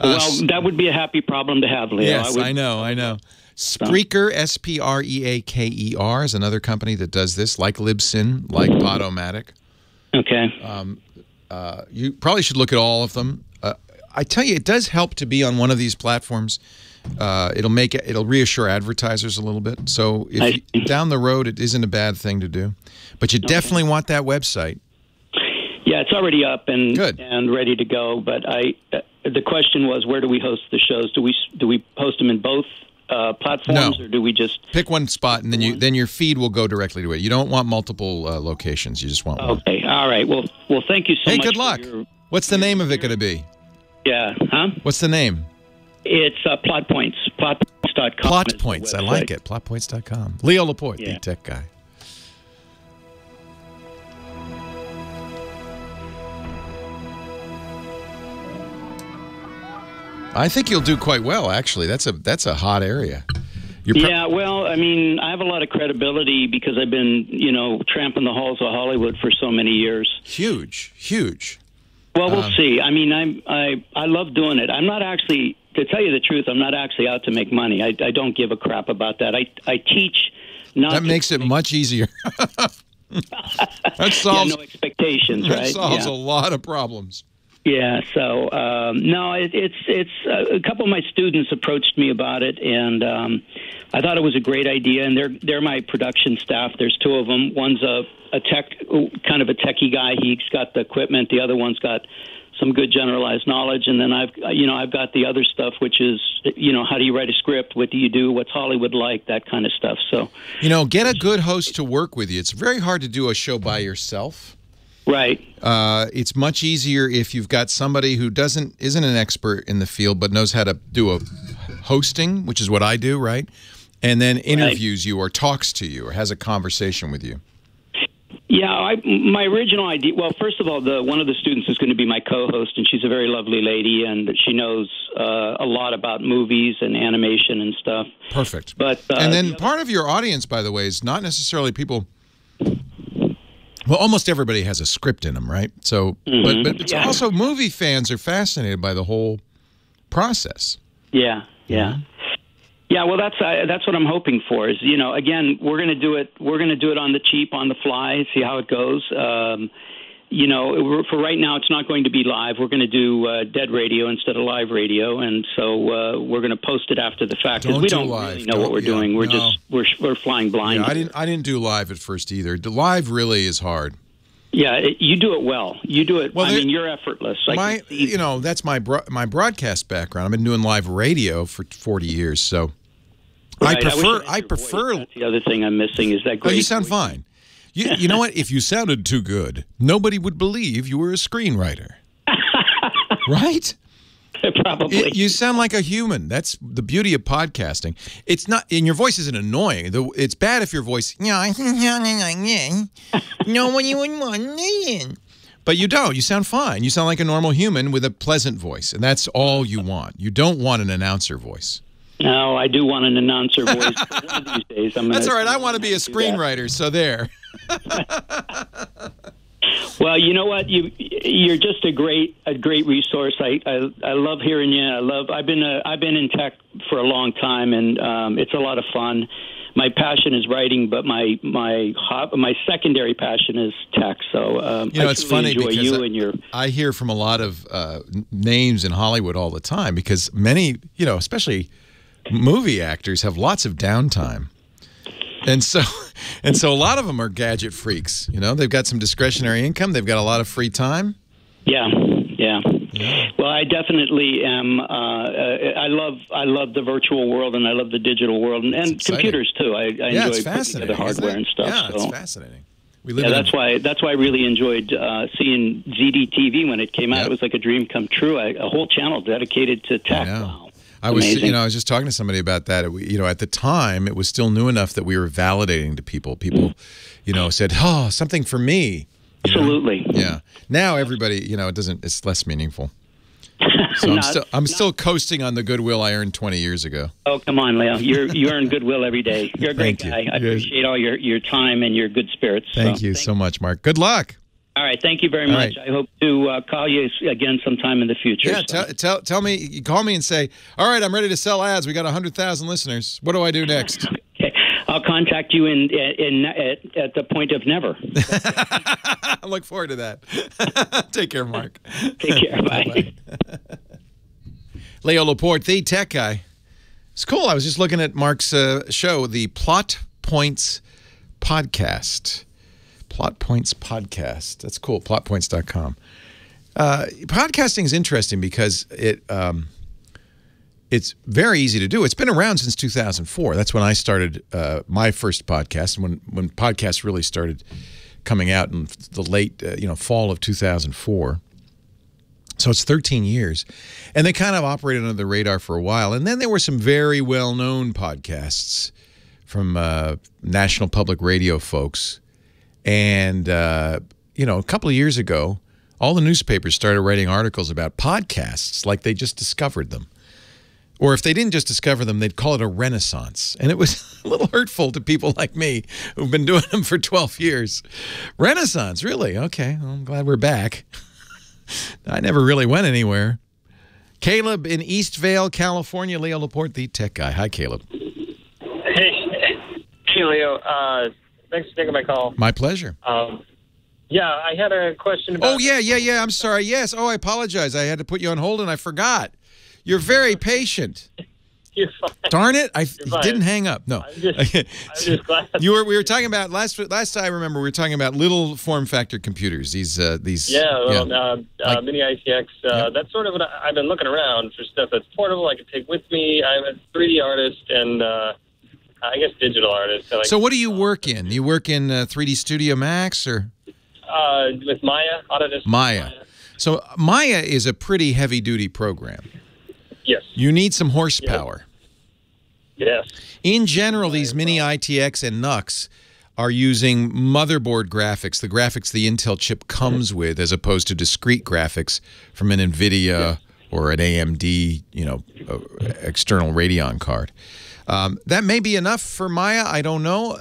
Well, that would be a happy problem to have, Leo. Yes, I know. Spreaker, Spreaker, is another company that does this, like Libsyn, like Podomatic. Okay. You probably should look at all of them. I tell you, it does help to be on one of these platforms. It'll reassure advertisers a little bit. So down the road, it isn't a bad thing to do. But you definitely want that website. Yeah, it's already up and ready to go. But the question was, where do we host the shows? Do we host them in both platforms, or do we just pick one spot and then your feed will go directly to it? You don't want multiple locations. You just want one. Okay. All right. Well, thank you so much. Hey, good luck. What's the name of it going to be? Yeah. Huh? What's the name? It's Plot Points. Plotpoints.com. Plot Points. I like it. Plotpoints.com. Leo Laporte, Big Tech Guy. I think you'll do quite well, actually. That's a hot area. Well, I mean, I have a lot of credibility because I've been, tramping the halls of Hollywood for so many years. Huge. Well, we'll see. I mean, I love doing it. I'm not actually, to tell you the truth, I'm not actually out to make money. I don't give a crap about that. I teach not. That makes it much easier. That solves no expectations, right? That solves a lot of problems. Yeah, so no, it's a couple of my students approached me about it, and I thought it was a great idea. And they're my production staff. There's two of them. One's a tech, kind of a techie guy. He's got the equipment. The other one's got some good generalized knowledge, and then I've got the other stuff, which is how do you write a script? What do you do? What's Hollywood like? That kind of stuff. So get a good host to work with you. It's very hard to do a show by yourself. Right. It's much easier if you've got somebody who isn't an expert in the field but knows how to do a hosting, which is what I do, right? And then interviews you or talks to you or has a conversation with you. Yeah, my original idea. Well, first of all, one of the students is going to be my co-host, and she's a very lovely lady, and she knows a lot about movies and animation and stuff. Perfect. But and then part of your audience, by the way, is not necessarily people. Well, almost everybody has a script in them, right? So, but it's also movie fans are fascinated by the whole process. Yeah. Yeah, well, that's what I'm hoping for. Is again, we're going to do it. We're going to do it on the cheap, on the fly, see how it goes. For right now, it's not going to be live. We're going to do dead radio instead of live radio, and so we're going to post it after the fact because we don't really know what we're doing. We're flying blind. Yeah, I didn't do live at first either. The live really is hard. Yeah, you do it well. You do it. Well, you're effortless. That's my broadcast background. I've been doing live radio for 40 years, so right. I prefer. That's the other thing I'm missing is that great. Oh, you sound fine. You know what? If you sounded too good, nobody would believe you were a screenwriter. Right? Probably. You sound like a human. That's the beauty of podcasting. It's not, and your voice isn't annoying. It's bad if your voice, but you don't. You sound fine. You sound like a normal human with a pleasant voice, and that's all you want. You don't want an announcer voice. No, I do want an announcer voice. One of these days, that's all right. I want to be a screenwriter, so there. Well, you know what? You're just a great resource. I love hearing you. I've been in tech for a long time, and it's a lot of fun. My passion is writing, but my secondary passion is tech. So it's funny because I hear from a lot of names in Hollywood all the time because many, especially movie actors, have lots of downtime. And so a lot of them are gadget freaks. They've got some discretionary income. They've got a lot of free time. Yeah. Well, I definitely am. I love the virtual world, and I love the digital world, and computers too. I enjoy putting together hardware and stuff. Yeah, it's fascinating. That's why I really enjoyed seeing ZDTV when it came out. Yep. It was like a dream come true. A whole channel dedicated to tech. Wow. I was just talking to somebody about that. At the time, it was still new enough that we were validating to people. People, said, "Oh, something for me." Absolutely. Yeah. Now everybody, it's less meaningful. So I'm still coasting on the goodwill I earned 20 years ago. Oh, come on, Leo. You earn goodwill every day. You're a great guy. I appreciate all your time and your good spirits. Thank you so much, Mark. Good luck. All right, thank you very much. Right. I hope to call you again sometime in the future. Yeah, tell me. You call me and say, "All right, I'm ready to sell ads. We got 100,000 listeners. What do I do next?" Okay, I'll contact you at the point of never. I look forward to that. Take care, Mark. Take care. Bye. Leo Laporte, the tech guy. It's cool. I was just looking at Mark's show, the Plot Points Podcast. Plot Points Podcast. That's cool. Plotpoints.com. Podcasting is interesting because it's very easy to do. It's been around since 2004. That's when I started my first podcast, and when podcasts really started coming out in the late fall of 2004. So it's 13 years. And they kind of operated under the radar for a while. And then there were some very well-known podcasts from National Public Radio folks. And, a couple of years ago, all the newspapers started writing articles about podcasts like they just discovered them. Or if they didn't just discover them, they'd call it a renaissance. And it was a little hurtful to people like me who've been doing them for 12 years. Renaissance, really? Okay, well, I'm glad we're back. I never really went anywhere. Caleb in Eastvale, California. Leo Laporte, the tech guy. Hi, Caleb. Hey, Leo. Thanks for taking my call. My pleasure. Yeah, I had a question about. Oh, yeah. I'm sorry. Yes. Oh, I apologize. I had to put you on hold and I forgot. You're very patient. You're fine. Darn it! I fine. didn't hang up. No, I'm just glad. We were talking about last I remember we were talking about little form factor computers. These mini ITX. That's sort of what I've been looking around for stuff that's portable. I can take with me. I'm a 3D artist and I guess digital artist. So what do you work in? You work in 3D Studio Max or? With Maya, Autodesk. Maya. So Maya is a pretty heavy-duty program. Yes. You need some horsepower. Yes. In general, these mini ITX and NUCs are using motherboard graphics, the graphics the Intel chip comes with, as opposed to discrete graphics from an NVIDIA or an AMD, external Radeon card. That may be enough for Maya. I don't know.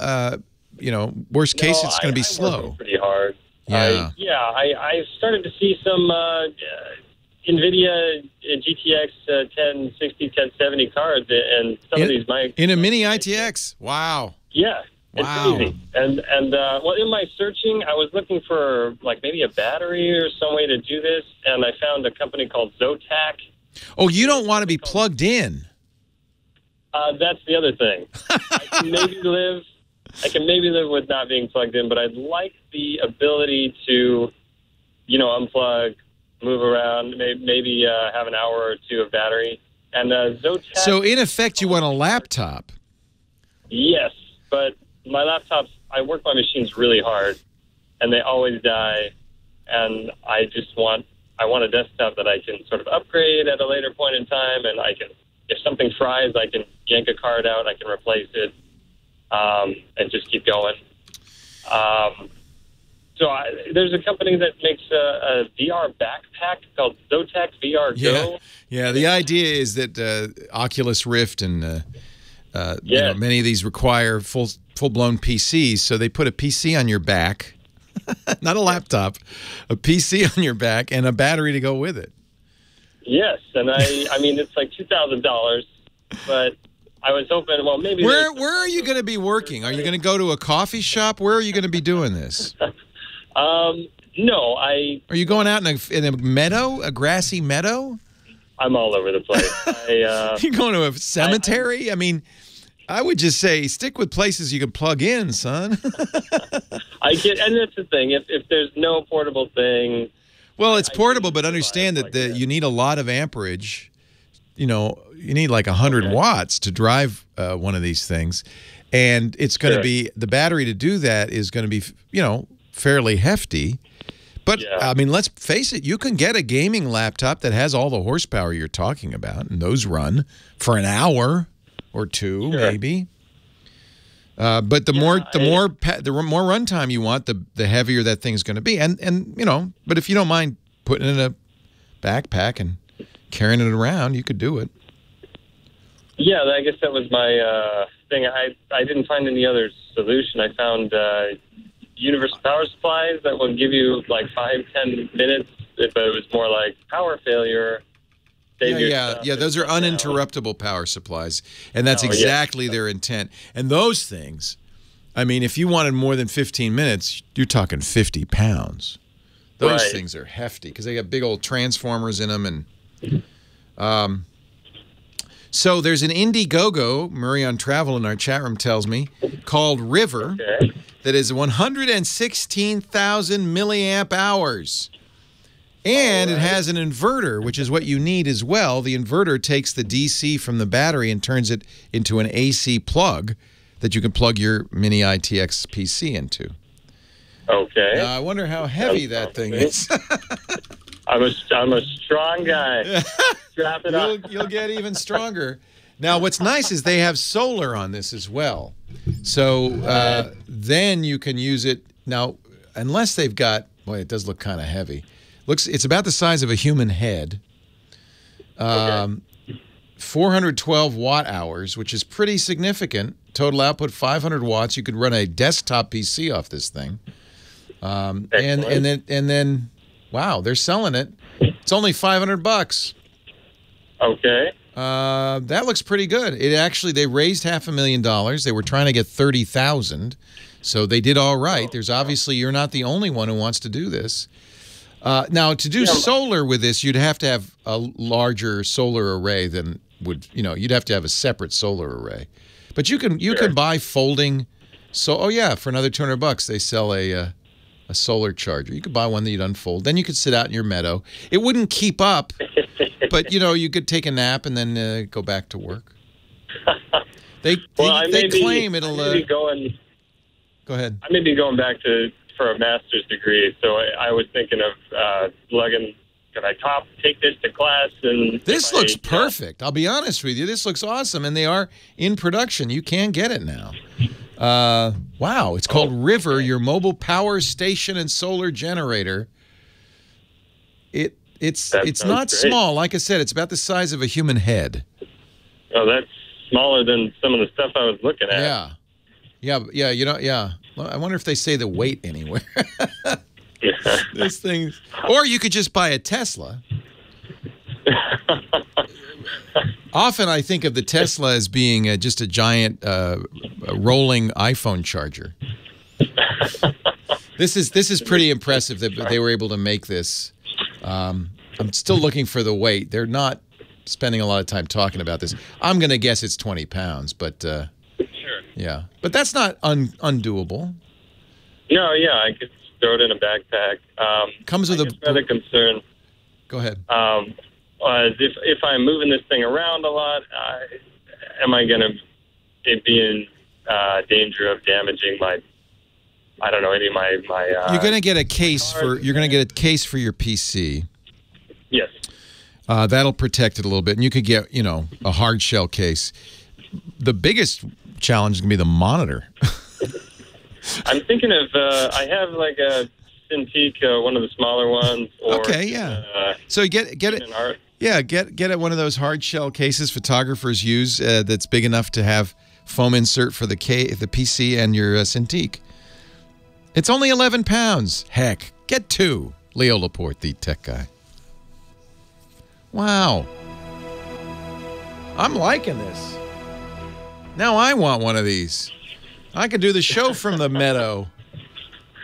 Worst case, it's going to be slow. Pretty hard. Yeah. I started to see some NVIDIA GTX 1060, 1070 cards, and some of these mics. In a mini ITX? Wow. Yeah. Wow. It's crazy. And in my searching, I was looking for maybe a battery or some way to do this, and I found a company called Zotac. Oh, you don't want to be plugged in. That's the other thing. I can maybe live with not being plugged in, but I'd like the ability to, unplug, move around, maybe have an hour or two of battery. And Zotac. So in effect, you want a laptop. Yes, but my laptops, I work my machines really hard, and they always die. And I want a desktop that I can sort of upgrade at a later point in time, and I can, if something fries, I can yank a card out, I can replace it, and just keep going. There's a company that makes a VR backpack called Zotac VR Go. Yeah. The idea is that Oculus Rift and many of these require full-blown PCs, so they put a PC on your back, not a laptop, a PC on your back, and a battery to go with it. Yes, and I mean it's like $2,000, but I was hoping, well, maybe. Where are you going to be working? Are you going to go to a coffee shop? Where are you going to be doing this? No, Are you going out in a meadow, a grassy meadow? I'm all over the place. You're going to a cemetery? I mean, I would just say stick with places you can plug in, son. And that's the thing. If there's no portable thing. Well, it's portable, but understand that you need a lot of amperage. You need like 100 watts to drive one of these things. And it's going to be, the battery to do that is going to be, fairly hefty. But, I mean, let's face it, you can get a gaming laptop that has all the horsepower you're talking about, and those run for an hour or two, maybe. But the more runtime you want, the heavier that thing's going to be. And but if you don't mind putting it in a backpack and carrying it around, you could do it. Yeah, I guess that was my thing. I didn't find any other solution. I found universal power supplies that will give you like 5-10 minutes, but it was more like power failure. Yeah, those are uninterruptible power supplies, and that's exactly their intent. And those things, I mean, if you wanted more than 15 minutes, you're talking 50 pounds. Those things are hefty because they got big old transformers in them. And so there's an Indiegogo, Murray on Travel in our chat room tells me, called River, that is 116,000 milliamp hours. And it has an inverter, which is what you need as well. The inverter takes the DC from the battery and turns it into an AC plug that you can plug your mini ITX PC into. Okay. Now, I wonder how heavy that thing is. I'm a strong guy. Strap it up. You'll get even stronger. Now, what's nice is they have solar on this as well. So then you can use it. Now, unless they've got, boy, it does look kind of heavy. It's about the size of a human head. 412 watt hours, which is pretty significant. Total output 500 watts. You could run a desktop PC off this thing. And then, wow, they're selling it. It's only $500. Okay. That looks pretty good. They raised $500,000. They were trying to get 30,000. So they did all right. There's obviously, you're not the only one who wants to do this. Now, to do solar with this, you'd have to have a larger solar array than would, you'd have to have a separate solar array. But you can buy folding. So, for another $200, they sell a solar charger. You could buy one that you'd unfold. Then you could sit out in your meadow. It wouldn't keep up, but you could take a nap and then go back to work. They claim it'll. Go ahead. I may be going back for a master's degree, so I was thinking of lugging. Can I take this to class? And this looks perfect. I'll be honest with you. This looks awesome, and they are in production. You can get it now. Wow, it's called River, your mobile power station and solar generator. It's not small. Like I said, it's about the size of a human head. Oh, that's smaller than some of the stuff I was looking at. Yeah. Well, I wonder if they say the weight anywhere. This thing. Or you could just buy a Tesla. Often I think of the Tesla as being just a giant rolling iPhone charger. This is pretty impressive that they were able to make this. I'm still looking for the weight. They're not spending a lot of time talking about this. I'm going to guess it's 20 pounds, but sure. Yeah. But that's not undoable. No, I could throw it in a backpack. Comes with another concern. Go ahead. If I'm moving this thing around a lot, am I going to be in danger of damaging my? I don't know, any of my. You're going to get a case for. You're going to get a case for your PC. Yes. That'll protect it a little bit, and you could get a hard shell case. The biggest challenge is going to be the monitor. I'm thinking of. I have like a Cintiq, one of the smaller ones. Or, So get it. Yeah, get it one of those hard shell cases photographers use that's big enough to have foam insert for the PC and your Cintiq. It's only 11 pounds. Heck, get two. Leo Laporte, the tech guy. Wow. I'm liking this. Now I want one of these. I could do the show from the meadow.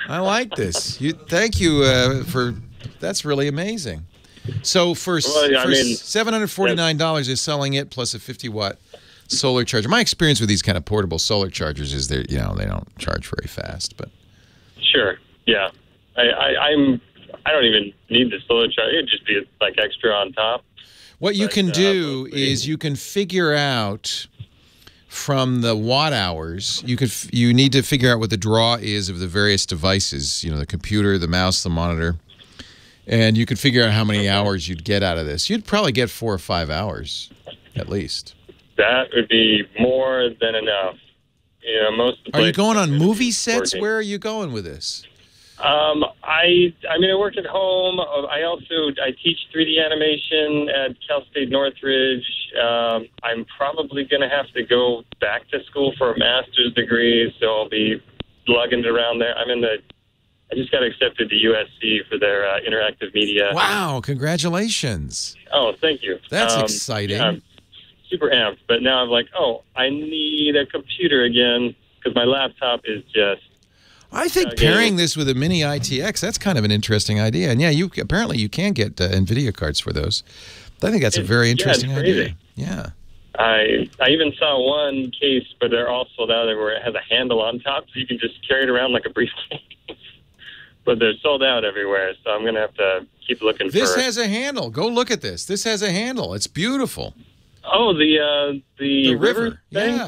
I like this. Thank you for. That's really amazing. So for $749, they're selling it plus a 50-watt solar charger. My experience with these kind of portable solar chargers is they don't charge very fast, but. Sure. Yeah. I don't even need the solar charger. It'd just be like extra on top. What you can do is you can figure out from the watt hours. You need to figure out what the draw is of the various devices. The computer, the mouse, the monitor, and you could figure out how many hours you'd get out of this. You'd probably get 4 or 5 hours, at least. That would be more than enough. Most of the Are you going on movie sets? Where are you going with this? I work at home. I teach 3D animation at Cal State Northridge. I'm probably going to have to go back to school for a master's degree, so I'll be lugging it around there. I just got accepted to USC for their interactive media. Wow! Congratulations. Oh, thank you. That's exciting. Yeah, I'm super amped, but now I'm like, I need a computer again because my laptop is just. I think pairing this with a mini ITX, that's kind of an interesting idea. And yeah, apparently you can get NVIDIA cards for those. I think that's a very interesting idea. Yeah. I even saw one case, but they're all sold out where it has a handle on top, so you can just carry it around like a briefcase. But they're sold out everywhere, so I'm going to have to keep looking for. This has a handle. Go look at this. This has a handle. It's beautiful. Oh, the river thing?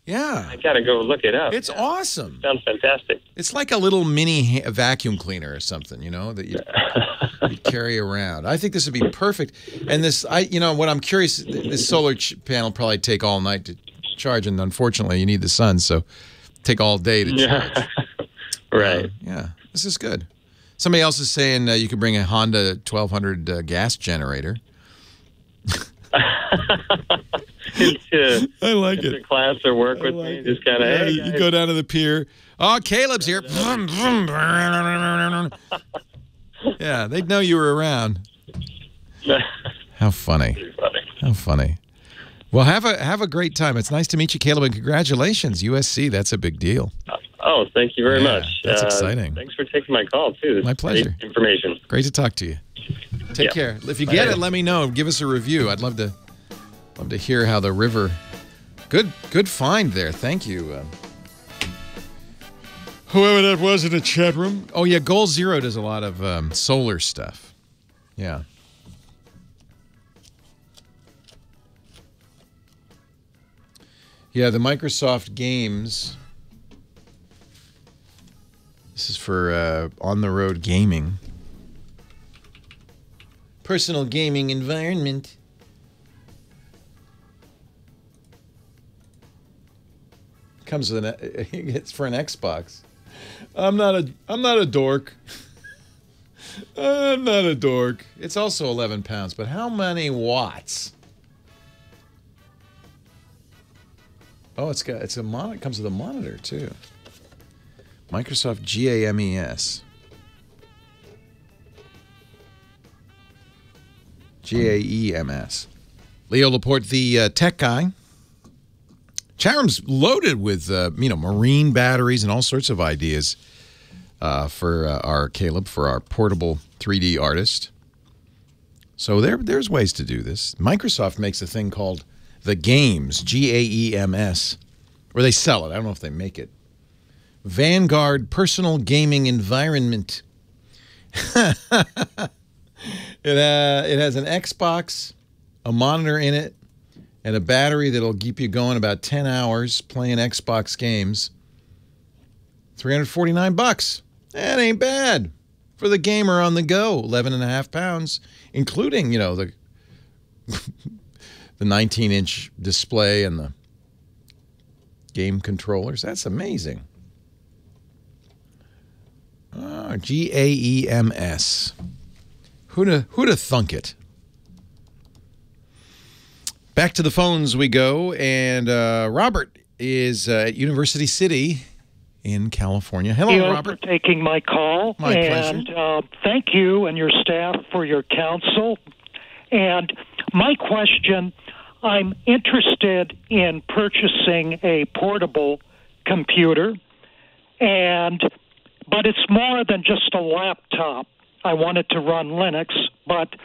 Yeah. I got to go look it up. It's awesome. Sounds fantastic. It's like a little mini vacuum cleaner or something, that you carry around. I think this would be perfect. And this, what I'm curious, this solar panel probably take all night to charge, and unfortunately you need the sun, so take all day to charge. Right. Yeah, this is good. Somebody else is saying you could bring a Honda 1200 gas generator. I like it. Into class or work with me, just kind of. You go down to the pier. Oh, Caleb's here. Yeah, they'd know you were around. How funny! How funny! Well, have a great time. It's nice to meet you, Caleb, and congratulations, USC. That's a big deal. Oh, thank you very much. That's exciting. Thanks for taking my call, too. My pleasure. Great information. Great to talk to you. Take care. If you get it, let me know. Give us a review. I'd love to hear how the river. Good find there. Thank you. Whoever that was in the chat room. Oh yeah, Goal Zero does a lot of solar stuff. Yeah. Yeah, the Microsoft games. This is for on-the-road gaming. Personal gaming environment. Comes with it's for an Xbox. I'm not a dork. I'm not a dork. It's also 11 pounds, but how many watts? Oh, it comes with a monitor too. Microsoft GAMES. GAEMS. Leo Laporte, the tech guy. Chat room's loaded with marine batteries and all sorts of ideas for our Caleb, for our portable 3D artist. So there's ways to do this. Microsoft makes a thing called the Games, GAEMS, where they sell it. I don't know if they make it. Vanguard Personal Gaming Environment. It has an Xbox, a monitor in it, and a battery that'll keep you going about 10 hours playing Xbox games. $349. That ain't bad for the gamer on the go. 11.5 pounds, including, the 19-inch display and the game controllers. That's amazing. GAEMS. Who'da thunk it? Back to the phones we go, and Robert is at University City in California. Hello, Thank you Robert. for taking my call. My pleasure. And thank you and your staff for your counsel. And my question, I'm interested in purchasing a portable computer, but it's more than just a laptop. I want it to run Linux, but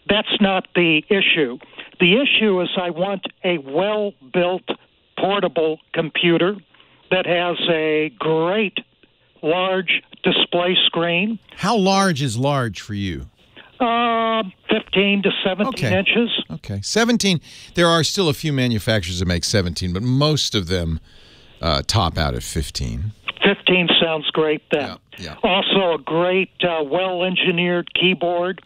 that's not the issue. The issue is I want a well-built portable computer that has a great large display screen. How large is large for you? 15 to 17 inches. Okay. 17. There are still a few manufacturers that make 17, but most of them top out at 15. 15 sounds great then. Yeah. Also a great, well-engineered keyboard.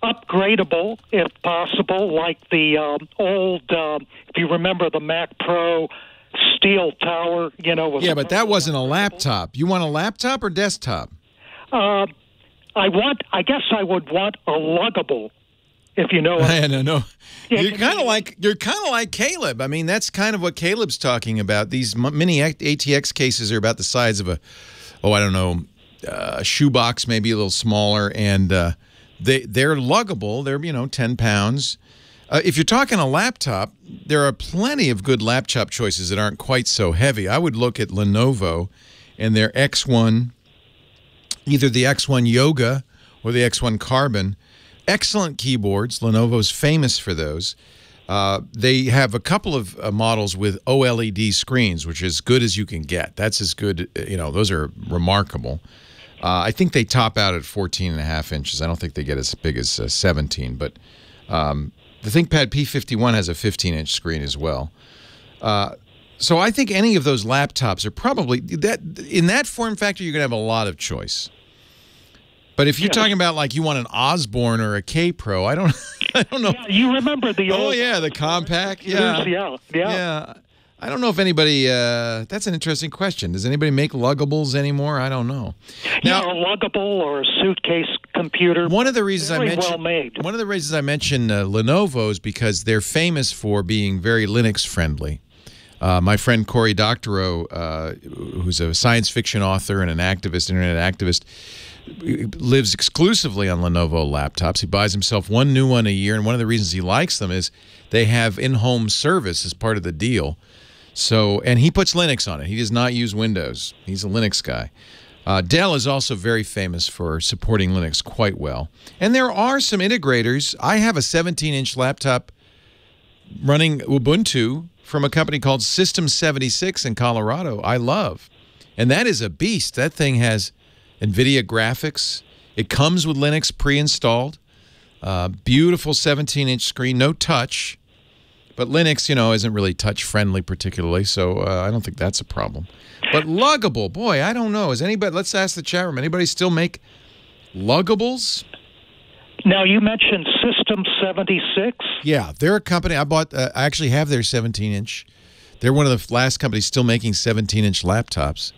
Upgradable, if possible, like the old, if you remember the Mac Pro steel tower, Yeah, but that wasn't a laptop. You want a laptop or desktop? I guess I would want a luggable, if you know what I mean. No. You're kind of like Caleb. I mean, that's kind of what Caleb's talking about. These mini ATX cases are about the size of a shoebox, maybe a little smaller, and they're luggable. They're 10 pounds. If you're talking a laptop, there are plenty of good laptop choices that aren't quite so heavy. I would look at Lenovo and their X1, either the X1 Yoga or the X1 Carbon. Excellent keyboards. Lenovo's famous for those. They have a couple of models with OLED screens, which is as good as you can get. That's as good, those are remarkable. I think they top out at 14.5 inches. I don't think they get as big as 17, but the ThinkPad P51 has a 15-inch screen as well. So I think any of those laptops are probably in that form factor. You're going to have a lot of choice. But if you're talking about like you want an Osborne or a K Pro, I don't know. Yeah, you remember the old? Oh yeah, the compact. Yeah. I don't know if anybody. That's an interesting question. Does anybody make luggables anymore? I don't know. Now, a luggable or a suitcase computer. One of the reasons very I mentioned well made. One of the reasons I mentioned Lenovo is because they're famous for being very Linux friendly. My friend Cory Doctorow, who's a science fiction author and an activist, internet activist, lives exclusively on Lenovo laptops. He buys himself one new one a year, and one of the reasons he likes them is they have in-home service as part of the deal. So, and he puts Linux on it. He does not use Windows. He's a Linux guy. Dell is also very famous for supporting Linux quite well. And there are some integrators. I have a 17-inch laptop running Ubuntu from a company called System 76 in Colorado I love. And that is a beast. That thing has NVIDIA graphics. It comes with Linux pre-installed. Beautiful 17-inch screen, no touch. But Linux, you know, isn't really touch-friendly particularly, so I don't think that's a problem. But luggable, boy, I don't know. Is anybody? Let's ask the chat room. Anybody still make luggables? Now, you mentioned System 76. Yeah, they're a company. I actually have their 17-inch. They're one of the last companies still making 17-inch laptops.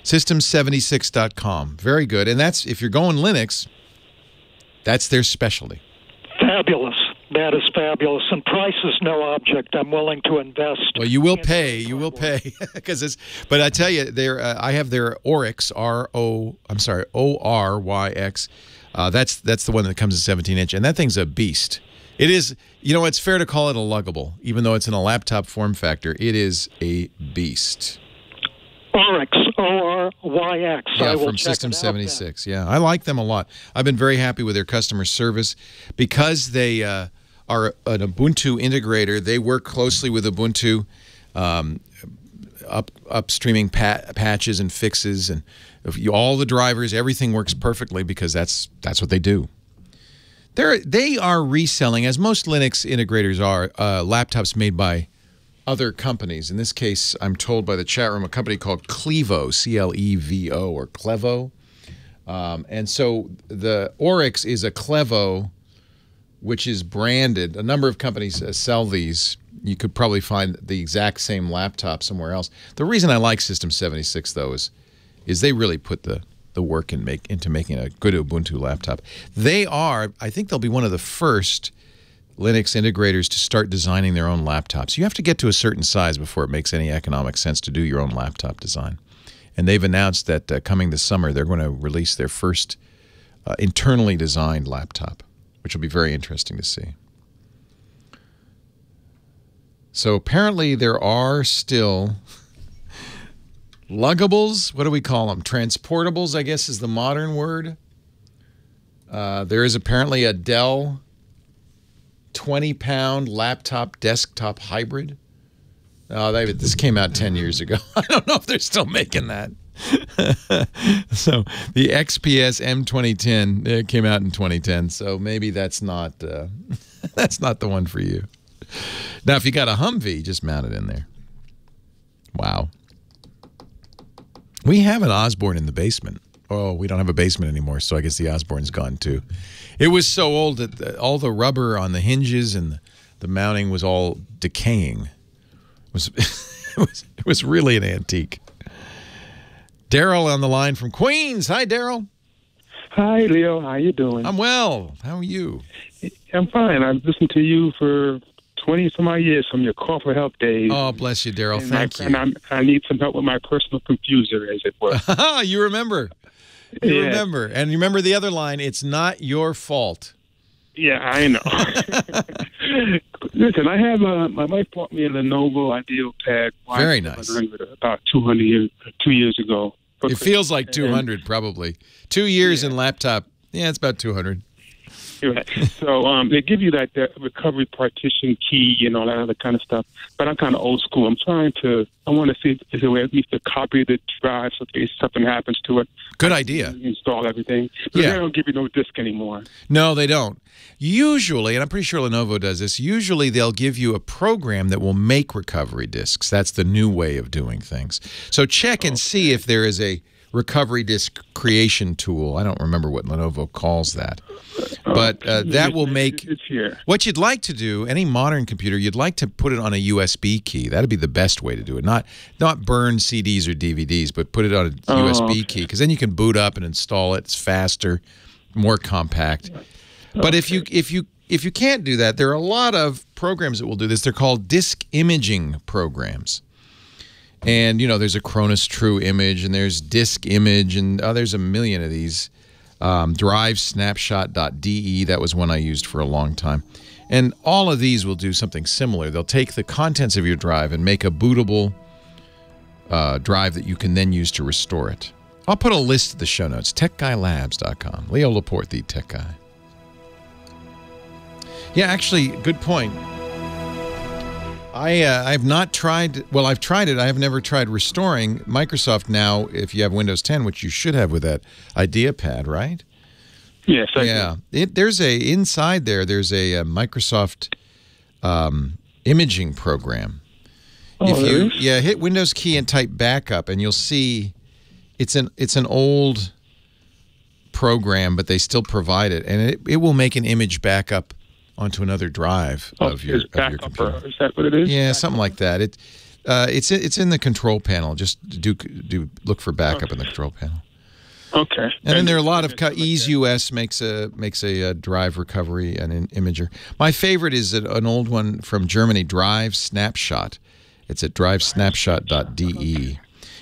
System76.com. Very good. And that's, if you're going Linux, that's their specialty. Fabulous. That is fabulous. And price is no object. I'm willing to invest. Well, you will pay. You will pay. But I tell you, I have their Oryx, ORYX. That's the one that comes in 17-inch, and that thing's a beast. It is, you know, it's fair to call it a luggable, even though it's in a laptop form factor. It is a beast. Oryx, ORYX. Yeah, from System 76. Yeah, I like them a lot. I've been very happy with their customer service because they are an Ubuntu integrator. They work closely with Ubuntu, upstreaming patches and fixes, and all the drivers. Everything works perfectly because that's what they do. They are reselling, as most Linux integrators are, laptops made by other companies. In this case, I'm told by the chat room, a company called Clevo, C-L-E-V-O, or Clevo. And so the Oryx is a Clevo, which is branded. A number of companies sell these. You could probably find the exact same laptop somewhere else. The reason I like System 76, though, is they really put the work into making a good Ubuntu laptop. I think they'll be one of the first Linux integrators to start designing their own laptops. You have to get to a certain size before it makes any economic sense to do your own laptop design. And they've announced that coming this summer, they're going to release their first internally designed laptop, which will be very interesting to see. So apparently there are still luggables. What do we call them? Transportables, I guess, is the modern word. There is apparently a Dell 20-pound laptop desktop hybrid. Oh, this came out 10 years ago. I don't know if they're still making that. So the XPS M2010 came out in 2010. So maybe that's not that's not the one for you. Now, if you got a Humvee, just mount it in there. Wow. We have an Osborne in the basement. Oh, we don't have a basement anymore, so I guess the Osborne's gone too. It was so old that all the rubber on the hinges and the mounting was all decaying. It was really an antique. Daryl on the line from Queens. Hi, Daryl. Hi, Leo. How you doing? I'm well. How are you? I'm fine. I've listened to you for 20-some-odd years from your corporate help days. Oh, bless you, Daryl. Thank you. And I need some help with my personal computer, as it were. You remember. You remember. And you remember the other line, it's not your fault. Yeah, I know. Listen, I have my wife bought me a Lenovo IdealPad. Very nice. About 2 years ago. It feels like 200 probably. 2 years in laptop. Yeah, it's about 200. Right. So they give you that recovery partition key and all that other kind of stuff. But I'm kind of old school. I want to see if there's a way at least to copy the drive so in case something happens to it. Good idea. Install everything. But they don't give you no disk anymore. No, they don't. Usually, and I'm pretty sure Lenovo does this, usually they'll give you a program that will make recovery disks. That's the new way of doing things. So check and see if there is a recovery disk creation tool. I don't remember what Lenovo calls that. But that will make... It's here. What you'd like to do, any modern computer, you'd like to put it on a USB key. That'd be the best way to do it. Not burn CDs or DVDs, but put it on a USB key, because then you can boot up and install it. It's faster, more compact. But if you can't do that, there are a lot of programs that will do this. They're called disk imaging programs. And, you know, there's a Cronus True Image, and there's Disk Image, and there's a million of these. DriveSnapshot.de, that was one I used for a long time. And all of these will do something similar. They'll take the contents of your drive and make a bootable drive that you can then use to restore it. I'll put a list of the show notes, techguylabs.com. Leo Laporte, the tech guy. Yeah, actually, good point. I've not tried, well, I've tried it. I have never tried restoring. Microsoft now, if you have Windows 10, which you should have with that IdeaPad, right? Yes, I do. There's inside there's a Microsoft imaging program. Oh, if you hit Windows key and type backup, and you'll see it's an old program, but they still provide it, and it will make an image backup onto another drive of your computer. Is that what it is? Yeah, something like that. It's in the control panel. Just look for backup in the control panel. Okay. And then there are a lot of EaseUS makes a drive recovery and an imager. My favorite is an old one from Germany, Drive Snapshot. It's at drivesnapshot.de.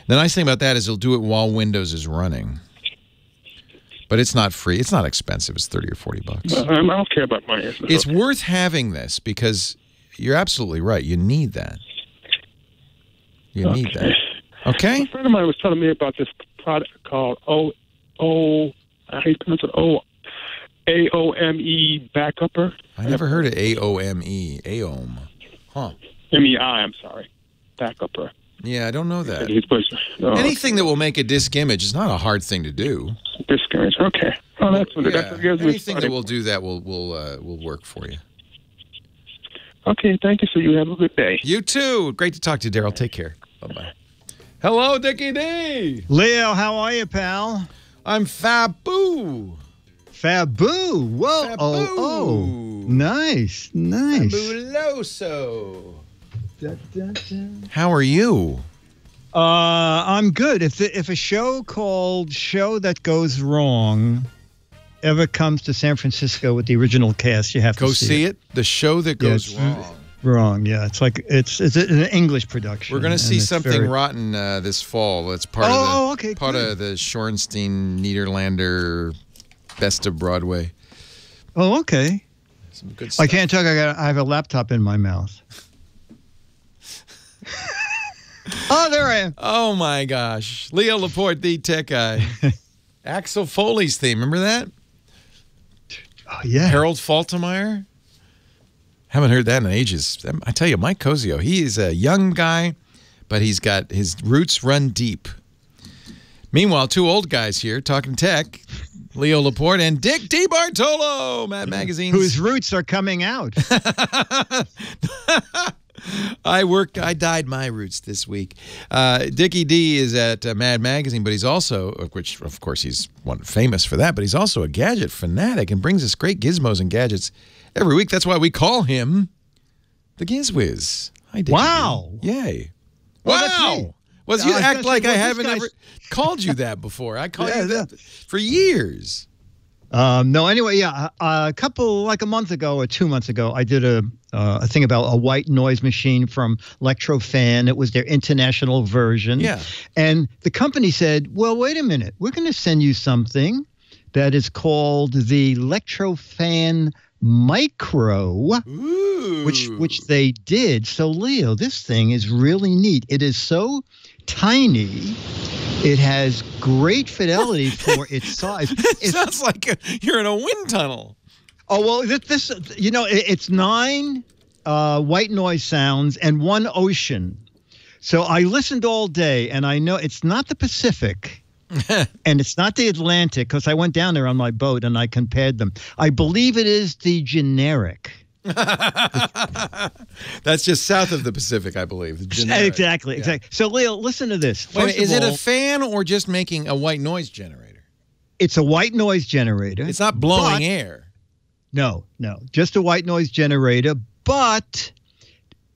The nice thing about that is it'll do it while Windows is running. But it's not free. It's not expensive. It's $30 or $40. I don't care about money. It's worth having this because you're absolutely right. You need that. You need that. Okay? A friend of mine was telling me about this product called AOME Backupper. I never heard of AOME. AOM. Huh. MEI, I'm sorry. Backupper. Yeah, I don't know that. Oh, Anything that will make a disk image is not a hard thing to do. Disk image, okay. Oh, that's what Anything that will do that will work for you. Okay, thank you. So you have a good day. You too. Great to talk to you, Daryl. Take care. Bye-bye. Hello, Dickie D. Leo, how are you, pal? I'm Fabu. Fabu. Whoa. Fabu. Oh. Nice. Fabuloso. How are you? I'm good. If a show called Show That Goes Wrong ever comes to San Francisco with the original cast, you have to see it. The Show That Goes Wrong. Wrong, yeah. It's like it's an English production. We're going to see something rotten this fall. It's part of the Shorenstein Niederlander Best of Broadway. Oh, okay. Some good stuff. I can't talk. I have a laptop in my mouth. Oh, there I am. Oh my gosh, Leo Laporte, the tech guy. Axel Foley's theme. Remember that? Oh yeah. Harold Faltermeyer. Haven't heard that in ages. I tell you, Mike Cozio, he is a young guy, but he's got his roots run deep. Meanwhile, two old guys here talking tech, Leo Laporte and Dick DiBartolo, Mad Magazine's. Whose roots are coming out. I dyed my roots this week. Dickie D is at Mad Magazine, but he's also, of course, he's famous for that, but he's also a gadget fanatic and brings us great gizmos and gadgets every week. That's why we call him the GizWiz. Hi, Dickie. Wow. D. Yay. Wow. Well, you act like I haven't ever called you that before. I called you that for years. No, anyway, yeah, like a month ago or 2 months ago, I did a thing about a white noise machine from Electrofan. It was their international version. Yeah. And the company said, well, wait a minute. We're going to send you something that is called the Electrofan Micro, which they did. So, Leo, this thing is really neat. It is so tiny. It has great fidelity for its size. It sounds like you're in a wind tunnel. Oh, well, this it's 9 white noise sounds and 1 ocean. So I listened all day, and I know it's not the Pacific. And it's not the Atlantic, because I went down there on my boat and I compared them. I believe it is the generic. That's just south of the Pacific, I believe. The generic. Exactly. So, Leo, listen to this. Wait, is it a fan or just making a white noise generator? It's a white noise generator. It's not blowing air. No. Just a white noise generator. But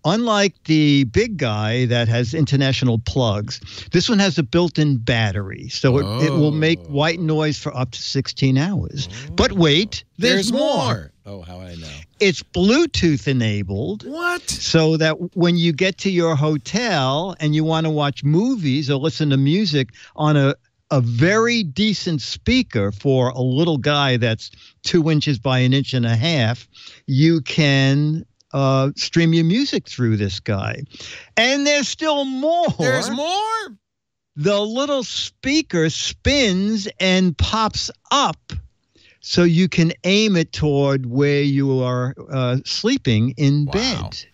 unlike the big guy that has international plugs, this one has a built-in battery. So it will make white noise for up to 16 hours. But wait, there's more. Oh, how I know. It's Bluetooth enabled. What? So that when you get to your hotel and you want to watch movies or listen to music on a a very decent speaker for a little guy that's 2 inches by 1.5 inches, you can stream your music through this guy. And there's still more. There's more? The little speaker spins and pops up so you can aim it toward where you are sleeping in bed.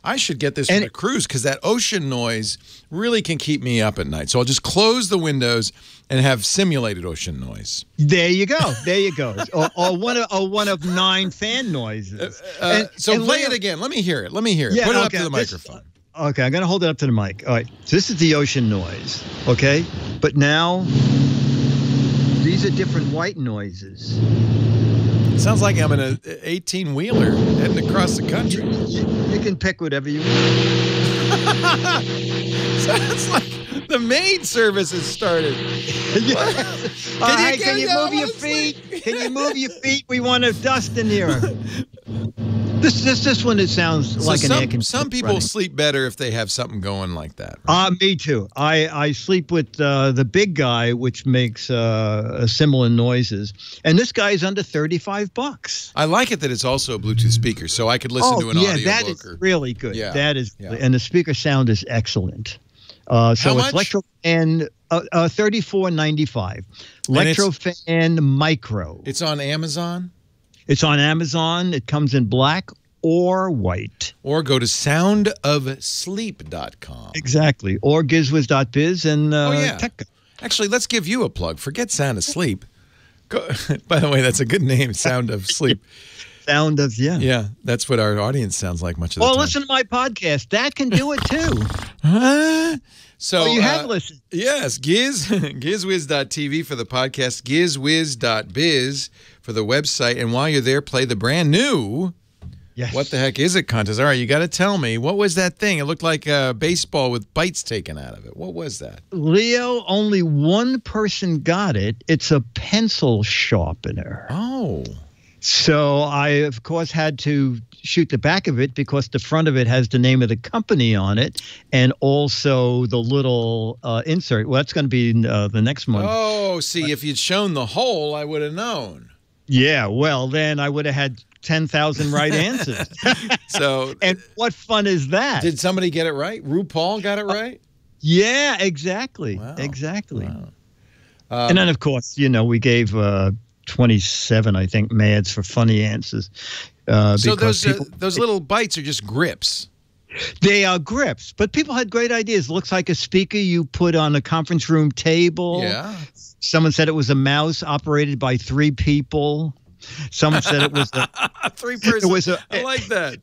I should get this for the cruise because that ocean noise really can keep me up at night. So I'll just close the windows and have simulated ocean noise. There you go. There you go. or one of 9 fan noises. So play it again. Let me hear it. Yeah, Put it up to the microphone. Okay, I'm going to hold it up to the mic. All right. So this is the ocean noise. Okay. But now these are different white noises. It sounds like I'm in an 18-wheeler heading across the country. You can pick whatever you want. Sounds like the maid service has started. Can you move your feet? Can you move your feet? We want a dust in here. This one, it sounds like an air conditioner. Some people sleep better if they have something going like that. Right? Me too. I sleep with the big guy, which makes similar noises. And this guy is under $35. I like it that it's also a Bluetooth speaker, so I could listen to an audio book. That is really good. Yeah. That is, and the speaker sound is excellent. So How much? it's Electrofan $34.95. Electrofan Micro. It's on Amazon? It's on Amazon. It comes in black or white. Or go to soundofsleep.com. Exactly. Or gizwiz.biz and Tech. Actually, let's give you a plug. Forget Sound of Sleep. By the way, that's a good name, Sound of Sleep. Sound of, Yeah, that's what our audience sounds like much of the time. Well, listen to my podcast. That can do it too. So you have listened. Yes, gizwiz.tv for the podcast, gizwiz.biz for the website. And while you're there, play the brand new What the Heck Is It contest. All right, you got to tell me, what was that thing? It looked like a baseball with bites taken out of it. What was that? Leo, only one person got it. It's a pencil sharpener. Oh. So I, of course, had to shoot the back of it because the front of it has the name of the company on it and also the little insert. Well, that's going to be the next month. Oh, see, if you'd shown the hole, I would have known. Yeah, well, then I would have had 10,000 right answers. And what fun is that? Did somebody get it right? RuPaul got it right? Yeah, exactly. Wow. Exactly. Wow. And then, of course, we gave 27, I think, Mads for funny answers. So those little bites are just grips. They are grips, but people had great ideas. Looks like a speaker you put on a conference room table. Yeah. Someone said it was a mouse operated by 3 people. Someone said it was a 3-person. I like that.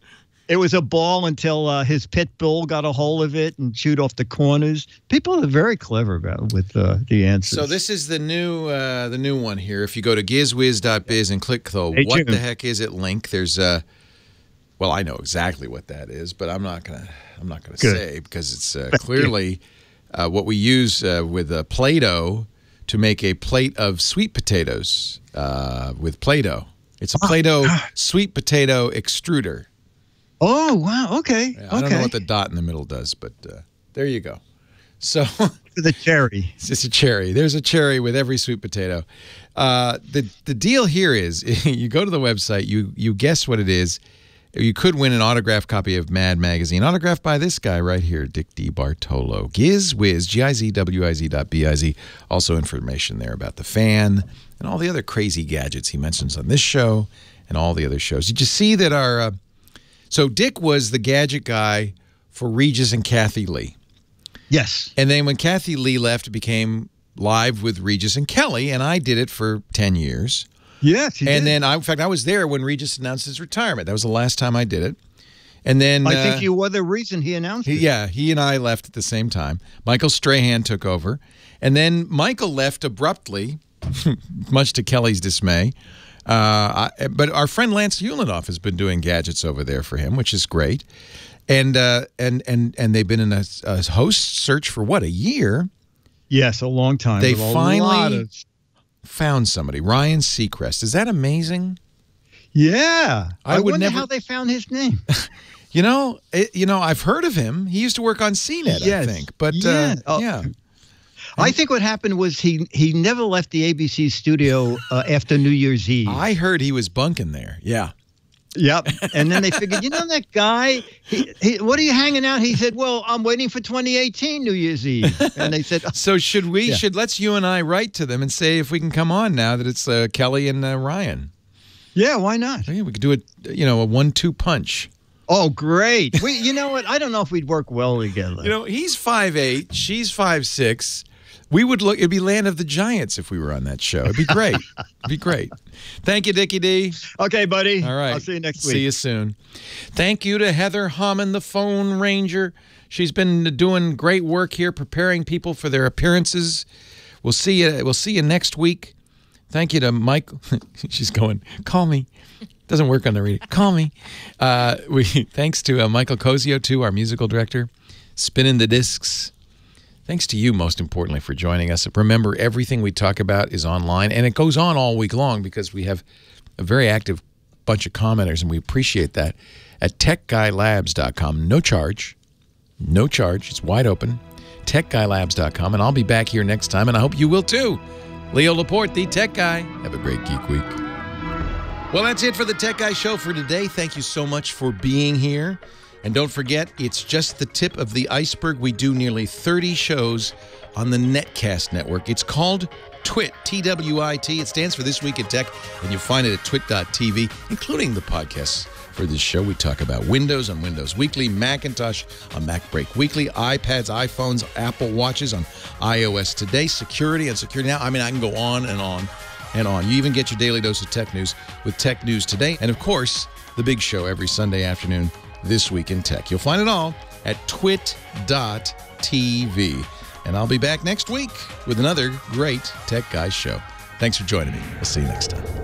It was a ball until his pit bull got a hold of it and chewed off the corners. People are very clever with the answers. So this is the new one here. If you go to gizwiz.biz and click the "What the Heck Is It" link, there's well, I know exactly what that is, but I'm not gonna say because it's clearly what we use with Play-Doh to make a plate of sweet potatoes with Play-Doh. It's a Play-Doh sweet potato extruder. Oh, wow. Okay. Yeah, I don't know what the dot in the middle does, but there you go. So the cherry. It's just a cherry. There's a cherry with every sweet potato. The deal here is you go to the website, you guess what it is. You could win an autographed copy of Mad Magazine, autographed by this guy right here, Dick DeBartolo. GizWiz, GIZWIZ.biz. Also information there about the fan and all the other crazy gadgets he mentions on this show and all the other shows. Did you see that our... So Dick was the gadget guy for Regis and Kathy Lee. Yes. And then when Kathy Lee left, it became live with Regis and Kelly, and I did it for 10 years. Yes, you did. And then, in fact, I was there when Regis announced his retirement. That was the last time I did it. And then... I think you were the reason he announced it. Yeah, he and I left at the same time. Michael Strahan took over. And then Michael left abruptly, much to Kelly's dismay. But our friend Lance Ulanoff has been doing gadgets over there for him, which is great. And they've been in a host search for, what, a year? Yes, a long time. They finally found somebody, Ryan Seacrest. Is that amazing? Yeah. I wonder how they found his name. I've heard of him. He used to work on CNET, I think. But yeah. I think what happened was he never left the ABC studio after New Year's Eve. I heard he was bunking there. Yeah. Yep. And then they figured, that guy, what are you hanging out? He said, well, I'm waiting for 2018 New Year's Eve. And they said, so let's you and I write to them and say if we can come on now that it's Kelly and Ryan. Yeah, why not? We could do a 1-2 punch. Oh, great. You know what? I don't know if we'd work well together. He's 5'8", she's 5'6". It'd be Land of the Giants if we were on that show. It'd be great. It'd be great. Thank you, Dickie D. Okay, buddy. All right. I'll see you next week. See you soon. Thank you to Heather Hammond, the phone ranger. She's been doing great work here, preparing people for their appearances. We'll see you next week. Thank you to Mike. She's going, call me. Doesn't work on the radio. Call me. Thanks to Michael Cozio, too, our musical director. Spinning the discs. Thanks to you, most importantly, for joining us. Remember, everything we talk about is online, and it goes on all week long because we have a very active bunch of commenters, and we appreciate that, at techguylabs.com. No charge. No charge. It's wide open. techguylabs.com, and I'll be back here next time, and I hope you will, too. Leo Laporte, the Tech Guy. Have a great Geek Week. Well, that's it for the Tech Guy Show for today. Thank you so much for being here. And don't forget, it's just the tip of the iceberg. We do nearly 30 shows on the Netcast network. It's called TWIT, T-W-I-T. It stands for This Week in Tech, and you'll find it at twit.tv, including the podcasts for this show. We talk about Windows on Windows Weekly, Macintosh on Mac Break Weekly, iPads, iPhones, Apple Watches on iOS Today, security on Security Now. I mean, I can go on and on and on. You even get your daily dose of tech news with Tech News Today. And, of course, the big show every Sunday afternoon, This Week in Tech. You'll find it all at twit.tv. And I'll be back next week with another great Tech Guys show. Thanks for joining me. We'll see you next time.